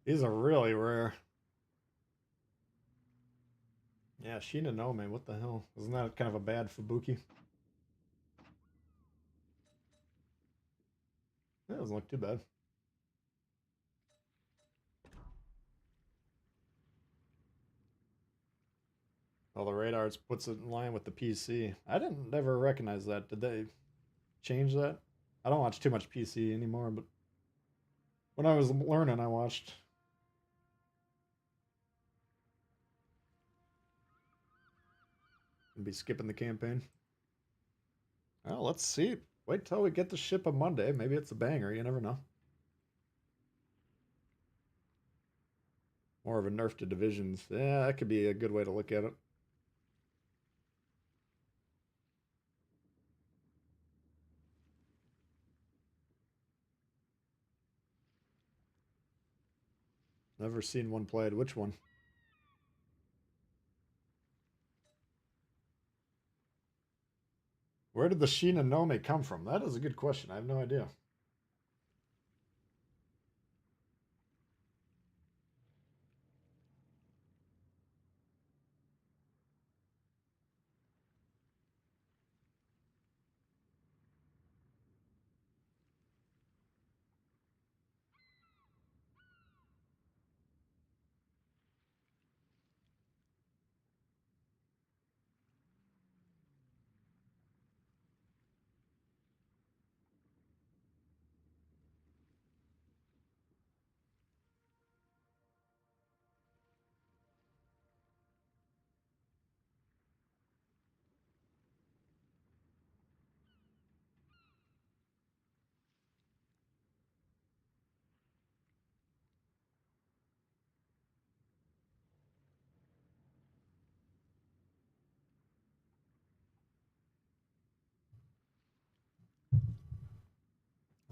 These are really rare. Yeah, Shinonome, what the hell? Isn't that kind of a bad Fubuki? That doesn't look too bad. Well, the radars puts it in line with the PC. I didn't ever recognize that. Did they change that? I don't watch too much PC anymore, but when I was learning, I watched. Be skipping the campaign. Well, let's see. Wait till we get the ship on Monday. Maybe it's a banger. You never know. More of a nerf to divisions. Yeah, that could be a good way to look at it. Never seen one played. Which one? Where did the Shinonome come from? That is a good question. I have no idea.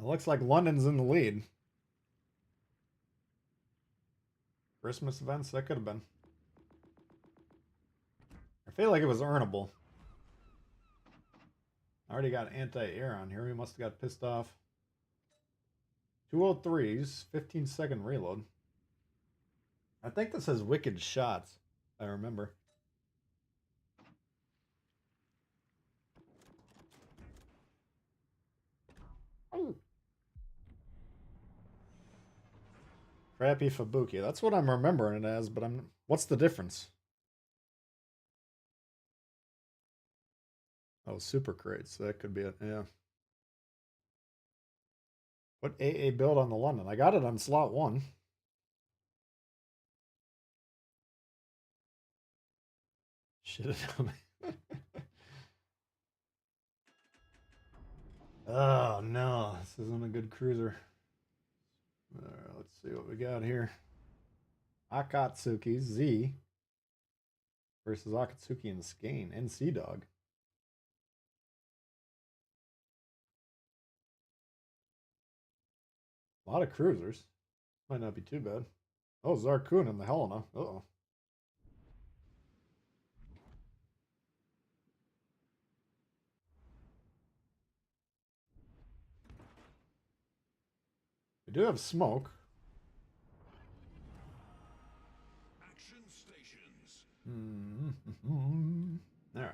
It looks like London's in the lead. Christmas events, that could have been. I feel like it was earnable. I already got anti-air on here. We must have got pissed off. 203s, 15-second reload. I think this has wicked shots, if I remember. Crappy Fubuki. That's what I'm remembering it as, but I'm... What's the difference? Oh, super crates. That could be it, yeah. What AA build on the London? I got it on slot 1. Shit. Oh no, this isn't a good cruiser. Let's see what we got here. Akatsuki Z versus Akatsuki and Skane. NC Dog. A lot of cruisers. Might not be too bad. Oh, Zarkun and the Helena. Uh-oh. We do have smoke. Action stations. All right.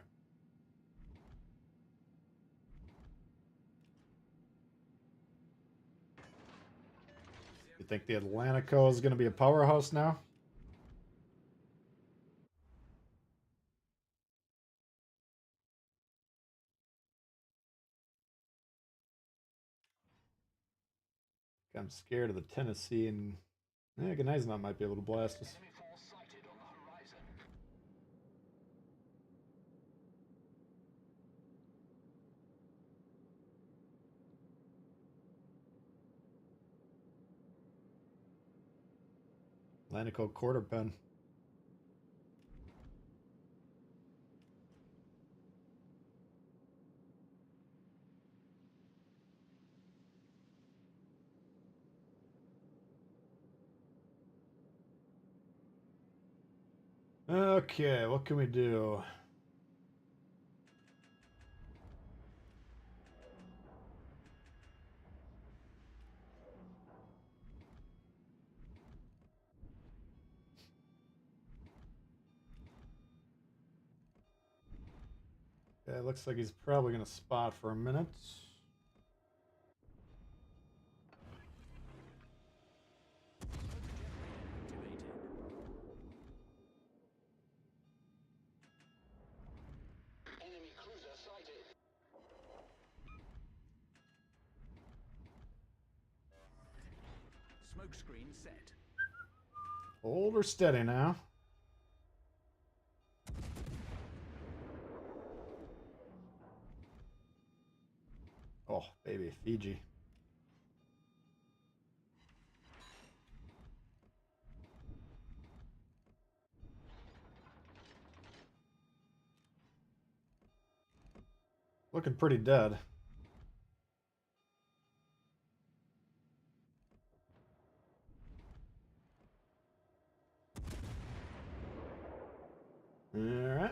You think the Atlantico is going to be a powerhouse now? I'm scared of the Tennessee, and Gneisenau might be able to blast us. Atlantico quarter pen. Okay, what can we do? Yeah, it looks like he's probably going to spot for a minute. Enemy cruiser sighted. Smoke screen set. Hold her steady now. Oh, baby, Fiji. Looking pretty dead. All right.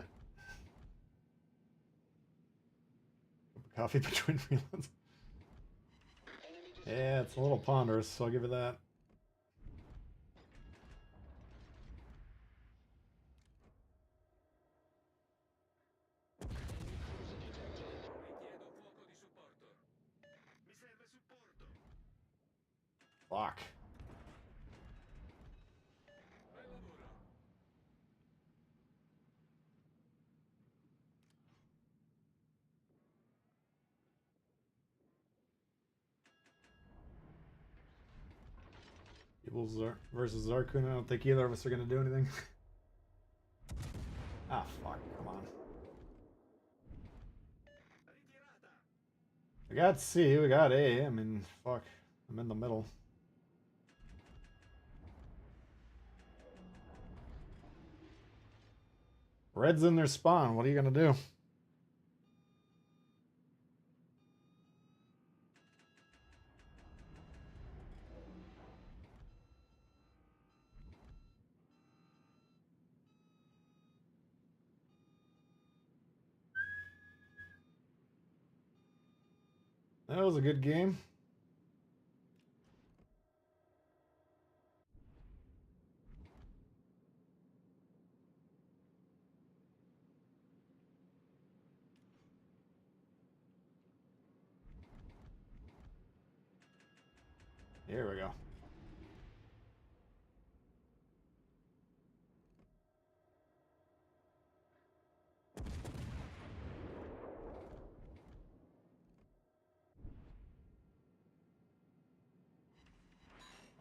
Cup of coffee between reloads. Yeah, it's a little ponderous, so I'll give it that. Fuck. Tbull versus Zarkun. I don't think either of us are going to do anything. Ah, fuck. Come on. We got C, we got A. I mean, fuck. I'm in the middle. Red's in their spawn. What are you going to do? That was a good game. Here we go.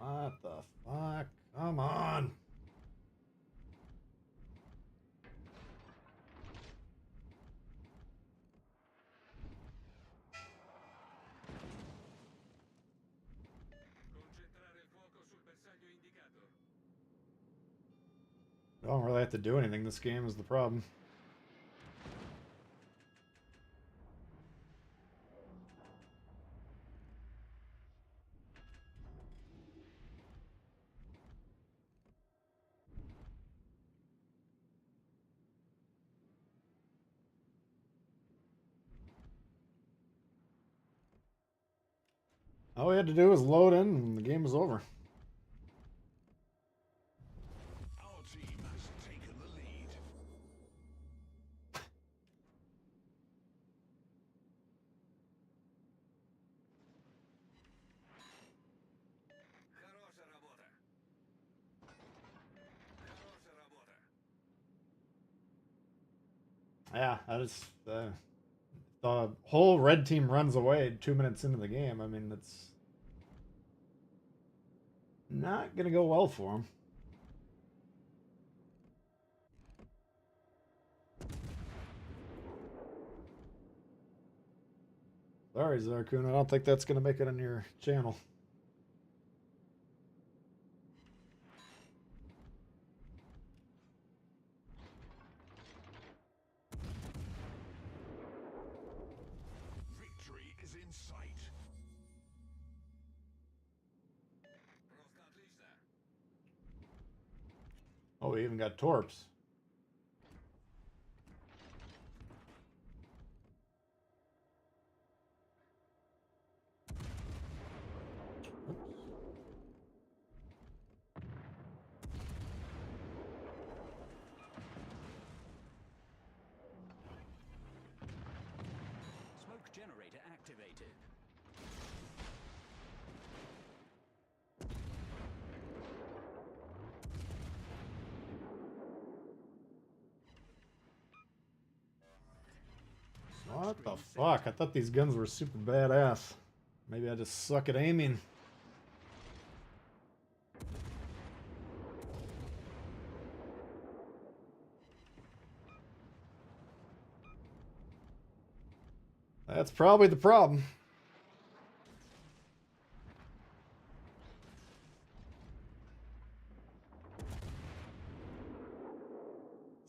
What the fuck? Come on. I don't really have to do anything this game is the problem. All we had to do was load in and the game was over. Our team has taken the lead. Хорошая работа. Хорошая работа. Yeah, I just the whole red team runs away 2 minutes into the game. I mean, it's not gonna go well for them. Sorry, Zarkun, I don't think that's gonna make it on your channel. Victory is in sight. Просто отлично. Oh, we even got torps. Smoke generator activated. What the fuck? I thought these guns were super badass. Maybe I just suck at aiming. That's probably the problem.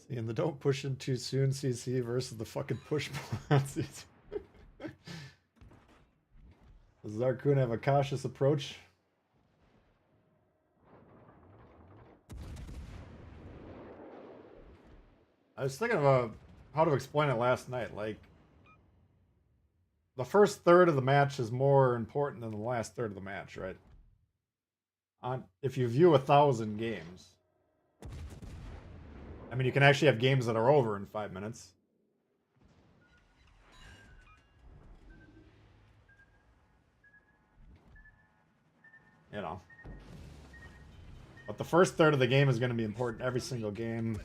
See, and the don't push in too soon CC versus the fucking push CC. Does Zarkun have a cautious approach? I was thinking of how to explain it last night. Like, the first third of the match is more important than the last third of the match, right? If you view 1,000 games, I mean, you can actually have games that are over in 5 minutes. You know. But the first third of the game is going to be important every single game.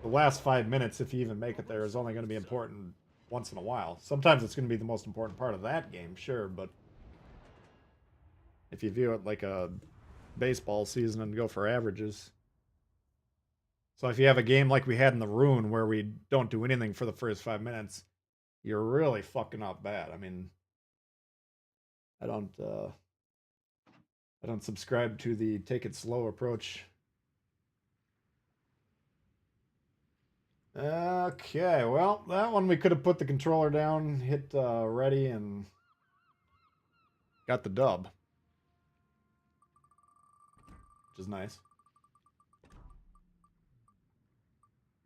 The last 5 minutes, if you even make it there, is only going to be important once in a while. Sometimes it's going to be the most important part of that game, sure, but if you view it like a baseball season and go for averages. So if you have a game like we had in the Rune where we don't do anything for the first 5 minutes, you're really fucking up bad. I mean, I don't subscribe to the take it slow approach. Okay, well, that one we could have put the controller down, hit ready, and got the dub. Which is nice.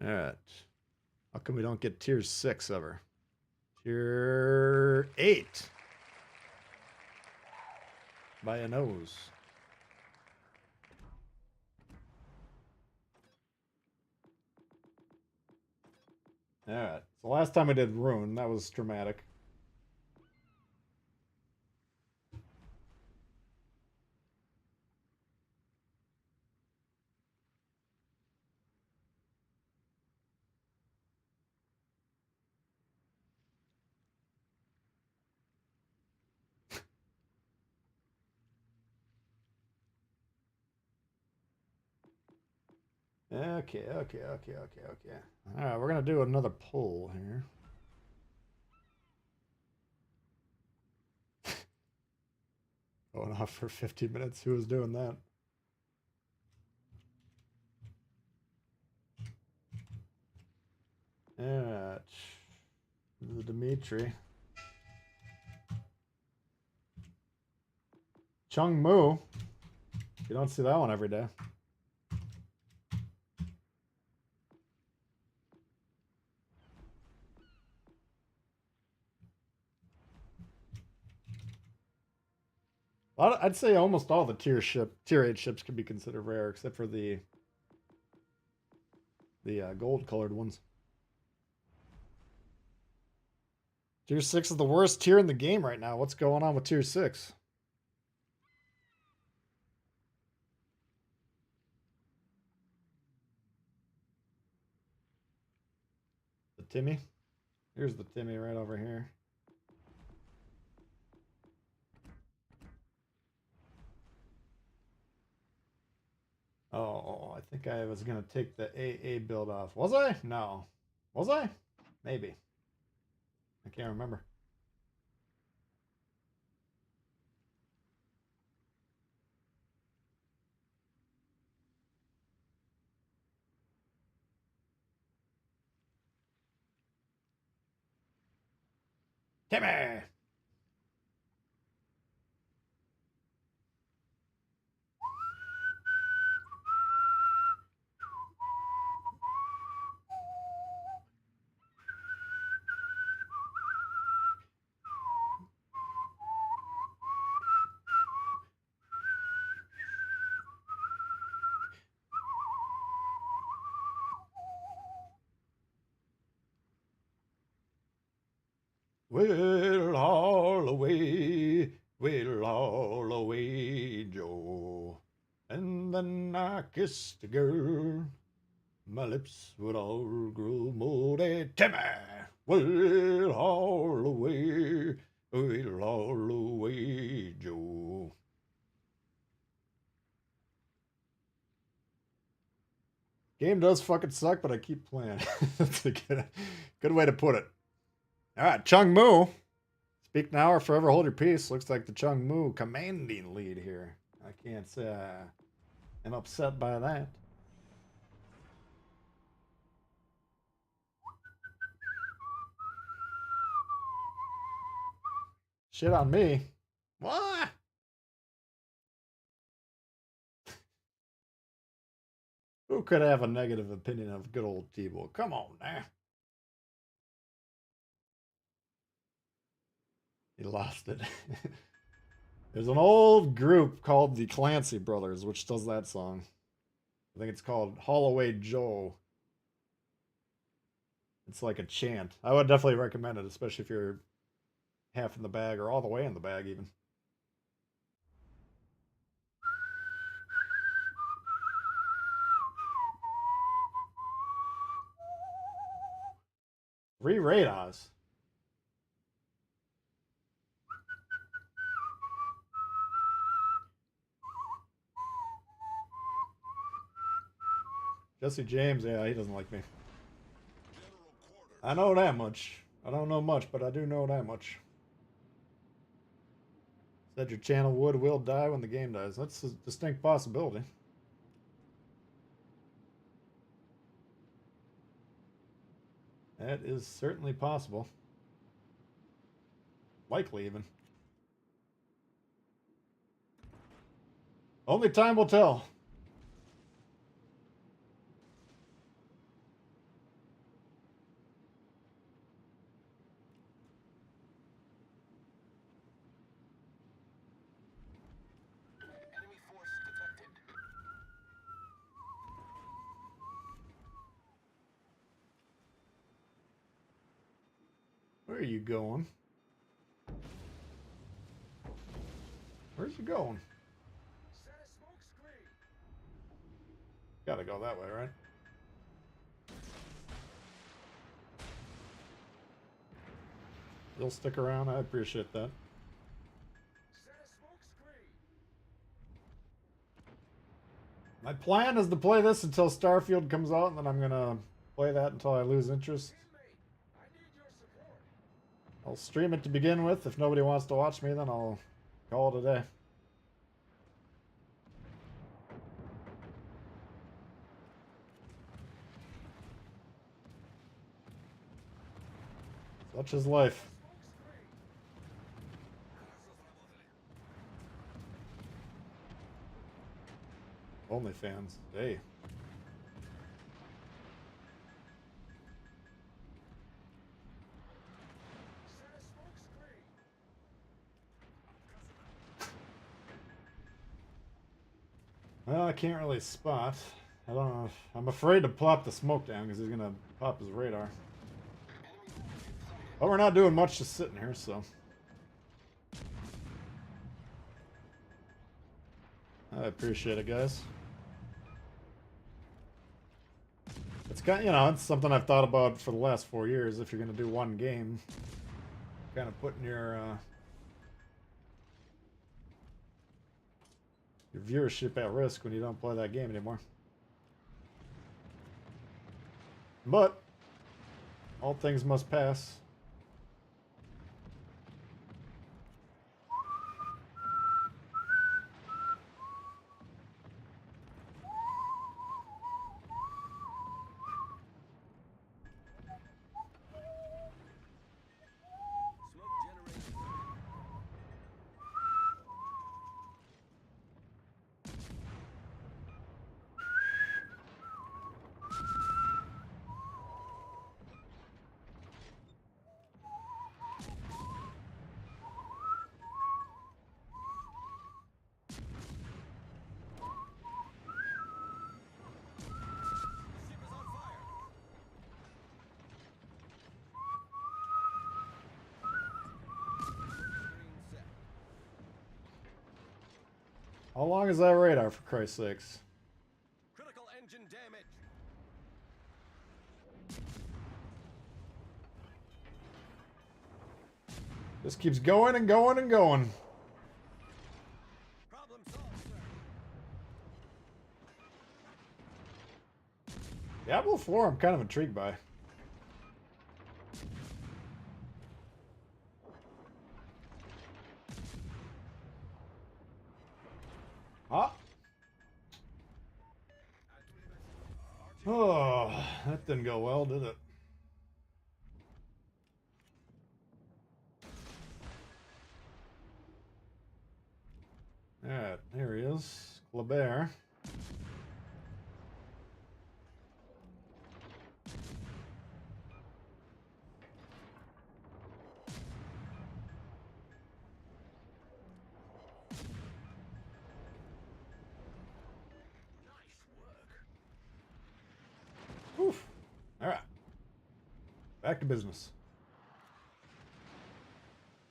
Alright. How come we don't get tier 6 ever? Tier 8. By a nose. Alright. So last time I did Rune, that was dramatic. Okay. Alright, we're gonna do another poll here. Going off for 50 minutes. Who was doing that? Alright. The Dimitri. Chung Mu. You don't see that one every day. I'd say almost all the tier 8 ships can be considered rare, except for the gold colored ones. Tier 6 is the worst tier in the game right now. What's going on with tier 6? The Timmy? Here's the Timmy right over here. Oh, I think I was going to take the AA build off. Was I? No. Was I? Maybe. I can't remember. Timmy! Well, all away, Joe. And then I kissed the girl. My lips would all grow moldy. Timmy! Well, all away, Joe. Game does fucking suck, but I keep playing. That's a good way to put it. All right, Chung Mu. Speak now or forever hold your peace. Looks like the Chung Mu commanding lead here. I can't say I'm upset by that. Shit on me. What? Who could have a negative opinion of good old Tbull? Come on now. He lost it. There's an old group called the Clancy Brothers, which does that song. I think it's called Holloway Joe. It's like a chant. I would definitely recommend it, especially if you're half in the bag or all the way in the bag even. Three radars. Jesse James, yeah, he doesn't like me. I know that much. I don't know much, but I do know that much. Said your channel will die when the game dies. That's a distinct possibility. That is certainly possible. Likely, even. Only time will tell. Enemy force detected. Where are you going? Where's you going? Set a smoke screen. Gotta go that way, right? You'll stick around. I appreciate that. Set a smoke screen. My My plan is to play this until Starfield comes out, and then I'm gonna play that until I lose interest. I'll stream it to begin with. If nobody wants to watch me, then I'll call it a day. Such is life. OnlyFans. Hey. Well, I can't really spot. I don't know. I'm afraid to plop the smoke down because he's gonna pop his radar. But we're not doing much just sitting here, so. I appreciate it, guys. It's kind of, you know, it's something I've thought about for the last 4 years. If you're gonna do one game, kind of putting your viewership at risk when you don't play that game anymore. But all things must pass. How long is that radar, for Christ's sakes? Critical engine damage. This keeps going and going and going. Problem solved, sir. Diablo 4 I'm kind of intrigued by. Ah. Oh, that didn't go well, did it? Alright, here he is. Kleber. Oof. Alright. Back to business.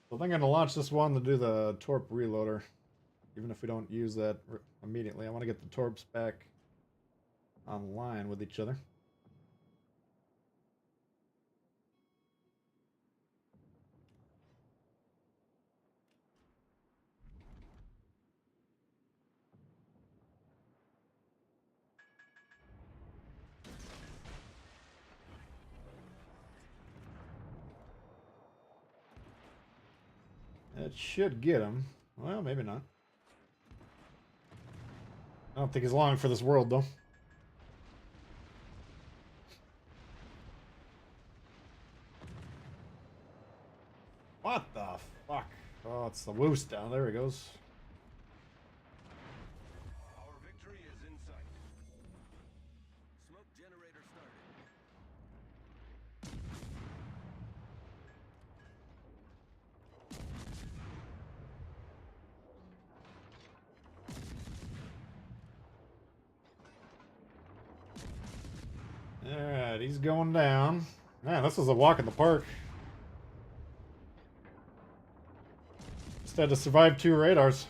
So I think I'm going to launch this one to do the torp reloader. Even if we don't use that immediately. I want to get the torps back online with each other. That should get him. Well, maybe not. I don't think he's long for this world, though. What the fuck? Oh, it's the Woos down. There he goes. Our victory is in sight. Smoke generator Alright, he's going down. Man, this is a walk in the park. Just had to survive 2 radars.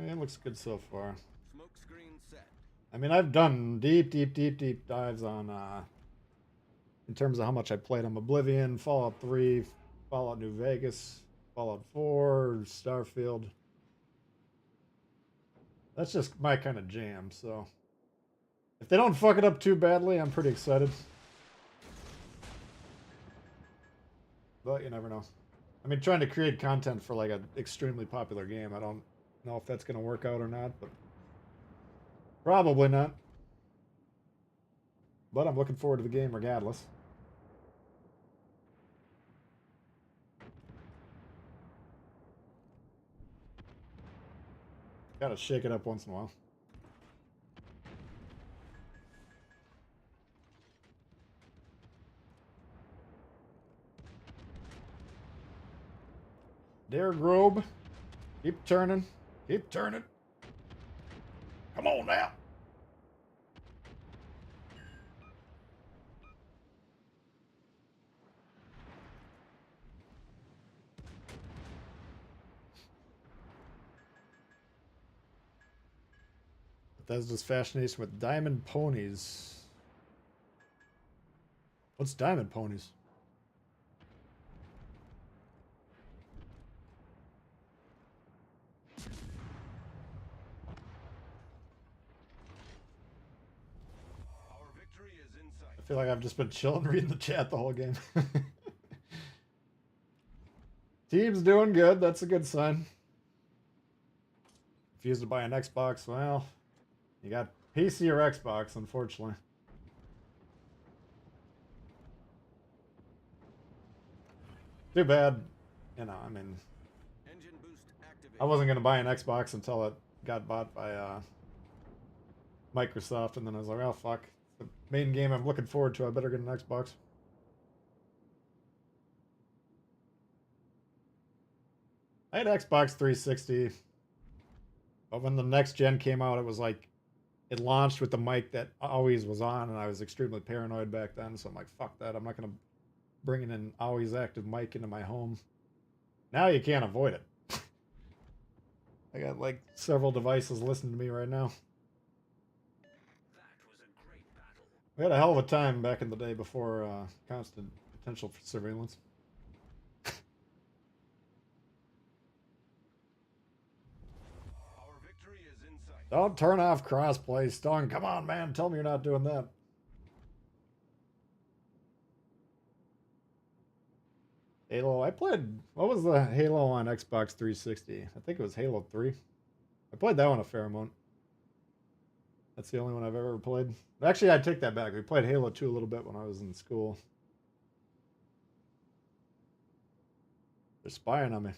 It looks good so far. Smoke screen set. I mean, I've done deep dives on, in terms of how much I played on Oblivion, Fallout 3, Fallout New Vegas, Fallout 4, Starfield. That's just my kind of jam, so if they don't fuck it up too badly, I'm pretty excited. But you never know. I mean, trying to create content for like an extremely popular game, I don't know if that's going to work out or not, but probably not. But I'm looking forward to the game regardless. Gotta shake it up once in a while. Dare Grobe. Keep turning. Keep turning. Come on now. Bethesda's fascination with diamond ponies. What's diamond ponies? I feel like I've just been chilling reading the chat the whole game. Team's doing good. That's a good sign. Refused to buy an Xbox. Well, you got PC or Xbox, unfortunately. Too bad. You know, I mean, I wasn't going to buy an Xbox until it got bought by Microsoft, and then I was like, oh, fuck. The main game I'm looking forward to, I better get an Xbox. I had Xbox 360, but when the next gen came out, it was like, it launched with the mic that always was on, and I was extremely paranoid back then, so I'm like, fuck that, I'm not going to bring an always active mic into my home. Now you can't avoid it. I got like several devices listening to me right now. We had a hell of a time back in the day before constant potential for surveillance. Don't turn off crossplay, Stone. Come on, man. Tell me you're not doing that. Halo. I played... What was the Halo on Xbox 360? I think it was Halo 3. I played that one a fair amount. That's the only one I've ever played. Actually, I take that back. We played Halo 2 a little bit when I was in school. They're spying on me.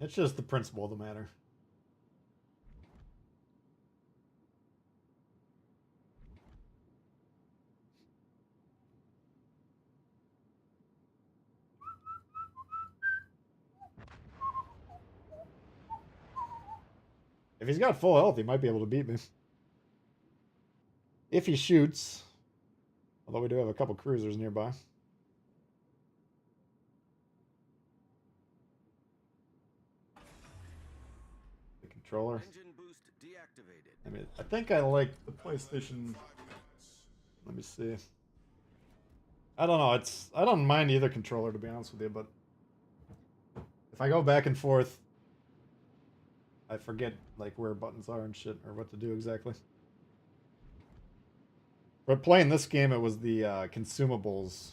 It's just the principle of the matter. If he's got full health, he might be able to beat me. If he shoots. Although we do have a couple cruisers nearby. The controller. I mean, I think I like the PlayStation. Let me see. I don't know. I don't mind either controller, to be honest with you, but if I go back and forth, I forget like where buttons are and shit, or what to do exactly. But playing this game, it was the consumables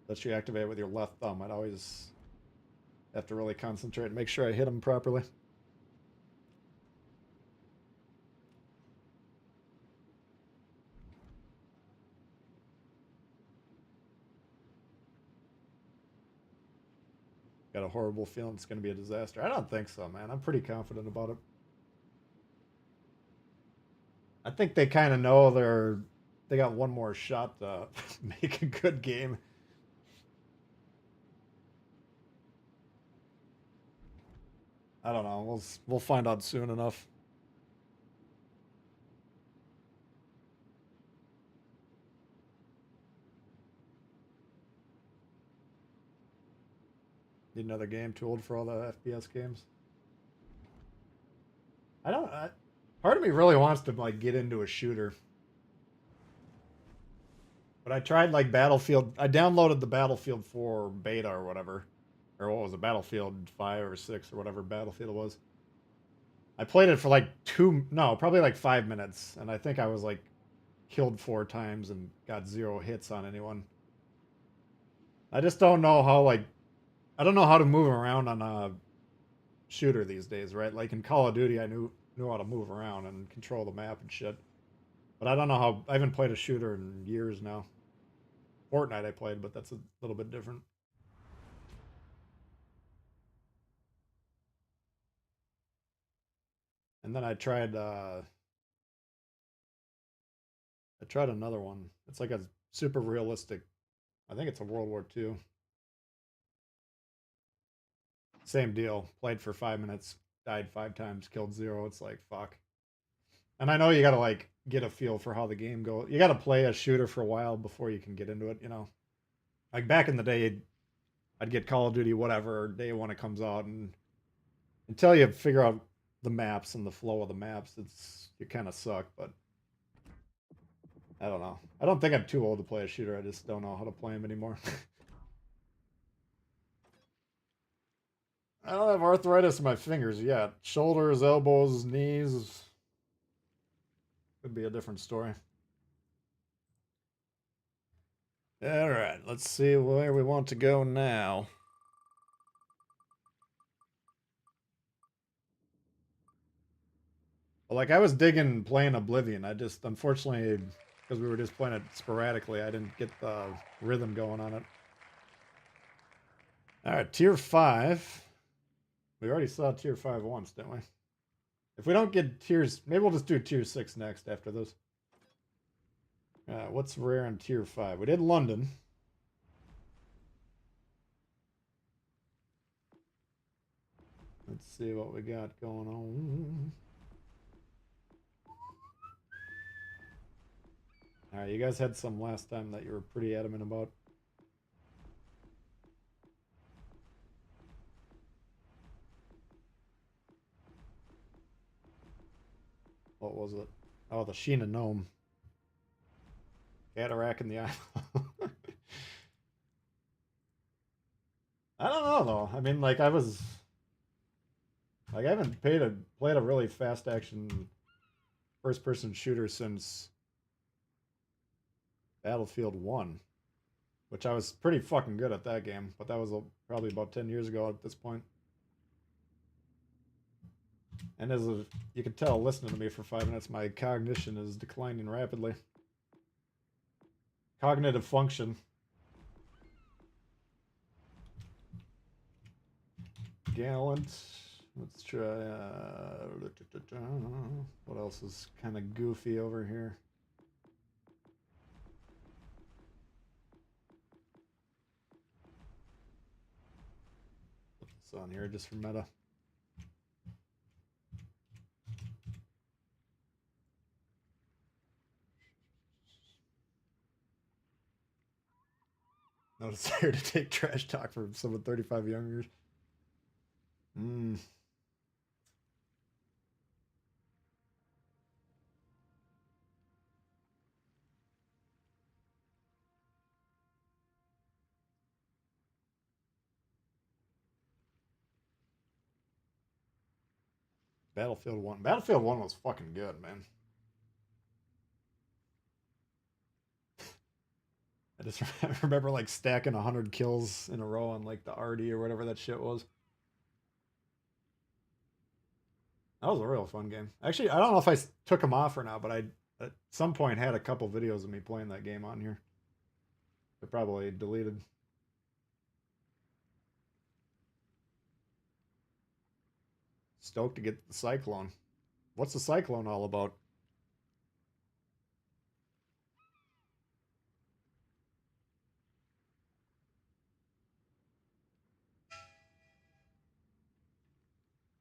that you activate with your left thumb. I'd always have to really concentrate and make sure I hit them properly. Got a horrible feeling it's going to be a disaster. I don't think so, man. I'm pretty confident about it. I think they kind of know they got one more shot to make a good game. I don't know. We'll find out soon enough. Need another game too old for all the FPS games. Part Part of me really wants to like get into a shooter. But I tried like Battlefield. I downloaded the Battlefield 4 beta or whatever. Or what was it? Battlefield 5 or 6 or whatever Battlefield was. I played it for like probably like 5 minutes. And I think I was like killed 4 times and got 0 hits on anyone. I just don't know how like, I don't know how to move around on a shooter these days, right? Like in Call of Duty, I knew how to move around and control the map and shit. But I don't know how, I haven't played a shooter in years now. Fortnite I played, but that's a little bit different. And then I tried another one. It's like a super realistic, I think it's a World War II. Same deal. Played for 5 minutes, died 5 times, killed 0. It's like, fuck. And I know you gotta like get a feel for how the game goes. You gotta play a shooter for a while before you can get into it, you know. Like back in the day, I'd get Call of Duty whatever day when it comes out, and until you figure out the maps and the flow of the maps, you kind of suck. But I don't know. I don't think I'm too old to play a shooter. I just don't know how to play them anymore. I don't have arthritis in my fingers yet. Shoulders, elbows, knees. Could be a different story. All right, let's see where we want to go now. Well, like I was digging playing Oblivion. I just, unfortunately, because we were just playing it sporadically, I didn't get the rhythm going on it. All right, tier 5. We already saw tier 5 once, didn't we? If we don't get tiers, maybe we'll just do tier 6 next after this. What's rare in tier 5? We did London. Let's see what we got going on. Alright, you guys had some last time that you were pretty adamant about. What was it? Oh, the Sheena Gnome. Cataract in the eye. I don't know though. I mean, like I haven't played a really fast action first person shooter since Battlefield 1, which I was pretty fucking good at that game, but that was probably about 10 years ago at this point. And as you can tell, listening to me for 5 minutes, my cognition is declining rapidly. Cognitive function. Gallant. Let's try. What else is kind of goofy over here? Put this on here just for meta. No desire to take trash talk from someone 35 younger. Battlefield 1. Battlefield 1 was fucking good, man. I just remember like stacking 100 kills in a row on like the RD or whatever that shit was. That was a real fun game. Actually, I don't know if I took them off or not, but I at some point had a couple videos of me playing that game on here. They're probably deleted. Stoked to get the Cyclone. What's the Cyclone all about?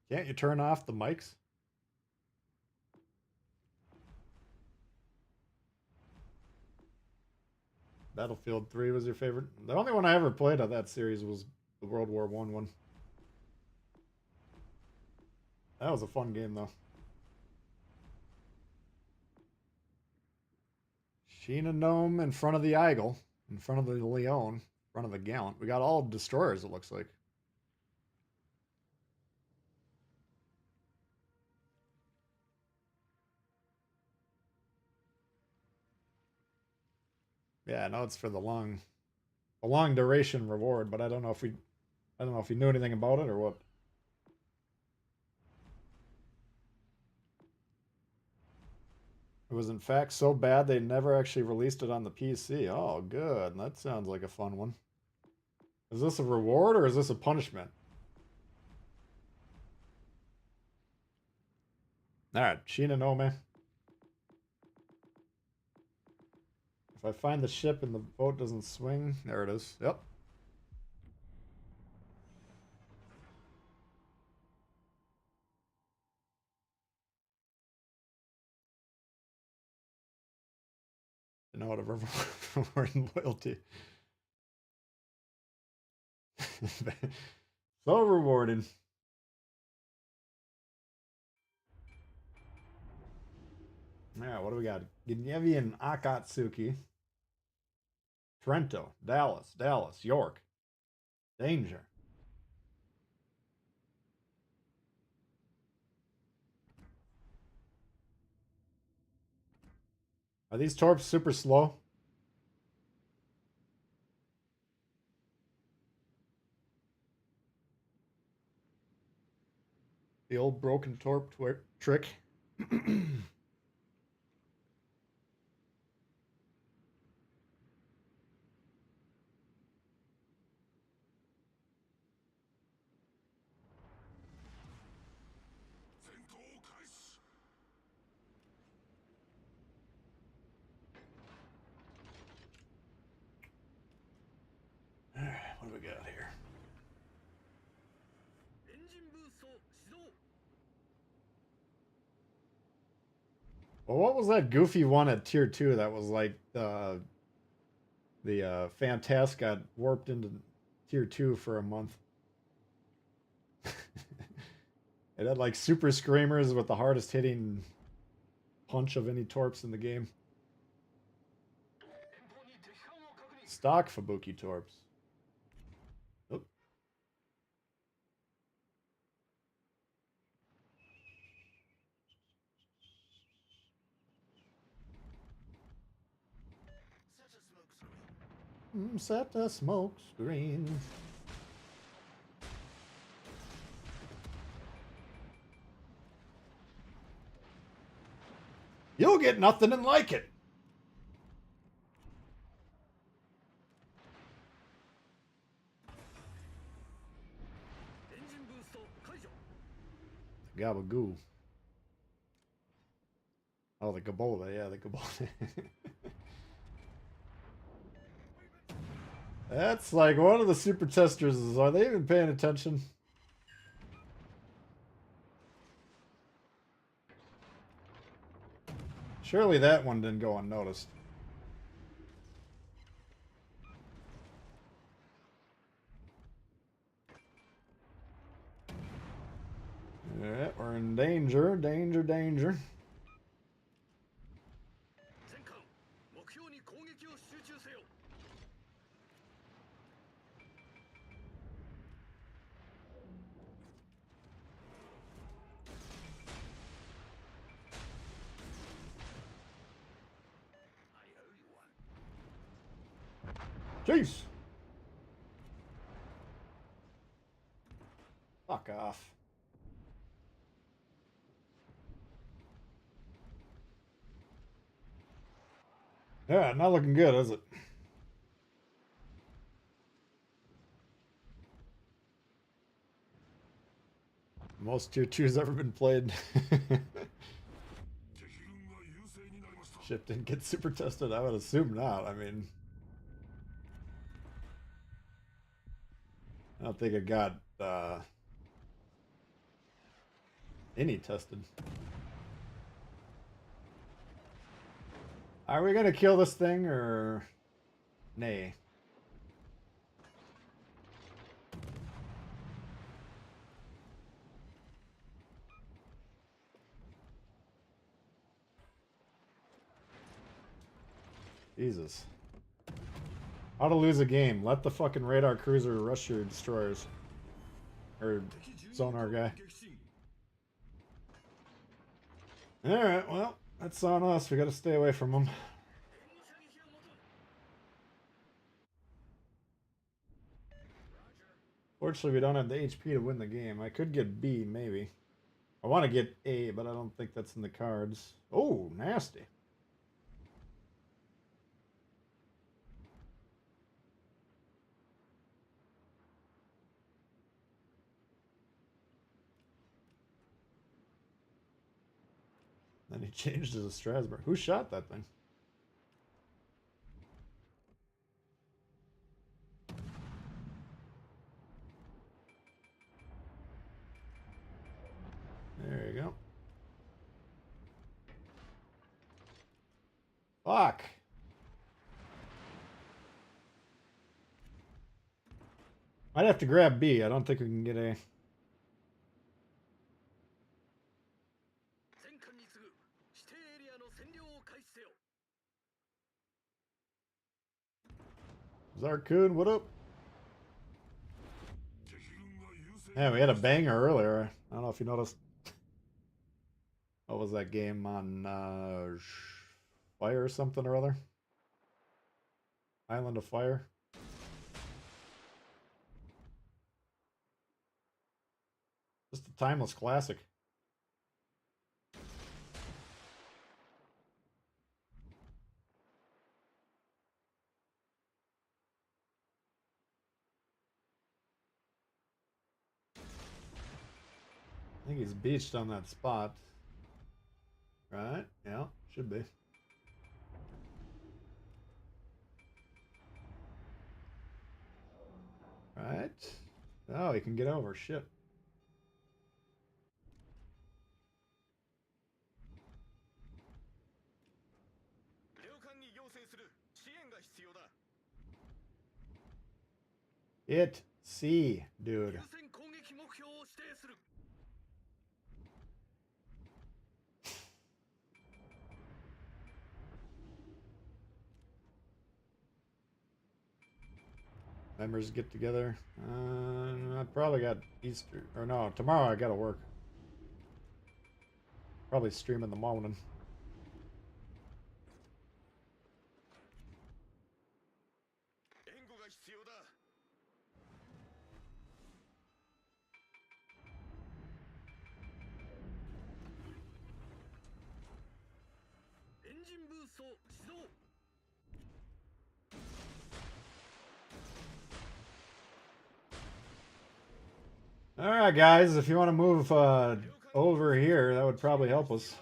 Can't you turn off the mics? Battlefield 3 was your favorite? The only one I ever played of that series was the World War I one. That was a fun game, though. Sheena Gnome in front of the Eagle, in front of the Leon, in front of the Gallant. We got all destroyers, it looks like. Yeah, I know it's for the long duration reward, but I don't know if we knew anything about it or what. It was in fact so bad they never actually released it on the PC. Oh, good. That sounds like a fun one. Is this a reward or is this a punishment? Alright, Sheena Nome. If I find the ship and the boat doesn't swing, there it is. Yep. You know what, a reward and loyalty. So rewarding. Yeah, what do we got? Gnevian Akatsuki. Trento. Dallas. York. Danger. Are these torps super slow? The old broken torp trick. Alright, what do we got here? Well, what was that goofy one at tier 2 that was like the Fantastic got warped into tier 2 for a month? It had like super screamers with the hardest hitting punch of any torps in the game. Stock Fubuki torps. Oh. Set a smoke screen. You'll get nothing and like it. Gabagoo. Oh, the Gabola. Yeah, the Gabola. That's like one of the super testers. Are they even paying attention? Surely that one didn't go unnoticed. Yeah, we're in danger, danger. Jeez. Fuck off. Yeah, not looking good, is it? Most tier 2's ever been played. Ship didn't get super tested. I would assume not. I mean, I don't think it got any tested. Are we gonna kill this thing or nay? Jesus. How to lose a game. Let the fucking radar cruiser rush your destroyers. Or sonar guy. Alright, well, that's on us. We gotta stay away from them. Fortunately, we don't have the HP to win the game. I could get B, maybe. I want to get A, but I don't think that's in the cards. Oh, nasty. Then he changed to Strasbourg. Who shot that thing? There you go. Fuck. Might have to grab B. I don't think we can get A. Zarkun, what up? Yeah, we had a banger earlier. I don't know if you noticed. What was that game on Fire or something or other? Island of Fire. Just a timeless classic. I think he's beached on that spot. Right? Yeah, should be. Right? Oh, he can get over. Shit. It C, dude. Members get together. I probably got Easter, or no, tomorrow I gotta work. Probably stream in the morning. Alright guys, if you want to move over here, that would probably help us.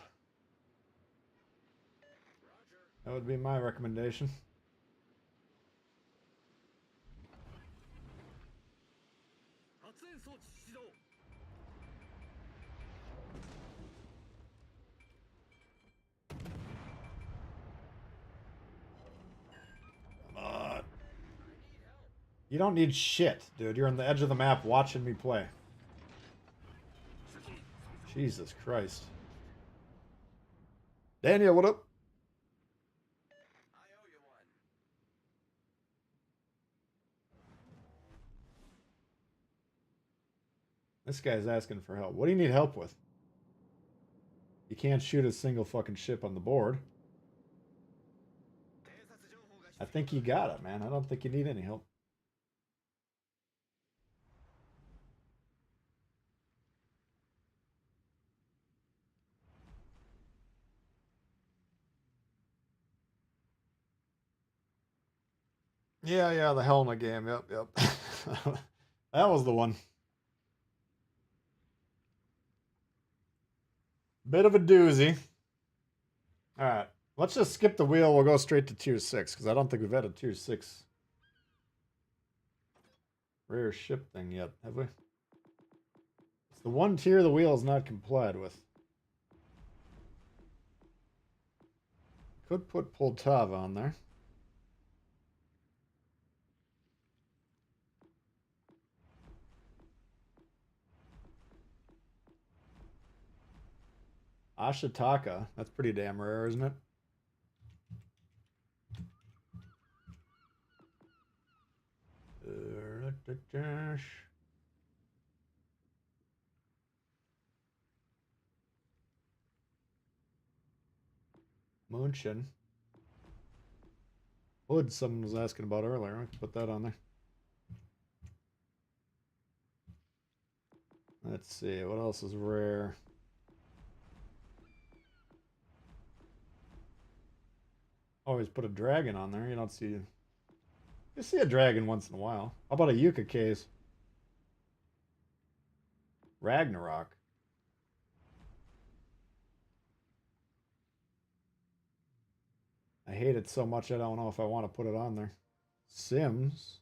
That would be my recommendation. Come on. You don't need shit, dude. You're on the edge of the map watching me play. Jesus Christ. Daniel, what up? This guy's asking for help. What do you need help with? You can't shoot a single fucking ship on the board. I think you got it, man. I don't think you need any help. Yeah, the helmet game. Yep. That was the one. Bit of a doozy. Alright. Let's just skip the wheel. We'll go straight to tier 6, because I don't think we've had a tier 6 rare ship thing yet, have we? It's the one tier the wheel is not complied with. Could put Poltava on there. Ashitaka. That's pretty damn rare, isn't it? Munchen. Wood, someone was asking about earlier. I can put that on there. Let's see, what else is rare? Always put a dragon on there. You don't see... You see a dragon once in a while. How about a Yucca case? Ragnarok. I hate it so much I don't know if I want to put it on there. Sims.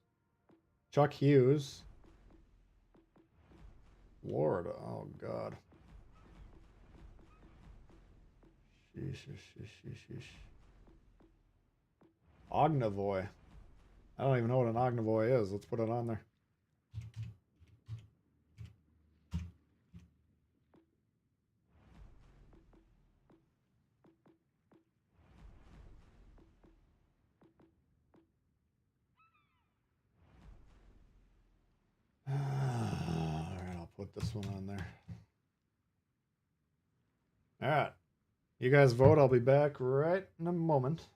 Chuck Hughes. Lord, oh god. Sheesh, sheesh, sheesh, sheesh. Ognavoy. I don't even know what an Ognavoy is. Let's put it on there. Alright, I'll put this one on there. Alright. You guys vote. I'll be back right in a moment.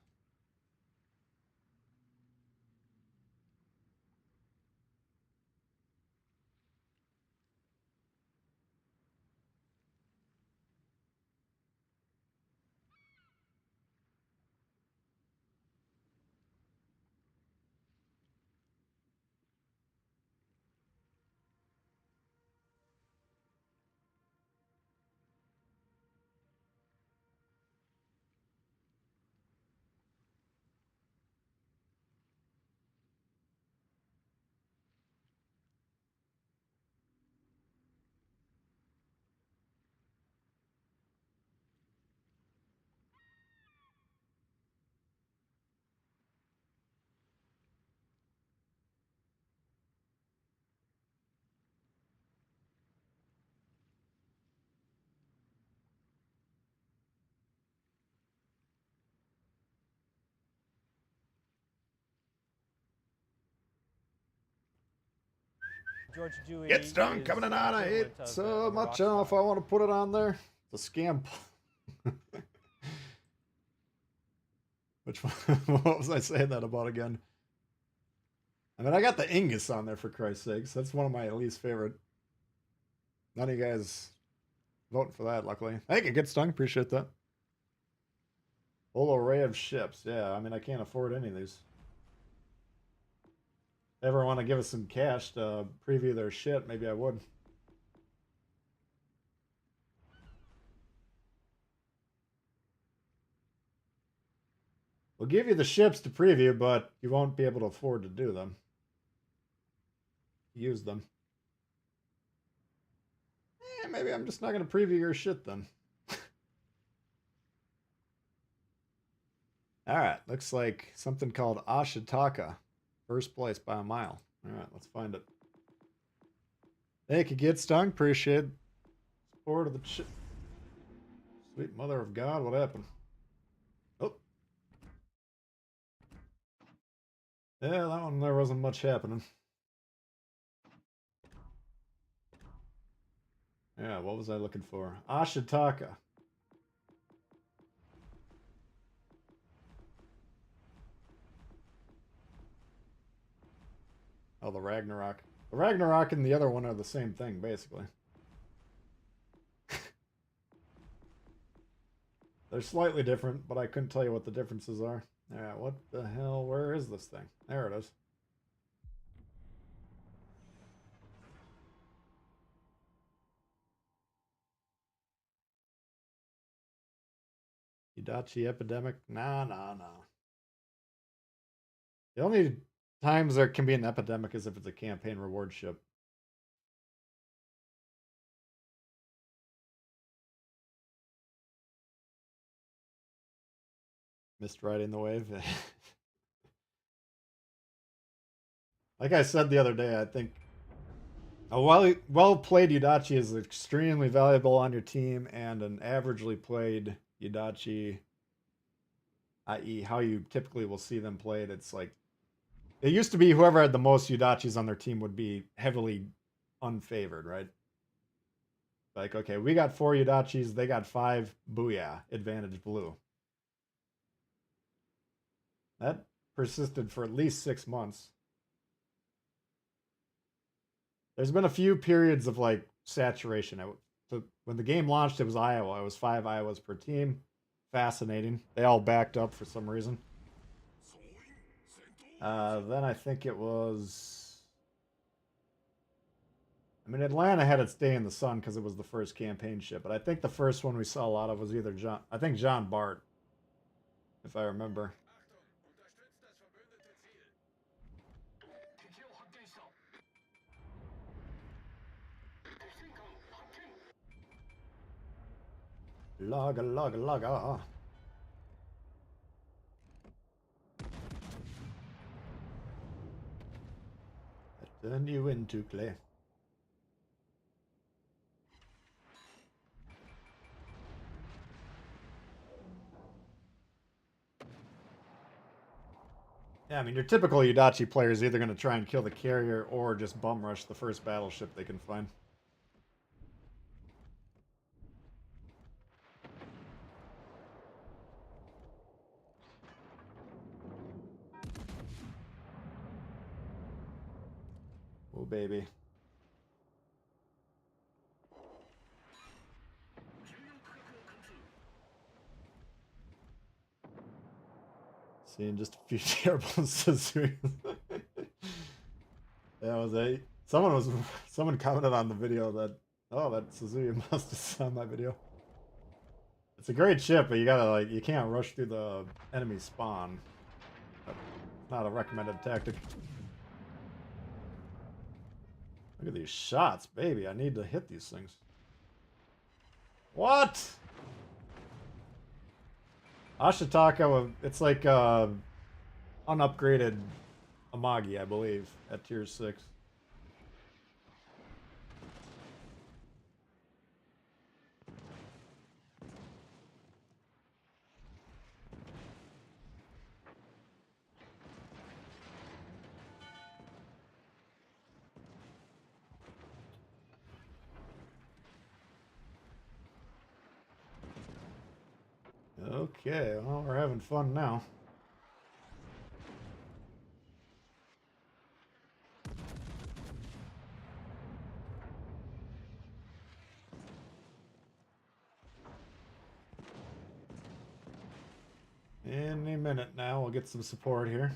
George Dewey Get stung coming in on. I hate so much. I don't know if I want to put it on there. It's a scam. Which one? What was I saying that about again? I mean, I got the Ingus on there for Christ's sakes. That's one of my least favorite. None of you guys voting for that, luckily. Thank you, Get Stung. Appreciate that. Whole array of ships. Yeah, I mean, I can't afford any of these. If ever want to give us some cash to preview their shit, maybe I would. We'll give you the ships to preview, but you won't be able to afford to do them. Use them. Maybe I'm just not going to preview your shit then. Alright, looks like something called Ashitaka. First place by a mile. Alright, let's find it. Thank you, Get Stung. Appreciate support of the shit. Sweet mother of God, what happened? Oh. Yeah, that one, there wasn't much happening. Yeah, what was I looking for? Ashitaka. Oh, the Ragnarok. The Ragnarok and the other one are the same thing, basically. They're slightly different, but I couldn't tell you what the differences are. Yeah, what the hell? Where is this thing? There it is. Yudachi epidemic? Nah. The only times there can be an epidemic is if it's a campaign reward ship. Missed riding the wave. Like I said the other day, I think a well-played Yudachi is extremely valuable on your team, and an averagely played Yudachi, i.e. how you typically will see them played, it's like It used to be whoever had the most Udachis on their team would be heavily unfavored, right? Like, okay, we got 4 Udachis, they got 5. Booyah, advantage blue. That persisted for at least 6 months. There's been a few periods of like saturation. When the game launched, it was Iowa. It was 5 Iowas per team. Fascinating. They all backed up for some reason. Then I think it was... I mean, Atlanta had its day in the sun because it was the first campaign ship. But I think the first one we saw a lot of was either John Bart, if I remember. Log. I turn you into clay. Yeah, I mean, your typical Udachi player is either going to try and kill the carrier or just bum rush the first battleship they can find. Oh, baby. Seeing just a few terrible Suzuki. That was a... Someone commented on the video that, oh, that Suzuki must have saw my video. It's a great ship, but you gotta, like, you can't rush through the enemy spawn. That's not a recommended tactic. Look at these shots, baby. I need to hit these things. What? Ashitaka, it's like unupgraded Amagi, I believe, at tier 6. Okay, well, we're having fun now. Any minute now, we'll get some support here.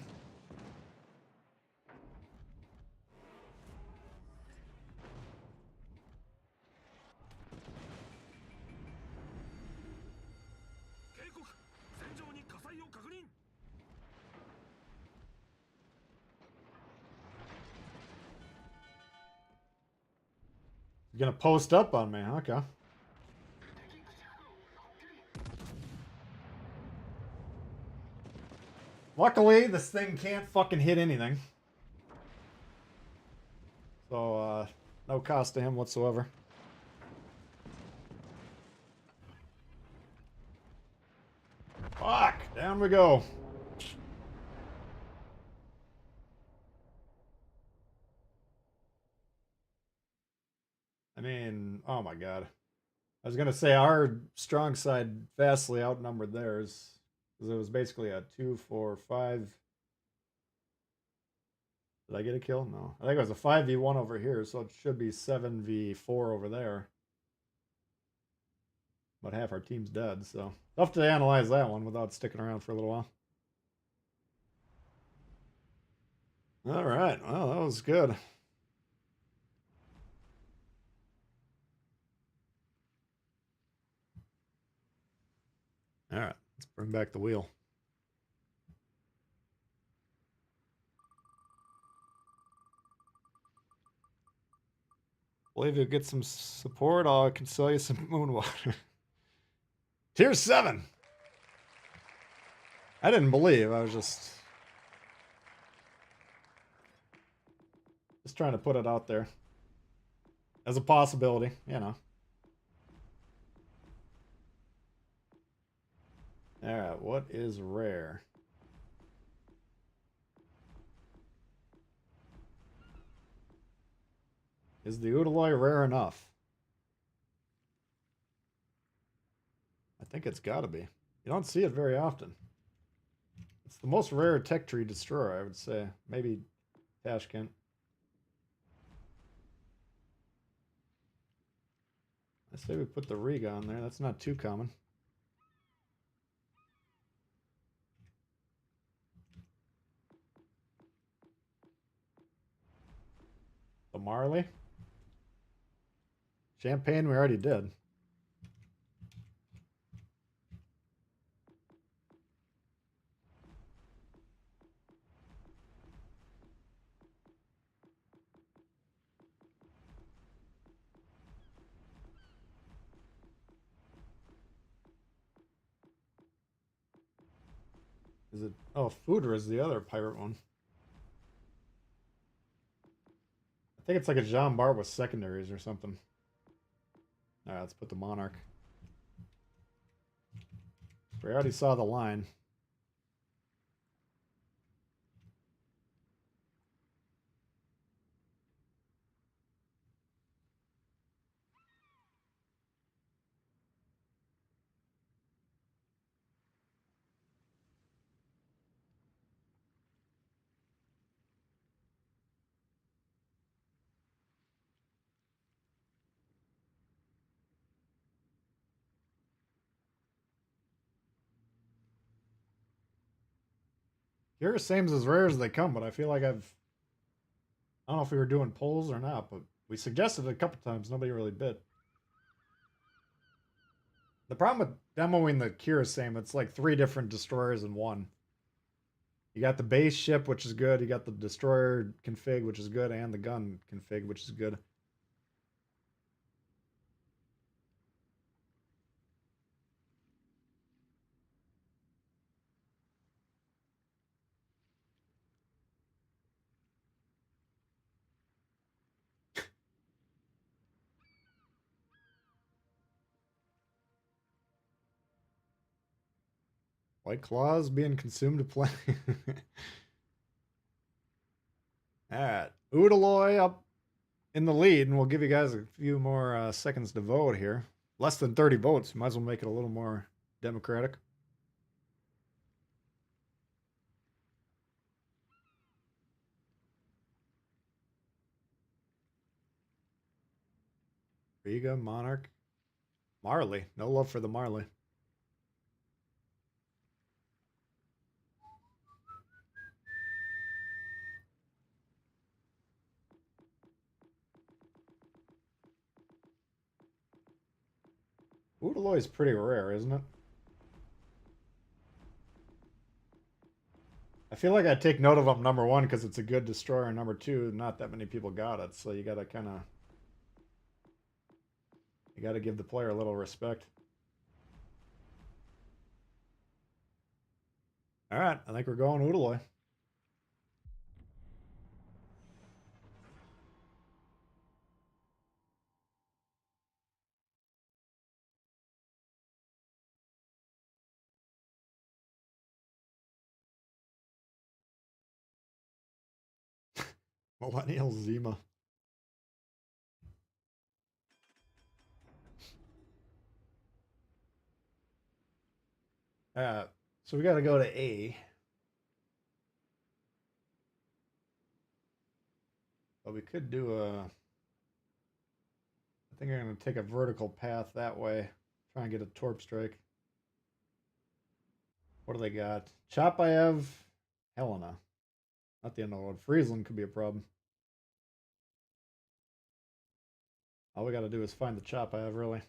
You're gonna post up on me, okay. Luckily, this thing can't fucking hit anything. So, no cost to him whatsoever. Fuck! Down we go. I mean, oh my god. I was gonna say our strong side vastly outnumbered theirs. Because it was basically a 2, 4, 5. Did I get a kill? No. I think it was a 5v1 over here, so it should be 7v4 over there. But half our team's dead, so tough to analyze that one without sticking around for a little while. Alright, well, that was good. Alright, let's bring back the wheel. Believe you'll get some support. I can sell you some moon water. Tier 7. I didn't believe. I was just trying to put it out there as a possibility, you know. All right, what is rare? Is the Udaloy rare enough? I think it's got to be. You don't see it very often. It's the most rare tech tree destroyer, I would say. Maybe Tashkent. I say we put the Riga on there. That's not too common. The Marley. Champagne we already did. Is it? Oh, Foudre is the other pirate one. I think it's like a Jean Bart with secondaries or something. Alright, let's put the Monarch. We already saw the line. Here seems as rare as they come, but I feel like I don't know if we were doing polls or not, but we suggested it a couple times. Nobody really bit. The problem with demoing the Kira same, it's like 3 different destroyers in one. You got the base ship, which is good. You got the destroyer config, which is good, and the gun config, which is good. White Claws being consumed to play. Alright. Udaloy up in the lead, and we'll give you guys a few more seconds to vote here. Less than 30 votes. Might as well make it a little more democratic. Riga, Monarch. Marley. No love for the Marley. Udaloy is pretty rare, isn't it? I feel like I take note of them number 1 because it's a good destroyer, and number 2, not that many people got it, so you gotta give the player a little respect. Alright, I think we're going Udaloy. Millennial Zima. So we gotta go to A. But we could do I think I'm gonna take a vertical path that way. Try and get a Torp strike. What do they got? Chapayev, Helena. Not the end of the world. Friesland could be a problem. All we gotta do is find the Chapayev, really.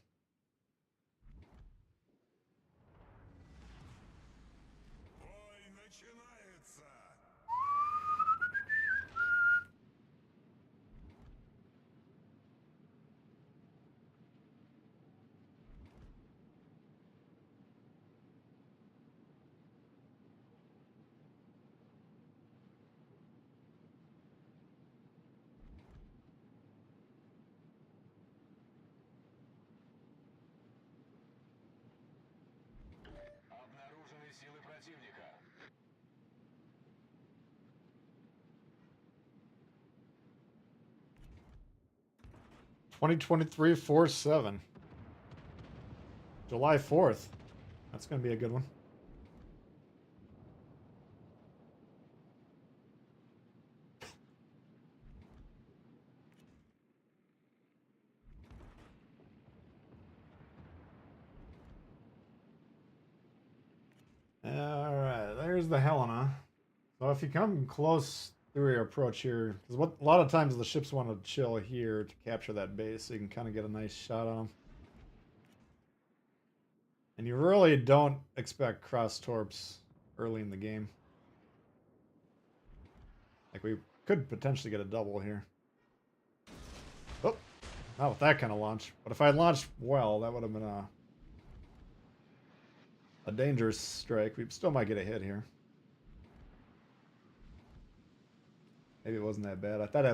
2023 4/7. July 4th. That's going to be a good one. Alright, there's the Helena. So if you come close through your approach here, because a lot of times the ships want to chill here to capture that base, so you can kind of get a nice shot on them. And you really don't expect cross torps early in the game. Like, we could potentially get a double here. Oh, not with that kind of launch. But if I launched well, that would have been a dangerous strike. We still might get a hit here. Maybe it wasn't that bad. I thought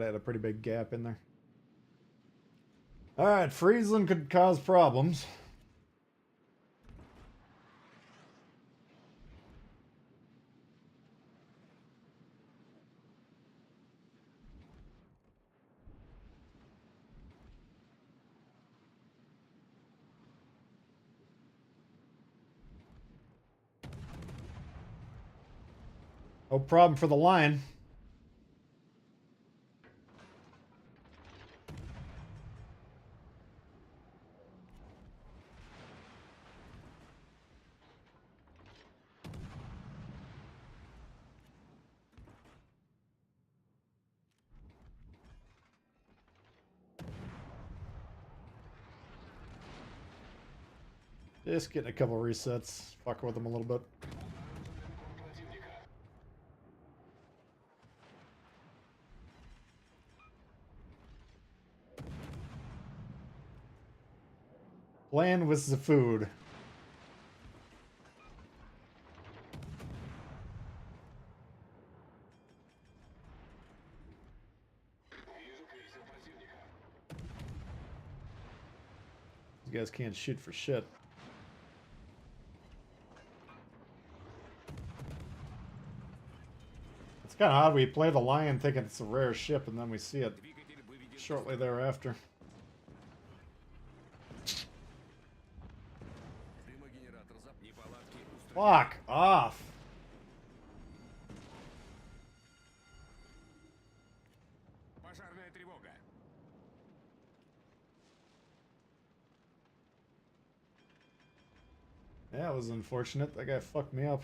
I had a pretty big gap in there. All right, Friesland could cause problems. No problem for the line. Just getting a couple resets. Fuck with them a little bit. Playing with the food. You guys can't shoot for shit. It's kind of odd. We play the Lion thinking it's a rare ship, and then we see it shortly thereafter. Fuck off. Yeah, it was unfortunate. That guy fucked me up.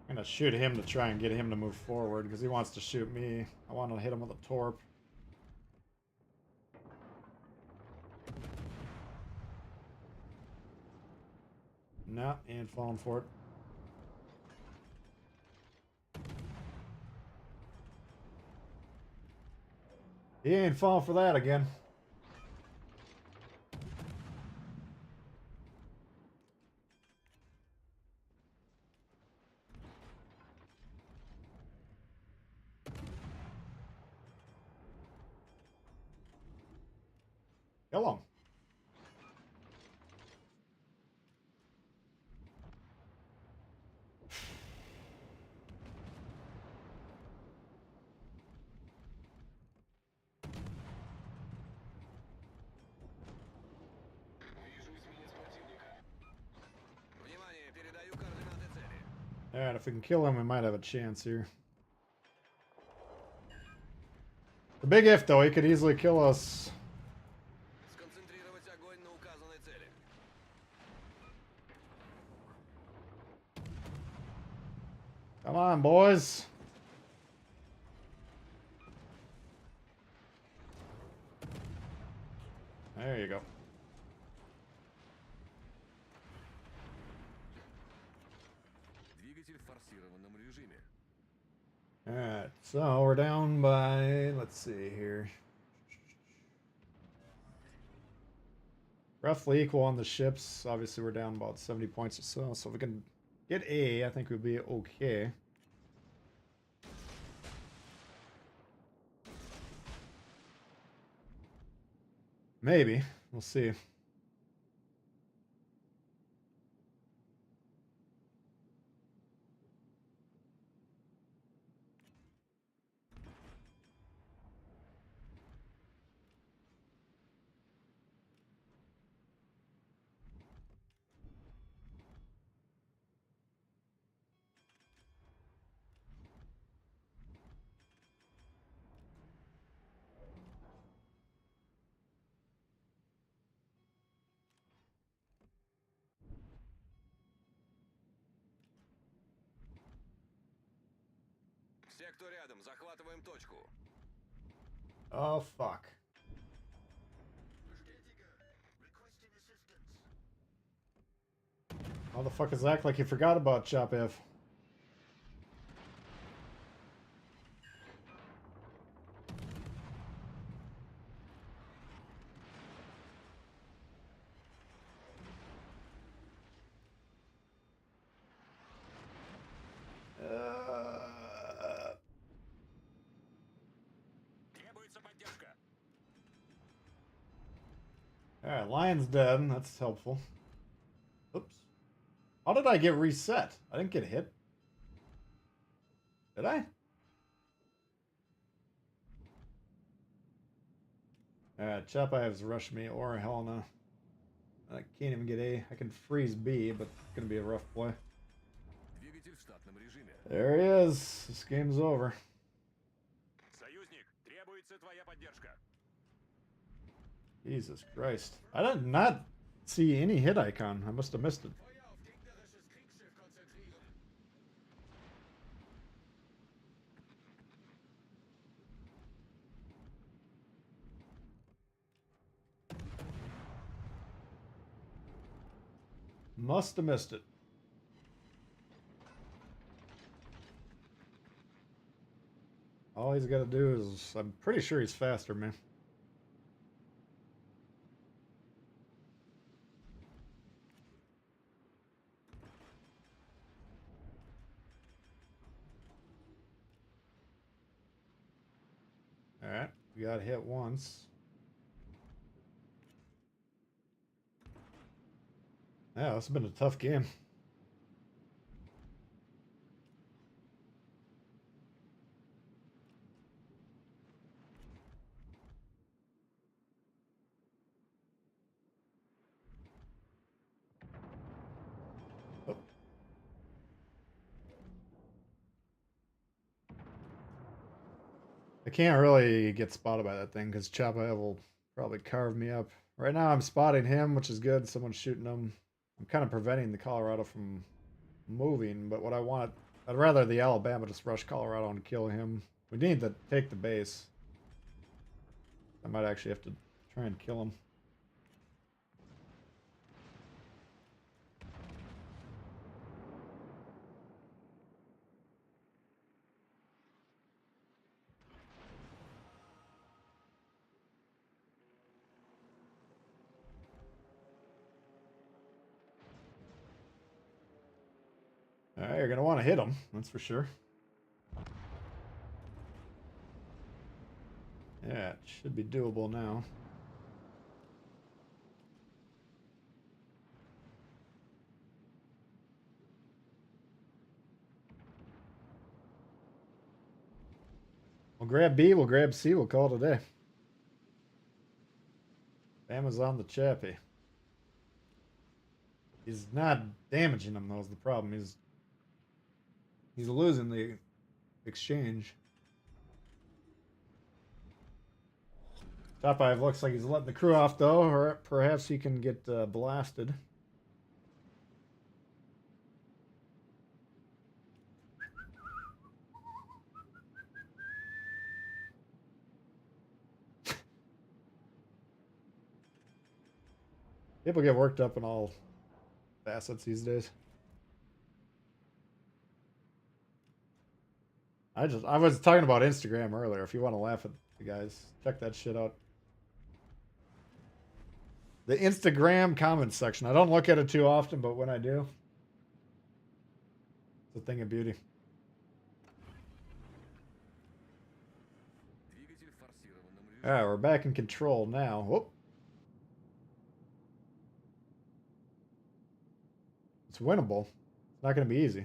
I'm gonna shoot him to try and get him to move forward because he wants to shoot me. I want to hit him with a torp. No, he ain't falling for it. He ain't falling for that again. Kill him. Alright, if we can kill him, we might have a chance here. The big if, though, he could easily kill us. Come on, boys. There you go. Alright, so we're down by, let's see here. Roughly equal on the ships. Obviously, we're down about 70 points or so. So if we can get A, I think we'll be okay. Maybe. We'll see. Все, кто рядом, захватываем точку. Oh, fuck. Motherfuckers act like you forgot about Chapev. Alright, Lion's dead. That's helpful. Oops. How did I get reset? I didn't get hit. Did I? Alright, Chapev's rushed me or Helena. I can't even get A. I can freeze B, but it's gonna be a rough play. Двигатель в штатном режиме. There he is. This game's over. Союзник, требуется твоя поддержка. Jesus Christ. I did not see any hit icon. I must have missed it. Must have missed it. All he's got to do is... I'm pretty sure he's faster, man. Alright, we got hit once. Yeah, this has been a tough game. Oh. I can't really get spotted by that thing because Chapev will probably carve me up. Right now I'm spotting him, which is good. Someone's shooting him. I'm kind of preventing the Colorado from moving, but what I want... I'd rather the Alabama just rush Colorado and kill him. We need to take the base. I might actually have to try and kill him. Alright, you're going to want to hit him, that's for sure. Yeah, it should be doable now. We'll grab B, we'll grab C, we'll call it a day. Amazon the Chappie. He's not damaging him, though, is the problem. He's losing the exchange. Top 5 looks like he's letting the crew off, though, or perhaps he can get blasted. People get worked up in all facets these days. I was talking about Instagram earlier. If you want to laugh at the guys, check that shit out. The Instagram comments section. I don't look at it too often, but when I do, it's a thing of beauty. Alright, we're back in control now. Whoop. It's winnable. It's not going to be easy.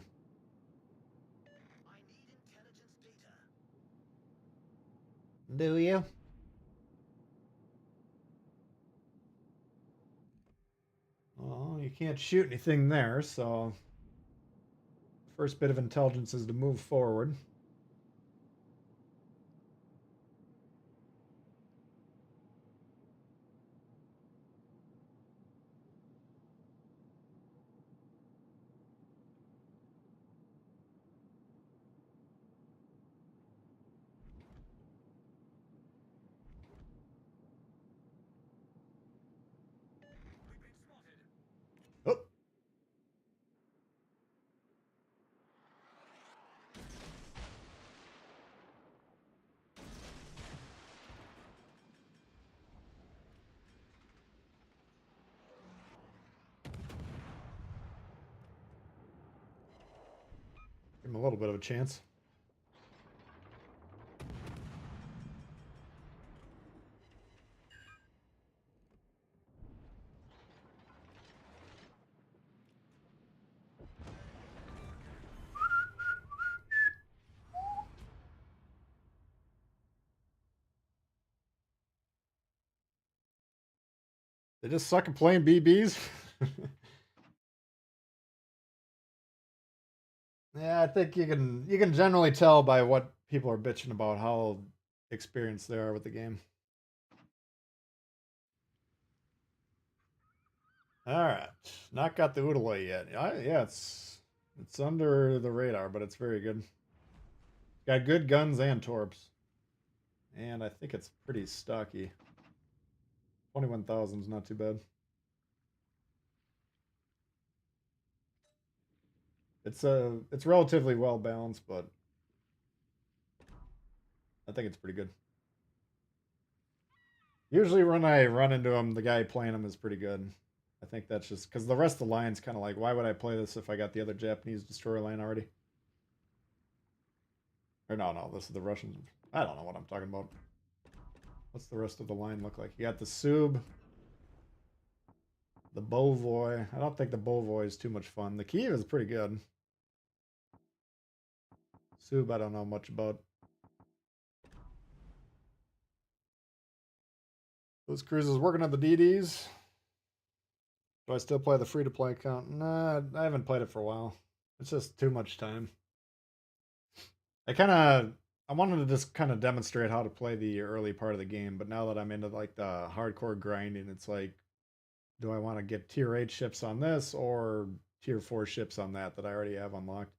Do you? Well, you can't shoot anything there, so first bit of intelligence is to move forward. Oh. Give him a little bit of a chance. They just suck at playing BBs. Yeah, I think you can generally tell by what people are bitching about how experienced they are with the game. All right, not got the Oodalay yet. Yeah, it's under the radar, but it's very good. Got good guns and torps, and I think it's pretty stocky. 21,000 is not too bad. It's relatively well balanced, but I think it's pretty good. Usually when I run into him, the guy playing him is pretty good. I think that's just because the rest of the line's kind of like, why would I play this if I got the other Japanese destroyer line already? Or no, this is the Russians. I don't know what I'm talking about. What's the rest of the line look like? You got the Sub, the Bovoy. I don't think the Bovoy is too much fun. The Kiev is pretty good. Sub, I don't know much about. Those cruises working on the DDs. Do I still play the free-to-play account? Nah, I haven't played it for a while. It's just too much time. I wanted to just kind of demonstrate how to play the early part of the game, but now that I'm into like the hardcore grinding, it's like, do I want to get tier 8 ships on this or tier 4 ships on that I already have unlocked?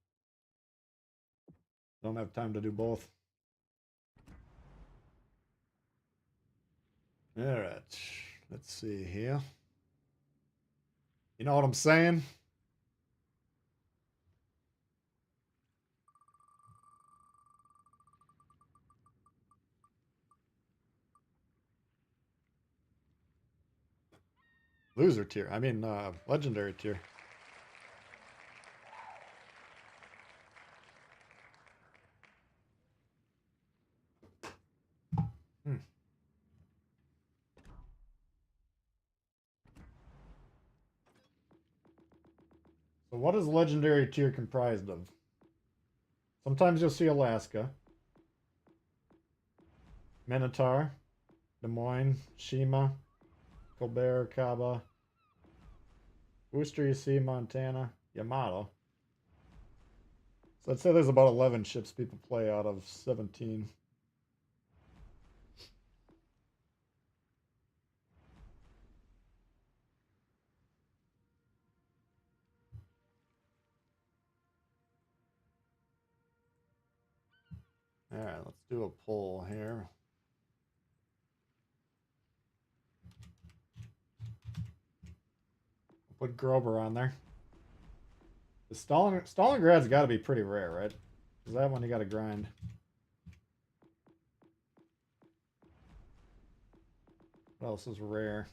Don't have time to do both. All right, let's see here. You know what I'm saying? Loser tier. I mean, legendary tier. So what is legendary tier comprised of? Sometimes you'll see Alaska, Minotaur, Des Moines, Shima, Colbert, Kaba, Worcester, you see Montana, Yamato. So I'd say there's about 11 ships people play out of 17. All right, let's do a poll here. Put Grover on there. The Stalingrad's got to be pretty rare, right? Because that one you got to grind. What else is rare?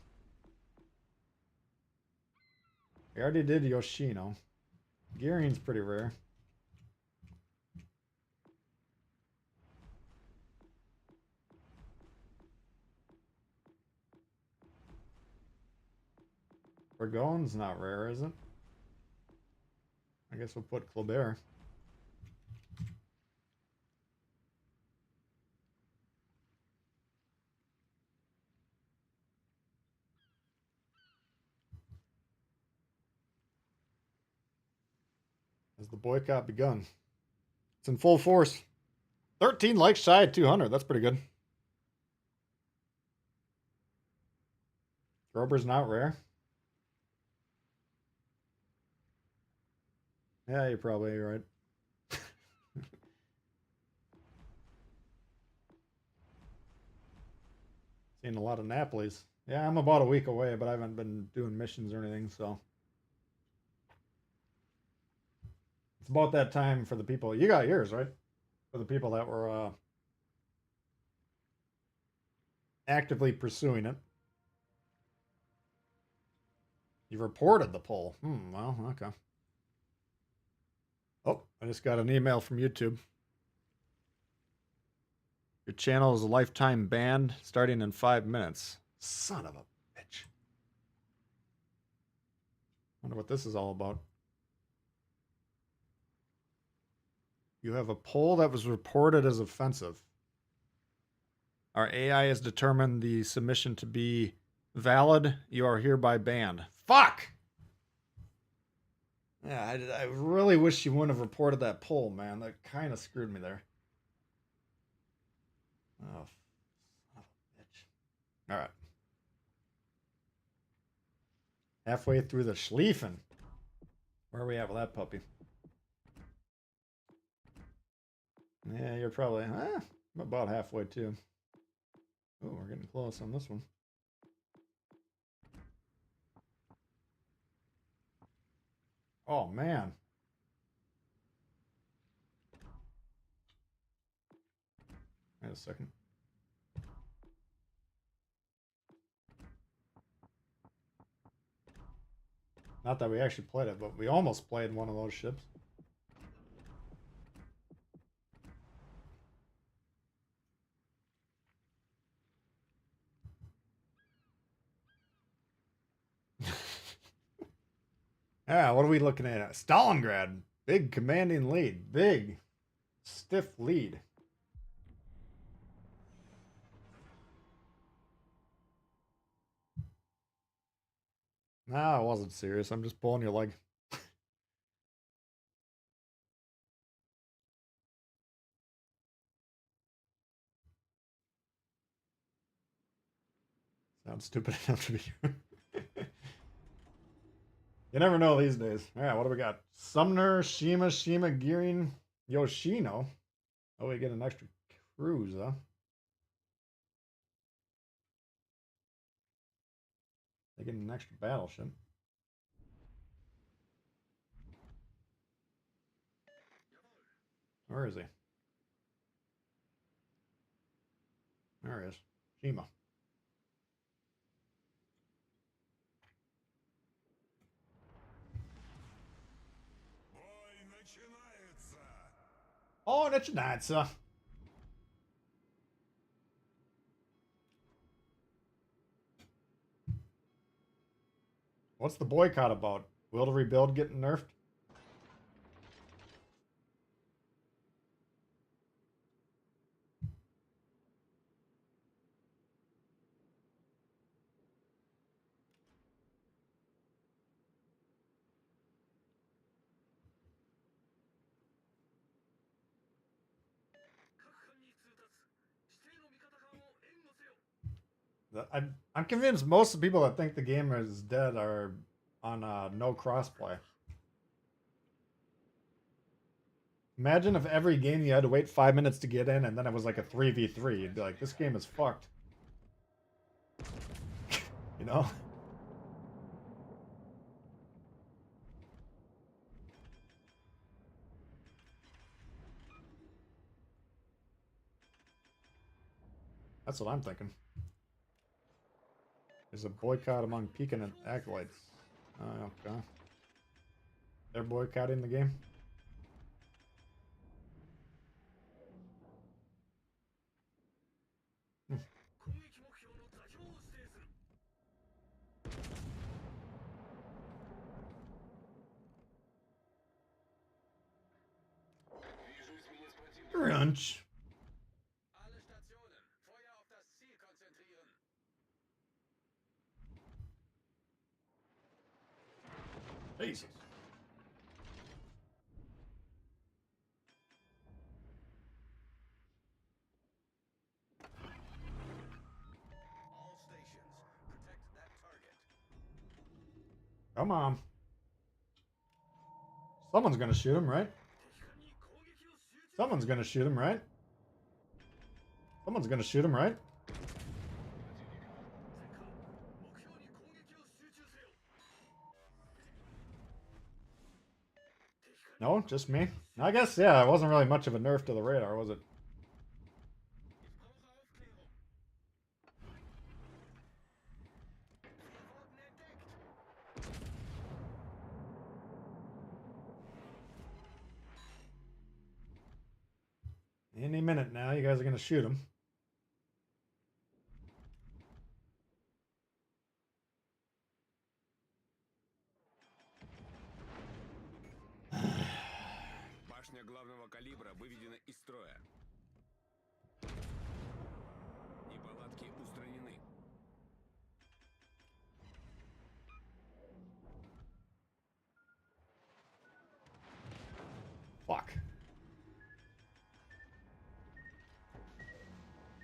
We already did Yoshino. Gearing's pretty rare. Burgoyne's not rare, is it? guess we'll put Colbert. Has the boycott begun? It's in full force. 13 likes shy at 200. That's pretty good. Grober's not rare. Yeah, you're probably right. Seeing a lot of Napoli's. Yeah, I'm about a week away, but I haven't been doing missions or anything, so. It's about that time for the people. You got yours, right? For the people that were actively pursuing it. You reported the poll. Well, okay. Oh, I just got an email from YouTube. Your channel is a lifetime banned starting in 5 minutes. Son of a bitch. Wonder what this is all about. You have a poll that was reported as offensive. Our AI has determined the submission to be valid. You are hereby banned. Fuck! Yeah, I really wish you wouldn't have reported that poll, man. That kind of screwed me there. Oh, son of a bitch. All right. Halfway through the Schlieffen. Where are we at with that puppy? Yeah, you're probably I'm about halfway too. Oh, we're getting close on this one. Oh man. Wait a second. Not that we actually played it, but we almost played one of those ships. Yeah, what are we looking at? Stalingrad. Big commanding lead. Big, stiff lead. Nah, I wasn't serious. I'm just pulling your leg. Sounds stupid enough to be true. You never know these days. All right, what do we got? Sumner, Shima, Girin, Yoshino. Oh, we get an extra cruise, huh? They get an extra battleship. Where is he? There he is. Shima. Oh, начинается. What's the boycott about? Will to rebuild getting nerfed? I'm convinced most of the people that think the game is dead are on no crossplay. Imagine if every game you had to wait 5 minutes to get in and then it was like a 3v3. You'd be like, this game is fucked. You know? That's what I'm thinking. There's a boycott among Pekin and Acolytes. Okay. They're boycotting the game? Crunch. Alle Stationen, Feuer auf das Ziel konzentrieren. Jesus. All stations, protect that target. Come on. Someone's gonna shoot him, right? Someone's gonna shoot him, right? Someone's gonna shoot him, right? No, just me. I guess, yeah, it wasn't really much of a nerf to the radar, was it? Any minute now, you guys are gonna shoot him. Башня главного калибра выведена из строя. Неполадки устранены. Fuck.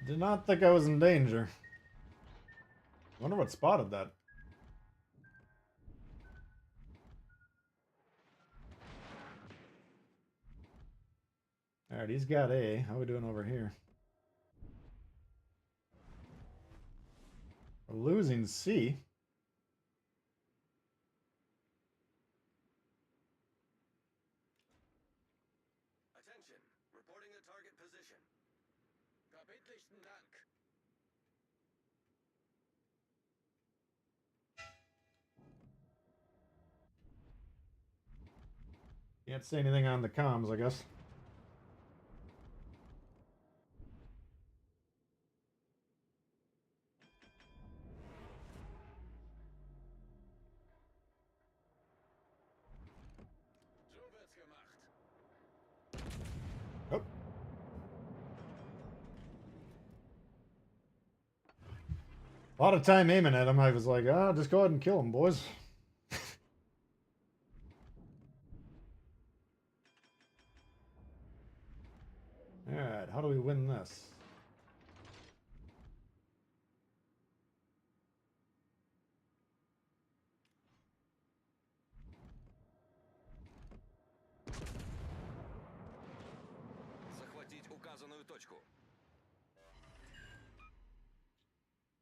Did not think I was in danger. Wonder what spotted that. Alright, he's got A. How are we doing over here? We're losing C. Attention, reporting the target position. Verbindlichen Dank. Can't say anything on the comms, I guess. So wird's gemacht. Oh. A lot of time aiming at him. I was like, ah, just go ahead and kill him, boys. Alright, how do we win this? Захватить указанную точку.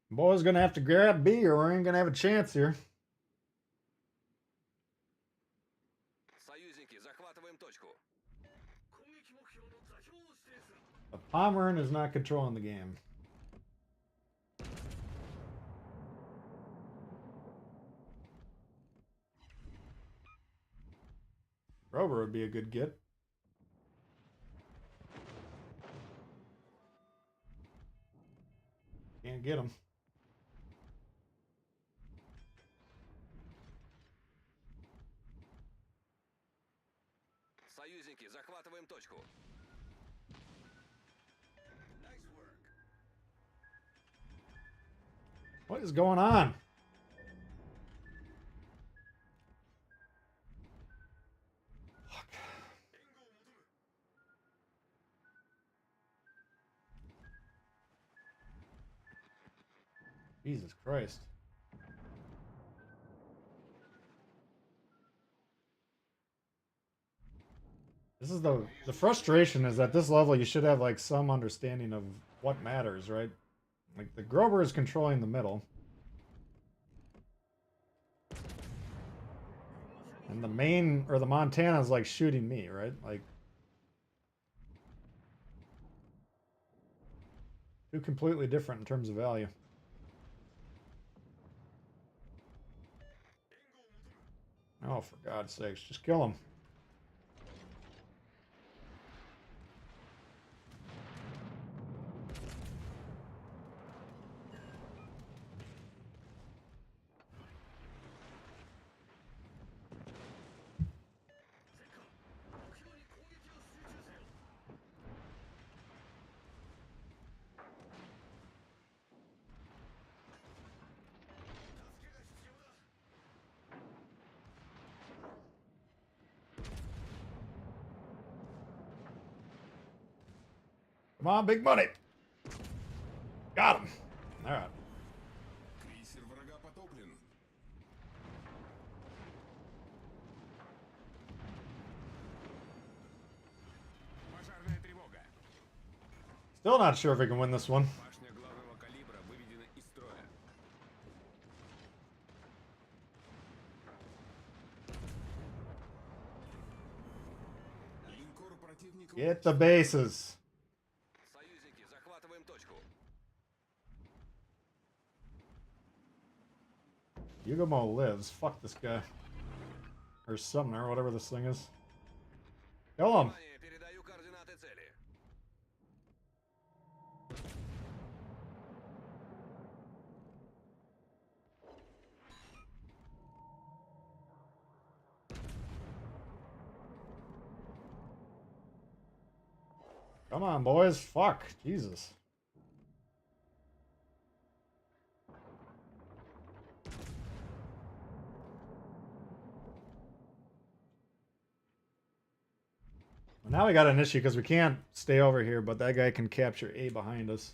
Boys gonna have to grab B or we ain't gonna have a chance here. Союзники, захватываем точку. The Pomeran is not controlling the game. Rover would be a good get. Can't get him. Союзники, захватываем точку. Nice work. What is going on? Fuck. Jesus Christ. This is the frustration is at this level you should have like some understanding of what matters, right? Like the Grover is controlling the middle. And the main or the Montana is like shooting me, right? Like two completely different in terms of value. Oh, for God's sakes, just kill him. Come on, big money. Got him. All right. Крейсер врага потоплен. Пожарная тревога. Still not sure if we can win this one. Башня главного калибра выведена из строя. Линкор противника. Get the bases. Союзники, захватываем точку. Yugamo lives. Fuck this guy. Or Sumner, whatever this thing is. Kill him. Внимание, передаю координаты цели. Come on, boys. Fuck. Jesus. Now we got an issue because we can't stay over here, but that guy can capture A behind us.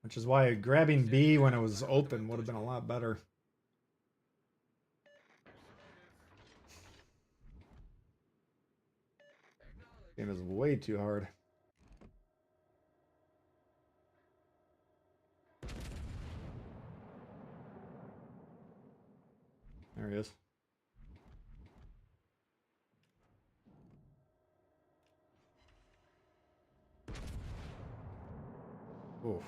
Which is why grabbing B when it was open would have been a lot better. Game is way too hard. There he is. Oof.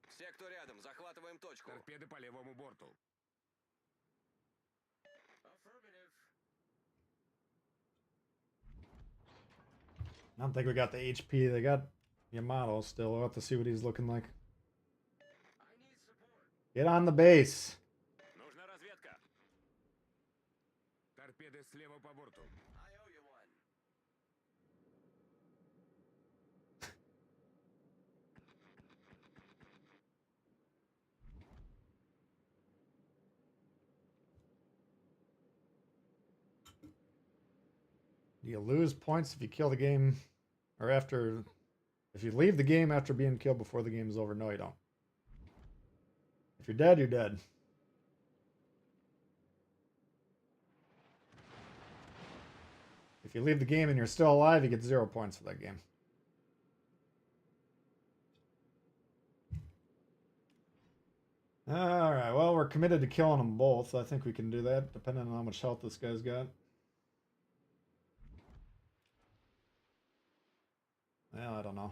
Все, кто рядом, захватываем точку. Торпеды по левому борту. I don't think we got the HP. They got Yamato still. We'll have to see what he's looking like. Get on the base. Нужна разведка. Торпеды слева по борту. I owe you one. Do you lose points if you kill the game or after, if you leave the game after being killed before the game is over? No, you don't. If you're dead, you're dead. If you leave the game and you're still alive, you get 0 points for that game. Alright, well, we're committed to killing them both. I think we can do that, depending on how much health this guy's got. Well, I don't know.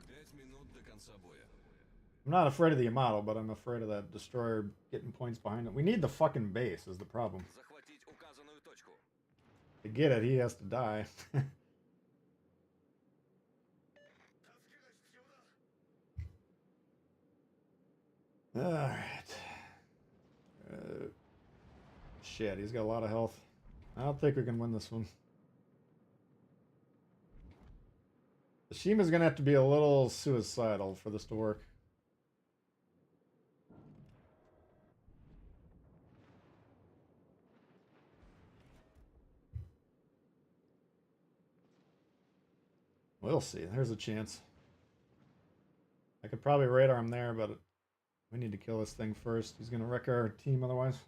5 минут до конца боя. I'm not afraid of the Yamato, but I'm afraid of that destroyer getting points behind it. We need the fucking base is the problem. Захватить указанную точку. To get it, he has to die. Alright. Shit, he's got a lot of health. I don't think we can win this one. Shima's gonna have to be a little suicidal for this to work. We'll see. There's a chance. I could probably radar him there, but we need to kill this thing first. He's gonna wreck our team otherwise.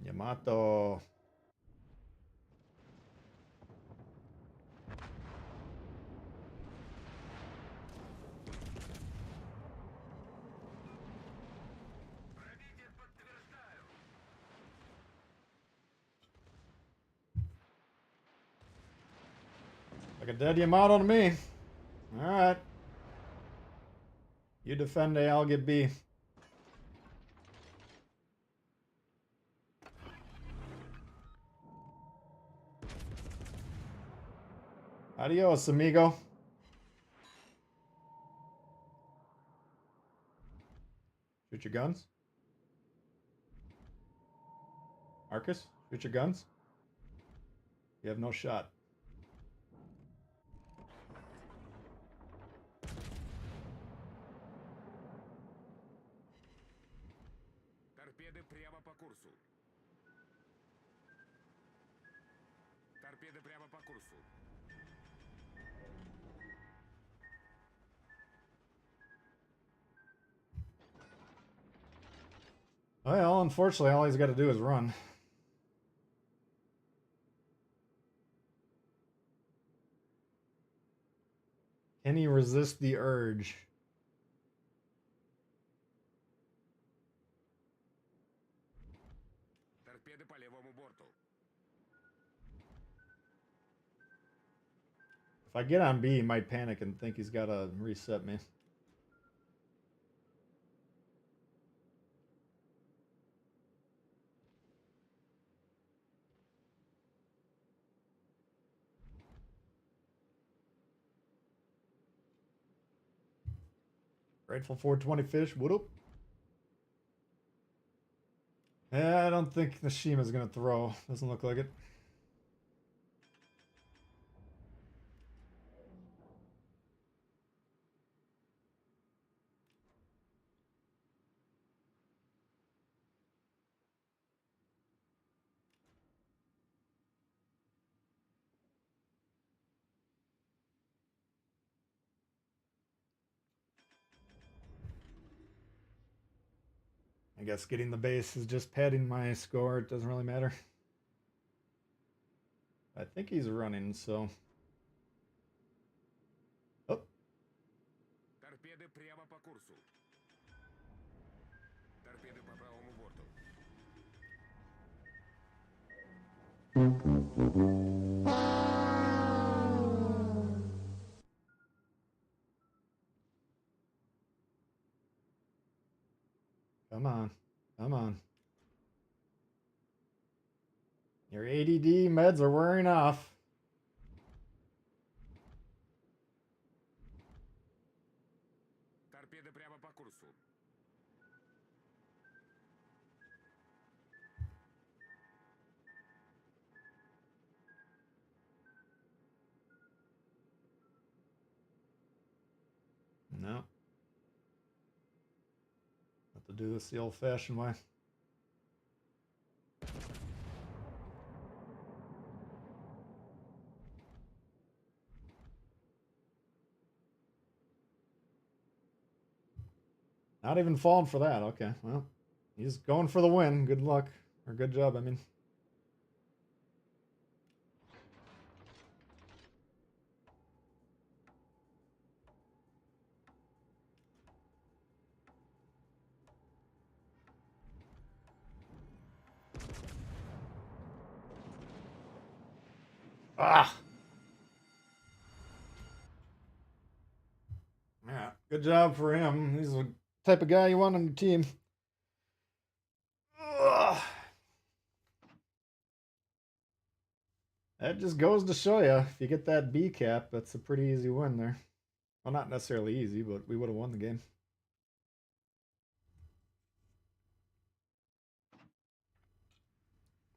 Yamato. Like a dead Yamato to me. Alright. You defend A, I'll get B. Adios, amigo. Shoot your guns. Marcus, shoot your guns. You have no shot. Торпеды прямо по курсу. Торпеды прямо по курсу. Well, unfortunately, all he's got to do is run. Can he resist the urge? Торпеды по левому борту. If I get on B, he might panic and think he's got to reset me. Grateful 420 fish. What up? Yeah, I don't think Nishima's going to throw. Doesn't look like it. I guess getting the base is just padding my score. It doesn't really matter. I think he's running, so... Oh. Торпеды прямо по курсу. Торпеды по правому борту. Come on. Come on. Your ADD meds are wearing off. Торпеды прямо по курсу. No. Have to do this the old-fashioned way. Not even falling for that. Okay, well, he's going for the win. Good luck. Or good job, I mean. Ah! Yeah, good job for him. He's the type of guy you want on your team. Ugh. That just goes to show you, if you get that B cap, that's a pretty easy win there. Well, not necessarily easy, but we would have won the game.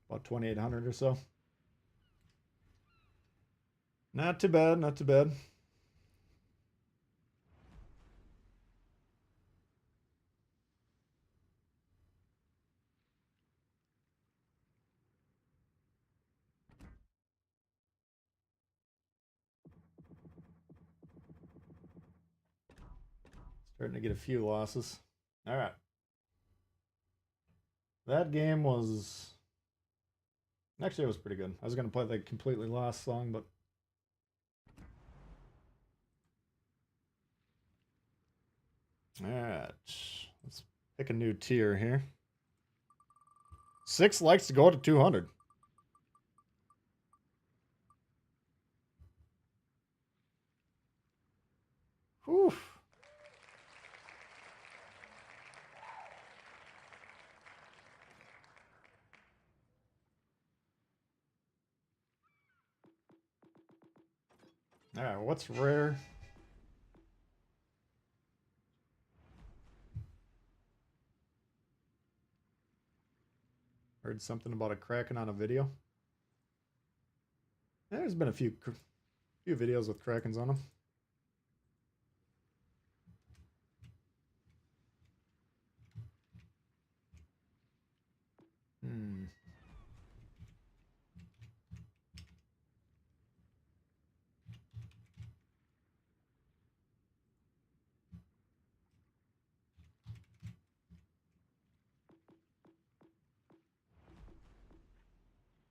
About 2,800 or so. Not too bad, not too bad. Starting to get a few losses. All right. That game was... Actually, it was pretty good. I was going to play the completely lost song, but... All right. Let's pick a new tier here. 6 likes to go to 200. Whew. All right, what's rare? Heard something about a Kraken on a video. Yeah, there's been a few videos with Krakens on them.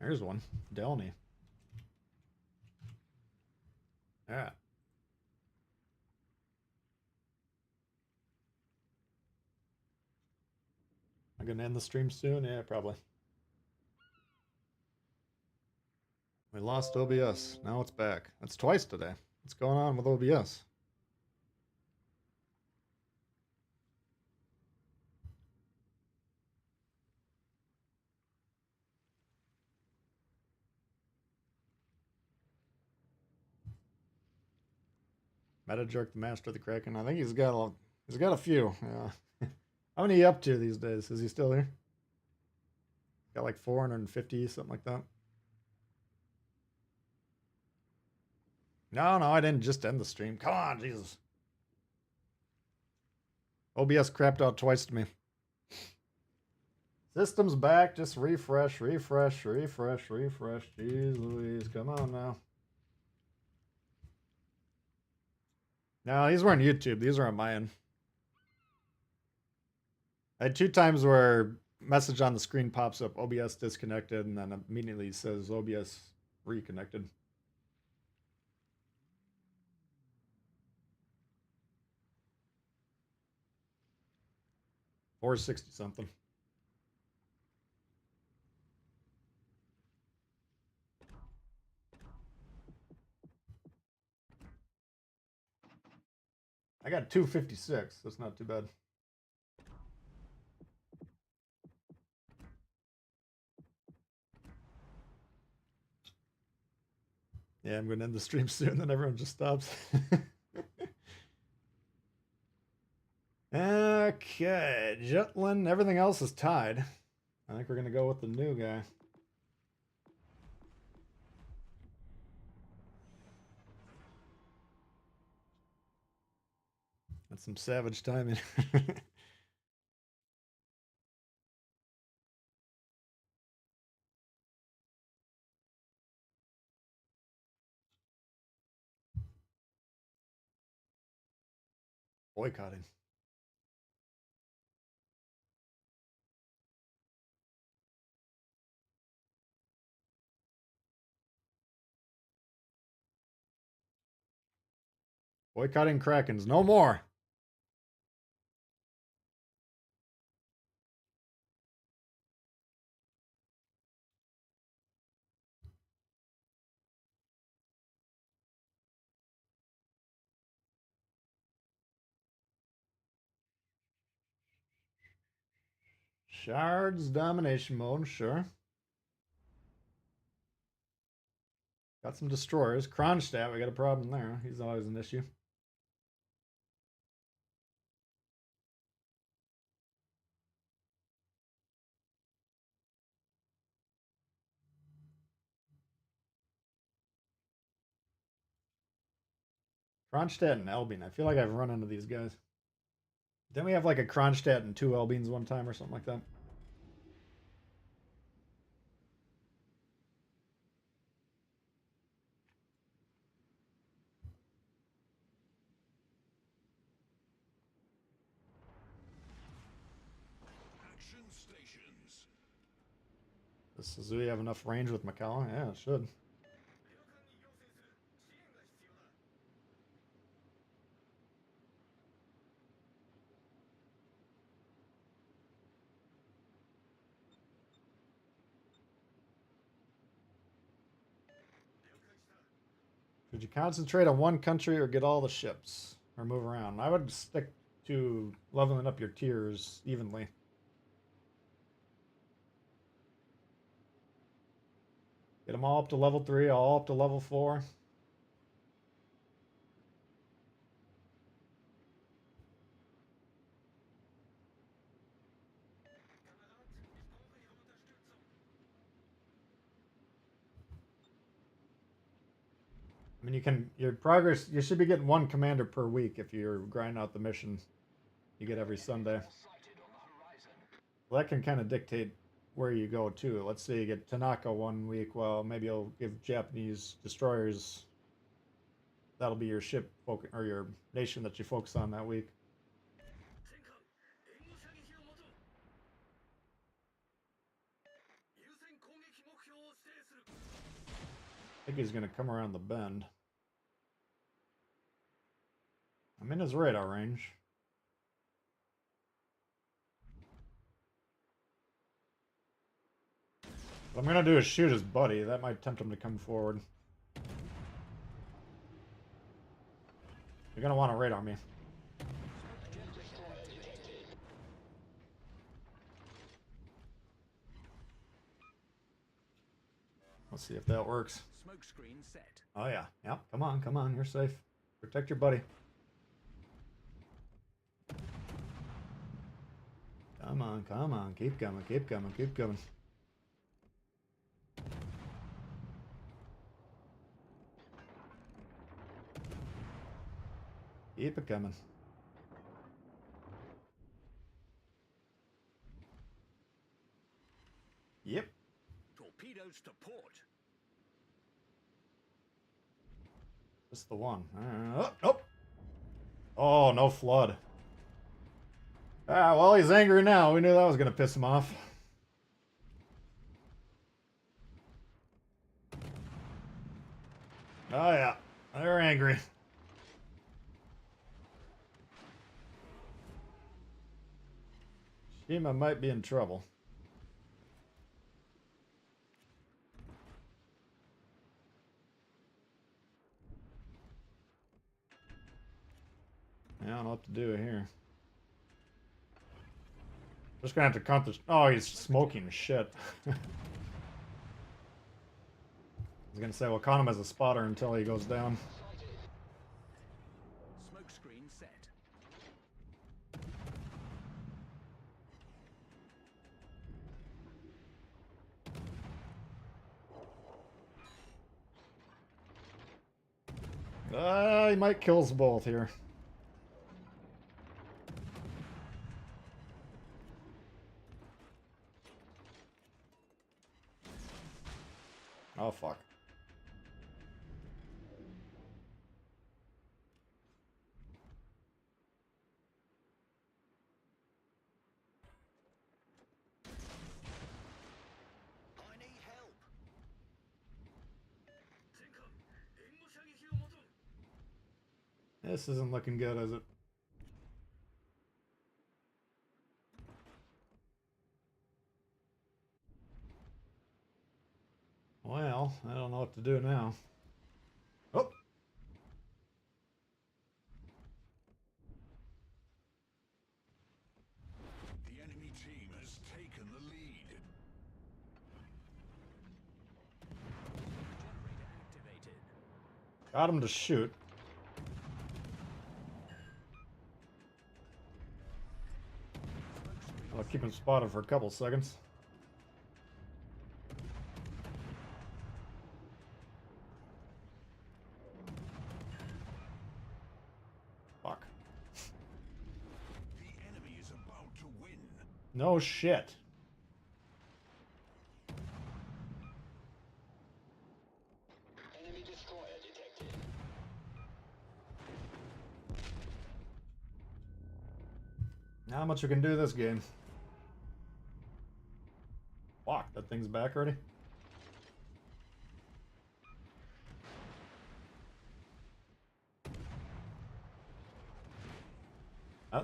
There's one. Delny. Alright. I'm gonna end the stream soon? Yeah, probably. We lost OBS. Now it's back. That's twice today. What's going on with OBS? Meta Jerk, the master of the Kraken. I think he's got a few. Yeah. How many are you up to these days? Is he still here? Got like 450, something like that. No, I didn't just end the stream. Come on, Jesus. OBS crapped out twice to me. System's back. Just refresh. Jeez Louise. Come on now. No, these weren't YouTube. These are on my end. I had 2 times where message on the screen pops up, OBS disconnected, and then immediately says OBS reconnected. Or 60 something. I got 256. That's not too bad. Yeah, I'm going to end the stream soon, then everyone just stops. Okay, Jutland, everything else is tied. I think we're going to go with the new guy. That's some savage timing. Boycotting. Boycotting Krakens. No more. Shards domination mode, sure. Got some destroyers. Kronstadt, we got a problem there. He's always an issue. Kronstadt and Elbing. I feel like I've run into these guys. Then we have like a Kronstadt and 2 Elbings one time or something like that. Action stations. Does Suzui have enough range with Macau? Yeah, it should. Should you concentrate on one country or get all the ships? Or move around? I would stick to leveling up your tiers evenly. Get them all up to level 3, all up to level 4. I mean, you can, your progress, you should be getting 1 commander per week if you're grinding out the mission you get every Sunday. Well, that can kind of dictate where you go too. Let's say you get Tanaka 1 week, well, maybe you'll give Japanese destroyers, that'll be your ship or your nation that you focus on that week. think he's gonna come around the bend. I'm in his radar range. What I'm gonna do is shoot his buddy. That might tempt him to come forward. You're gonna want to radar me. Let's see if that works. Smoke screen set. Oh yeah. Yep. Come on, come on. You're safe. Protect your buddy. Come on, come on. Keep coming, keep coming, keep coming. Keep it coming. Yep. Torpedoes to port. Just the one. Oh, nope. Oh, no flood. Ah, well, he's angry now. We knew that was going to piss him off. Oh, yeah. They're angry. Shima might be in trouble. I don't know what to do here. Just gonna have to count this. Oh, he's smoking shit. I was gonna say, we'll count him as a spotter until he goes down. Smoke screen set. He might kill us both here. Oh, fuck. I need help. This isn't looking good, is it? Well, I don't know what to do now. Oh! The enemy team has taken the lead. Generator activated. Got him to shoot. I'll keep him spotted for a couple seconds. Fuck. The enemy is about to win. No shit. Enemy destroyer detected. Not much we can do this game. Fuck, that thing's back already?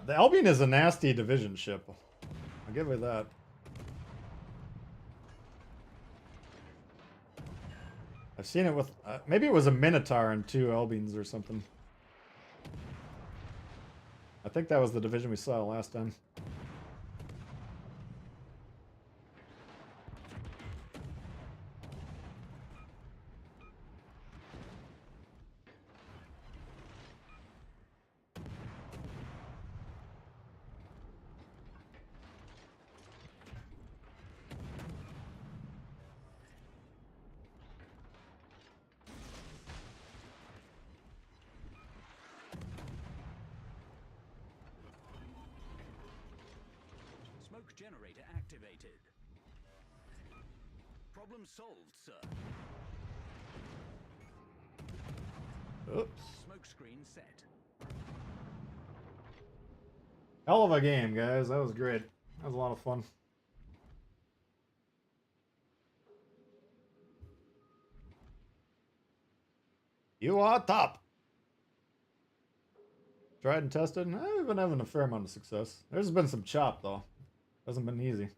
The Albion is a nasty division ship. I'll give her that. I've seen it with... maybe it was a Minotaur and 2 Albions or something. I think that was the division we saw last time. Smoke generator activated. Problem solved, sir. Oops. Smoke screen set. Hell of a game, guys. That was great. That was a lot of fun. You are top. Tried and tested. I've been having a fair amount of success. There's been some chop though. Hasn't been easy.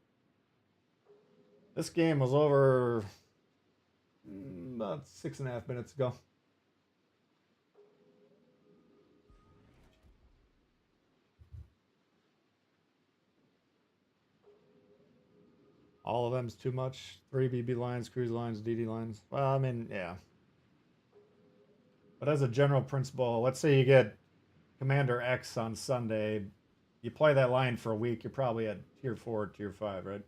This game was over about 6.5 minutes ago. All of them's too much. 3 BB lines, cruise lines, DD lines. Well, I mean, yeah. But as a general principle, let's say you get Commander X on Sunday. You play that line for a week, you're probably at tier 4, tier 5, right?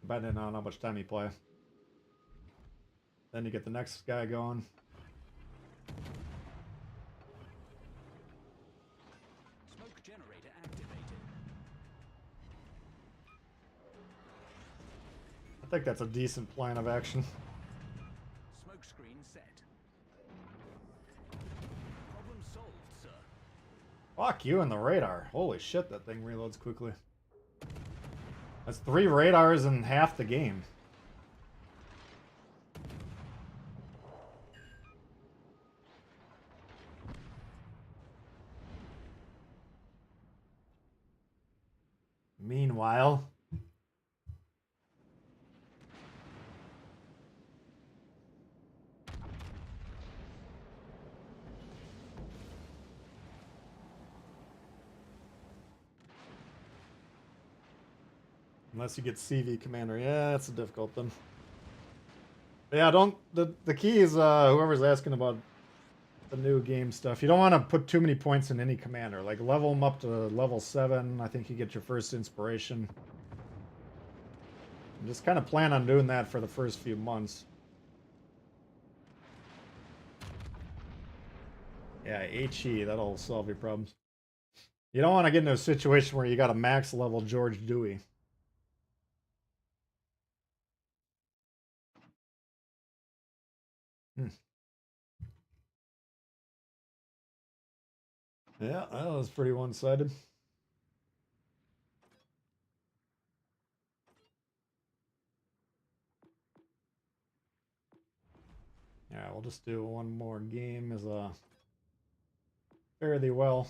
Depending on how much time you play. Then you get the next guy going. Smoke generator activated. I think that's a decent plan of action. Smoke screen set. Problem solved, sir. Fuck you and the radar. Holy shit, that thing reloads quickly. That's 3 radars in half the game. Meanwhile, unless you get CV Commander. Yeah, that's a difficult one. But yeah, don't... The key is, whoever's asking about the new game stuff, you don't want to put too many points in any commander. Like, level them up to level 7. I think you get your first inspiration. And just kind of plan on doing that for the first few months. Yeah, HE, that'll solve your problems. You don't want to get into a situation where you got a max level George Dewey. Yeah, that was pretty one-sided. Yeah, we'll just do one more game as a fairly well.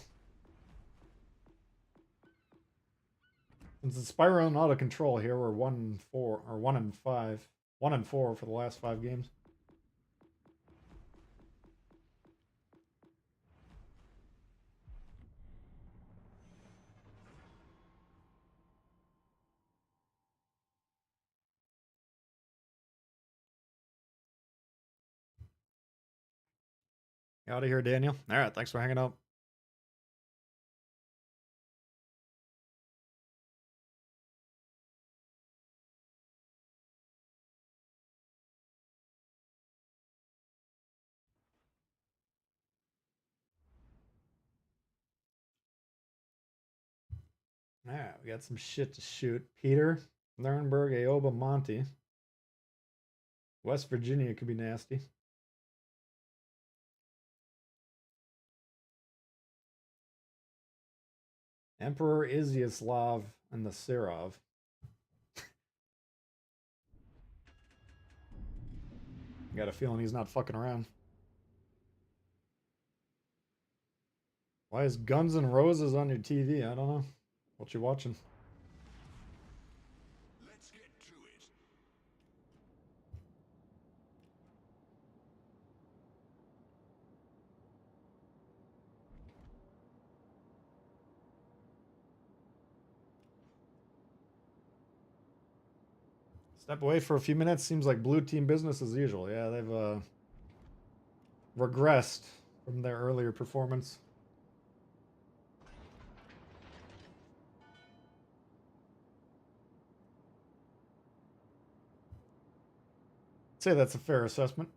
Since it's spiraling out of control here, we're 1-4 or 1-5, 1-4 for the last 5 games. Out of here, Daniel. All right, thanks for hanging out. All right, we got some shit to shoot. Peter, Nuremberg, Aoba, Monty. West Virginia could be nasty. Emperor Izyaslav and the Serov. Got a feeling he's not fucking around. Why is Guns N' Roses on your TV? I don't know. What you watching? Let's get to it. Step away for a few minutes. Seems like blue team business as usual. Yeah, they've regressed from their earlier performance. I'd say that's a fair assessment.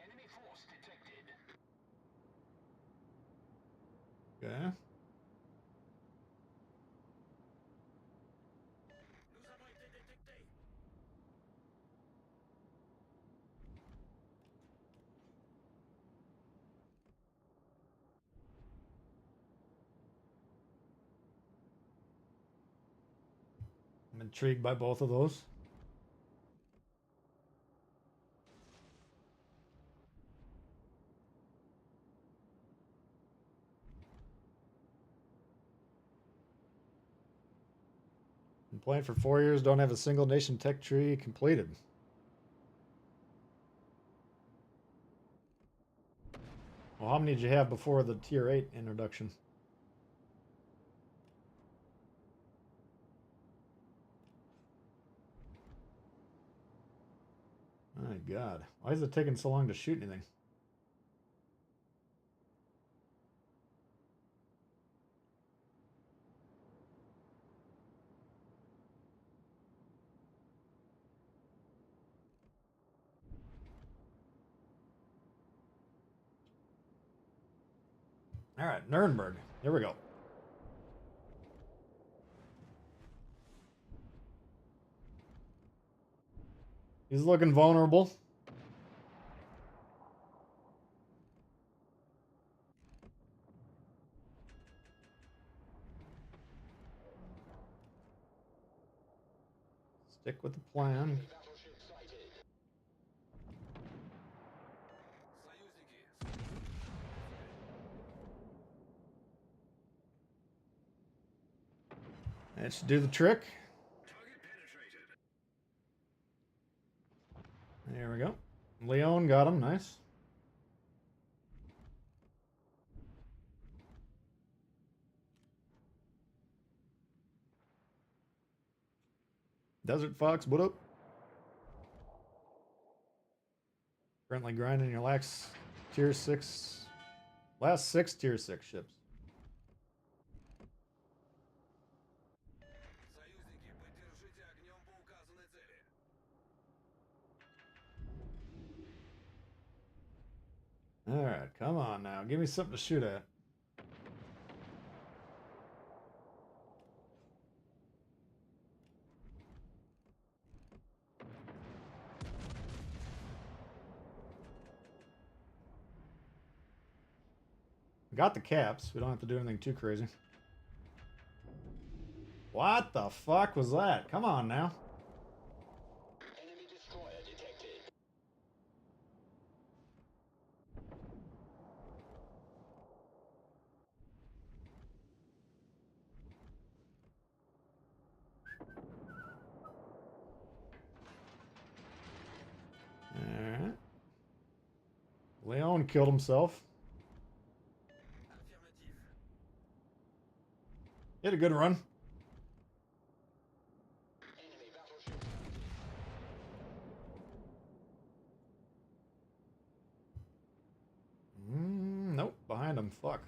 Enemy force detected. Okay. I'm intrigued by both of those. Been playing for 4 years, don't have a single nation tech tree completed. Well, how many did you have before the tier 8 introduction? My God. Why is it taking so long to shoot anything? All right, Nuremberg. Here we go. He's looking vulnerable. Stick with the plan. That should do the trick. There we go. Leon got him. Nice. Desert Fox, what up? Currently grinding your last tier 6 tier 6 ships. Alright, come on now. Give me something to shoot at. We got the caps. We don't have to do anything too crazy. What the fuck was that? Come on now. Enemy destroyer detected. Alright. Leon killed himself. He had a good run. Enemy battleship. Nope, behind him. Fuck.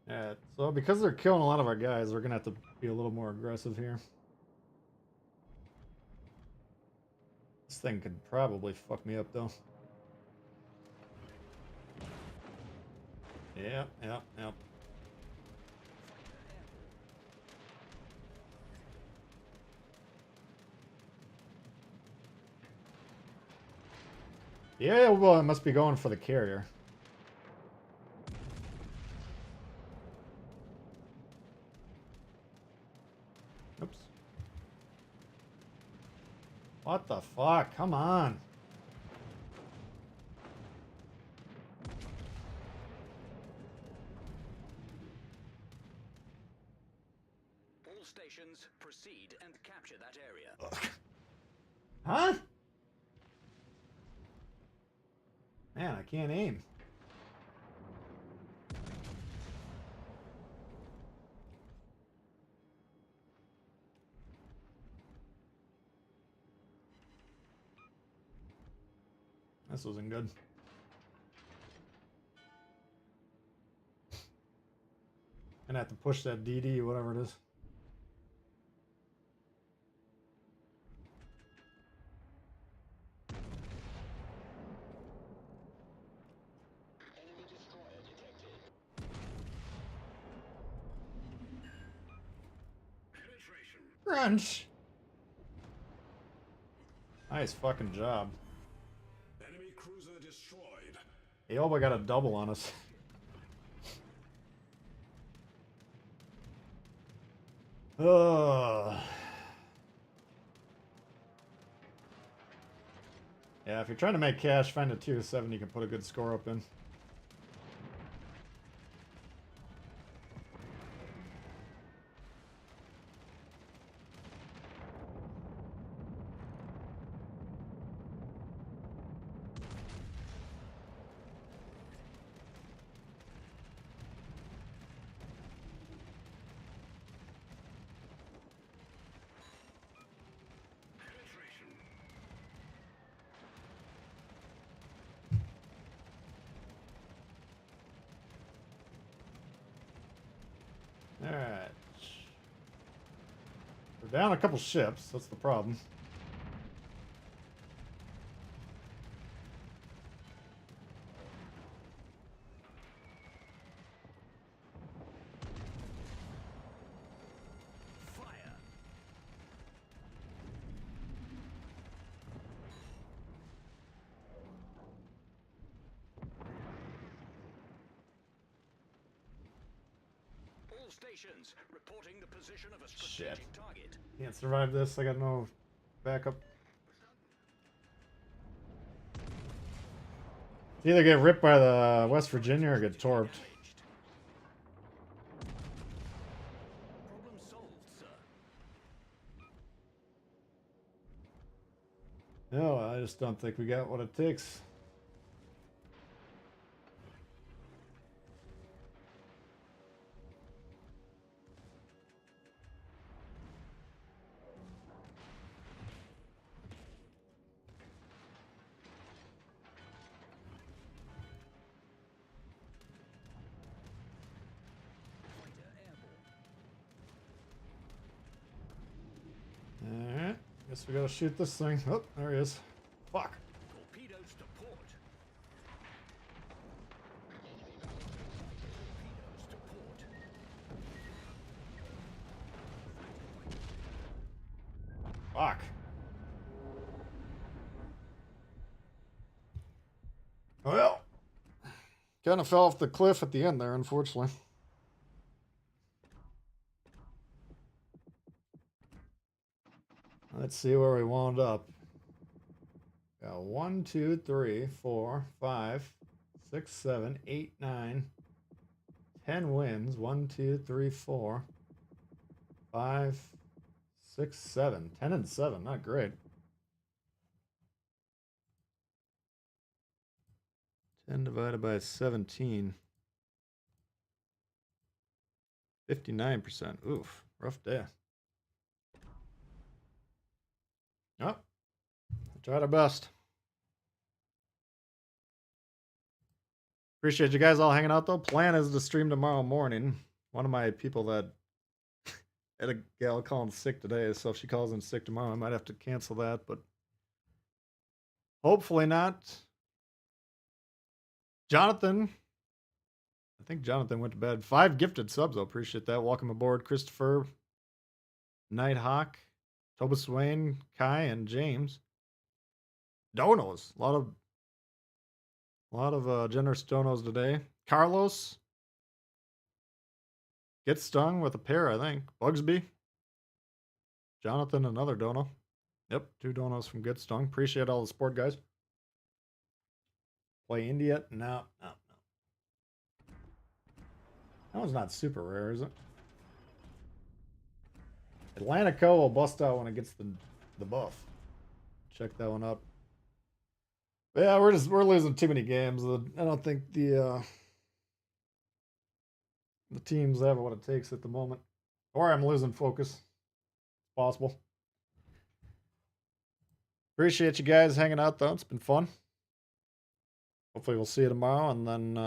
Yeah, so because they're killing a lot of our guys, we're gonna have to be a little more aggressive here. This thing could probably fuck me up though. Yep. Yeah, well, it must be going for the carrier. Oops. What the fuck? Come on. All stations proceed and capture that area. Huh? Man, I can't aim. This wasn't good. Gonna have to push that DD, whatever it is. Crunch. Nice fucking job. Enemy cruiser destroyed. Hey, oh, I got a double on us. Ugh. Yeah, if you're trying to make cash, find a tier 7 you can put a good score up in. Alright. We're down a couple ships, that's the problem. All stations reporting the position of a strategic Shit. target. Can't survive this, I got no backup. Either get ripped by the West Virginia or get torped. Problem solved, sir. No, I just don't think we got what it takes. Alright, guess we gotta shoot this thing. Oh, there he is. Fuck. Torpedoes to port. Torpedoes to port. Fuck. Well, kind of fell off the cliff at the end there, unfortunately. Let's see where we wound up. Got 1, 2, 3, 4, 5, 6, 7, 8, 9, 10 wins. 1, 2, 3, 4, 5, 6, 7. 10 and 7, not great. 10 divided by 17. 59%. Oof, rough day. Oh, I tried our best. Appreciate you guys all hanging out though. Plan is to stream tomorrow morning. One of my people that had a gal calling sick today, so if she calls in sick tomorrow, I might have to cancel that, but hopefully not. Jonathan. I think Jonathan went to bed. 5 gifted subs though. Appreciate that. Welcome aboard, Christopher, Nighthawk, Tobus Swain, Kai, and James. Donos. A lot of generous donos today. Carlos. Gets stung with a pair, I think. Bugsby. Jonathan, another dono. Yep, 2 donos from Get Stung. Appreciate all the support, guys. Play India? No. That one's not super rare, is it? Atlantico will bust out when it gets the buff. Check that one up. But yeah, we're losing too many games. I don't think the teams have what it takes at the moment. Or I'm losing focus. It's possible. Appreciate you guys hanging out though. It's been fun. Hopefully we'll see you tomorrow, and then